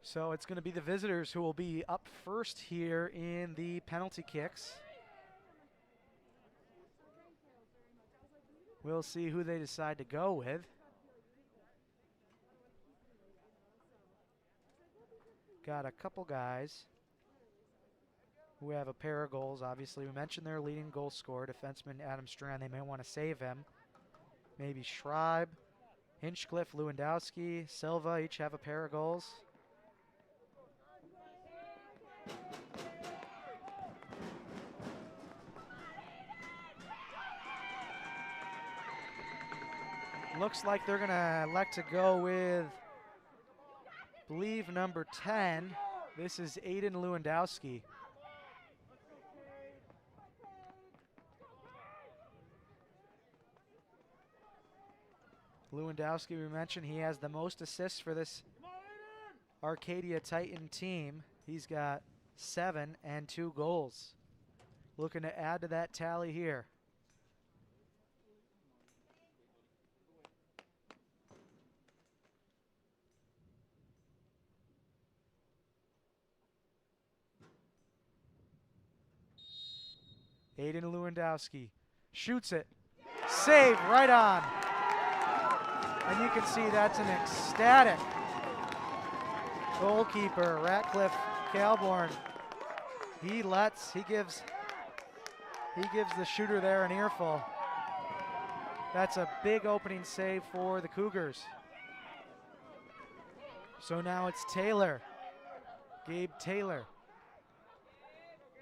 So it's going to be the visitors who will be up first here in the penalty kicks. We'll see who they decide to go with. Got a couple guys who have a pair of goals. Obviously, we mentioned their leading goal scorer, defenseman Adam Strand. They may want to save him. Maybe Schreiber, Hinchcliffe, Lewandowski, Silva each have a pair of goals. Looks like they're going to elect to go with, I believe, number 10. This is Aiden Lewandowski. Lewandowski, we mentioned, he has the most assists for this Arcadia Titan team. He's got 7 and 2 goals. Looking to add to that tally here. Aiden Lewandowski shoots it. Save right on. And you can see that's an ecstatic goalkeeper, Ratcliffe Calborn. He gives the shooter there an earful. That's a big opening save for the Cougars. So now it's Taylor, Gabe Taylor,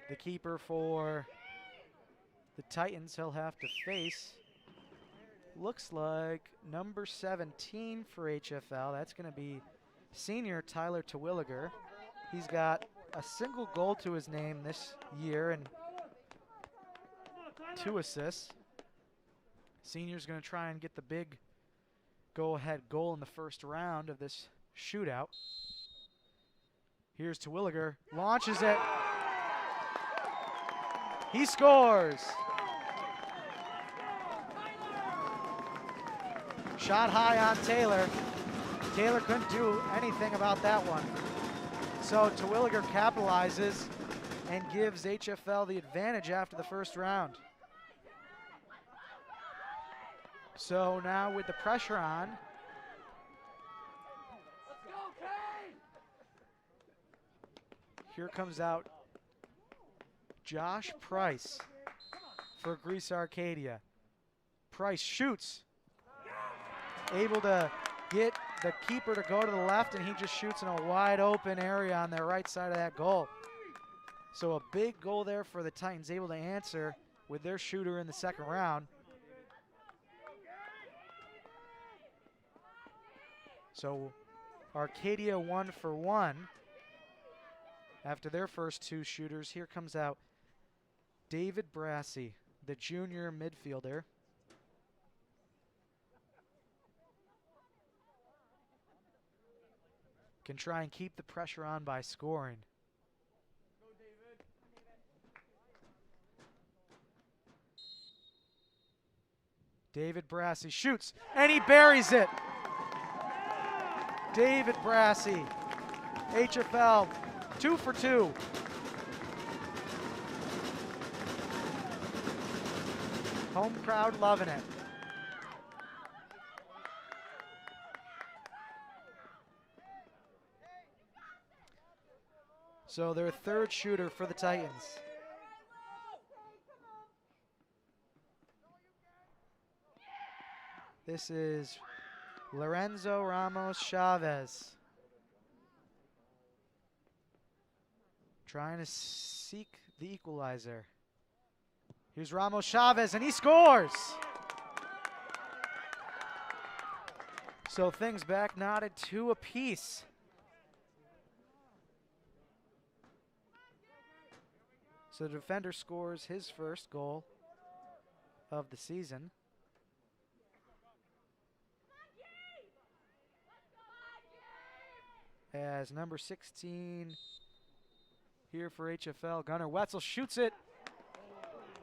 the keeper for the Titans. He'll have to face, looks like, number 17 for HFL. That's going to be senior Tyler Terwilliger. He's got a single goal to his name this year and 2 assists. Senior's going to try and get the big go-ahead goal in the first round of this shootout. Here's Terwilliger, launches it. He scores. Shot high on Taylor. Taylor couldn't do anything about that one. So Terwilliger capitalizes and gives HFL the advantage after the first round. So now with the pressure on, here comes out Josh Price for Greece Arcadia. Price shoots. Able to get the keeper to go to the left, and he just shoots in a wide open area on the right side of that goal. So a big goal there for the Titans, able to answer with their shooter in the second round. So Arcadia 1 for 1 after their first 2 shooters. Here comes out David Brassey, the junior midfielder. can try and keep the pressure on by scoring. David Brassey shoots, and he buries it. David Brassey, HFL, 2 for 2. Home crowd loving it. So their third shooter for the Titans. This is Lorenzo Ramos Chavez. Trying to seek the equalizer. Here's Ramos Chavez, and he scores! So things back knotted 2 apiece. So the defender scores his first goal of the season. As number 16 here for HFL, Gunnar Wetzel shoots it,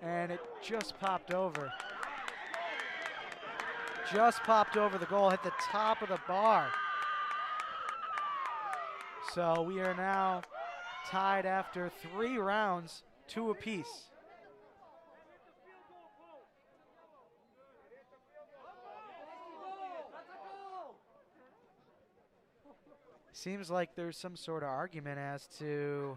and it just popped over. Just popped over the goal, hit the top of the bar. So we are now tied after 3 rounds, 2 apiece. Seems like there's some sort of argument as to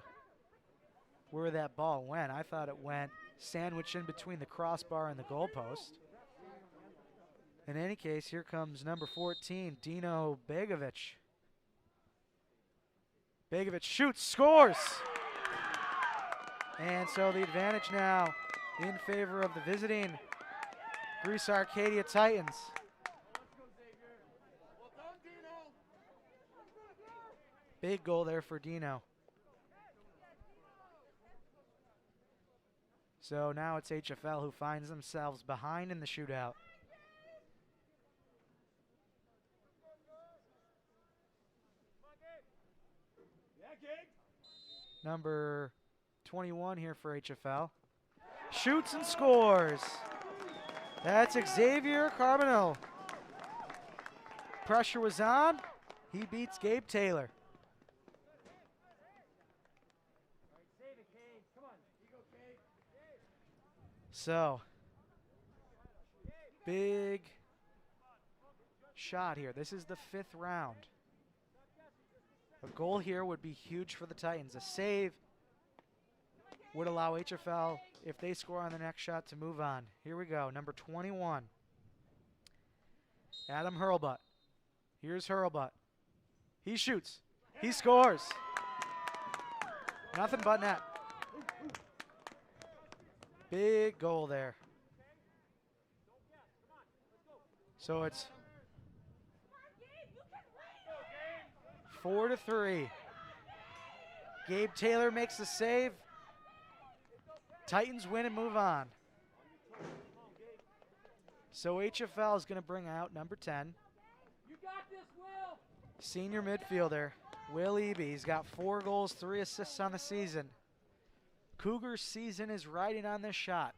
where that ball went. I thought it went sandwiched in between the crossbar and the goalpost. In any case, here comes number 14, Dino Begovic. Begovic shoots, scores! And so the advantage now in favor of the visiting Greece Arcadia Titans. Big goal there for Dino. So now it's HFL who finds themselves behind in the shootout. Number 21 here for HFL. Shoots and scores. That's Xavier Carbonell. Pressure was on. He beats Gabe Taylor. So, big shot here. This is the 5th round. A goal here would be huge for the Titans. A save would allow HFL, if they score on the next shot, to move on. Here we go, number 21. Adam Hurlbutt. Here's Hurlbutt. He shoots. He scores. Nothing but net. Big goal there. So it's 4-3. Gabe Taylor makes the save. Titans win and move on. So HFL is going to bring out number 10. You got this, Will. Senior midfielder, Will Eby. He's got 4 goals, 3 assists on the season. Cougars' season is riding on this shot.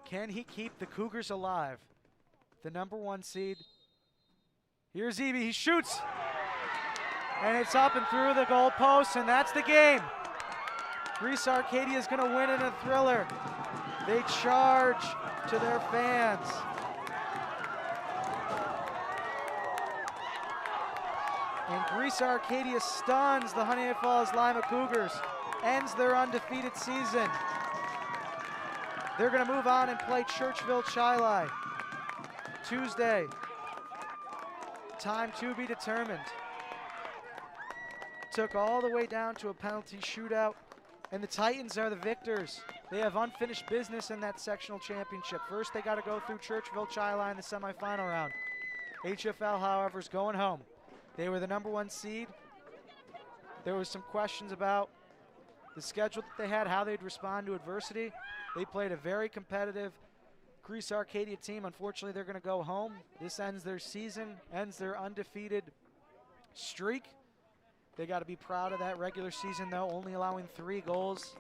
Can he keep the Cougars alive? The number 1 seed. Here's Eby, he shoots! And it's up and through the goal post, and that's the game. Greece Arcadia is going to win in a thriller. They charge to their fans. And Greece Arcadia stuns the Honeoye Falls-Lima Cougars. Ends their undefeated season. They're going to move on and play Churchville Chili Tuesday. Time to be determined. Took all the way down to a penalty shootout, and the Titans are the victors. They have unfinished business in that sectional championship. First, they got to go through Churchville Chili in the semifinal round. HFL, however, is going home. They were the number 1 seed. There was some questions about the schedule that they had, how they'd respond to adversity. They played a very competitive Greece Arcadia team. Unfortunately, they're going to go home. This ends their season, ends their undefeated streak. They got to be proud of that regular season, though, only allowing 3 goals.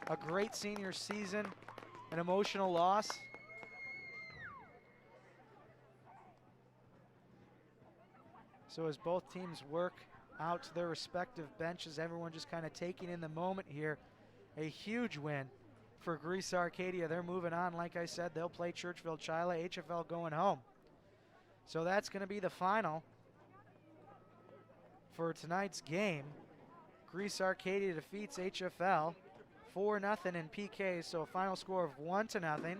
A great senior season, an emotional loss. So as both teams work out to their respective benches, everyone just kind of taking in the moment here. A huge win for Greece Arcadia. They're moving on. Like I said, they'll play Churchville-Chila, HFL going home. So that's going to be the final for tonight's game. Greece Arcadia defeats HFL 4-0 in PK, so a final score of 1-0.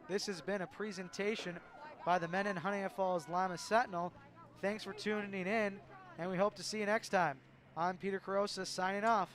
This has been a presentation by the Mendon-Honeoye Falls-Lima Sentinel. Thanks for tuning in, and we hope to see you next time. I'm Peter Carosa signing off.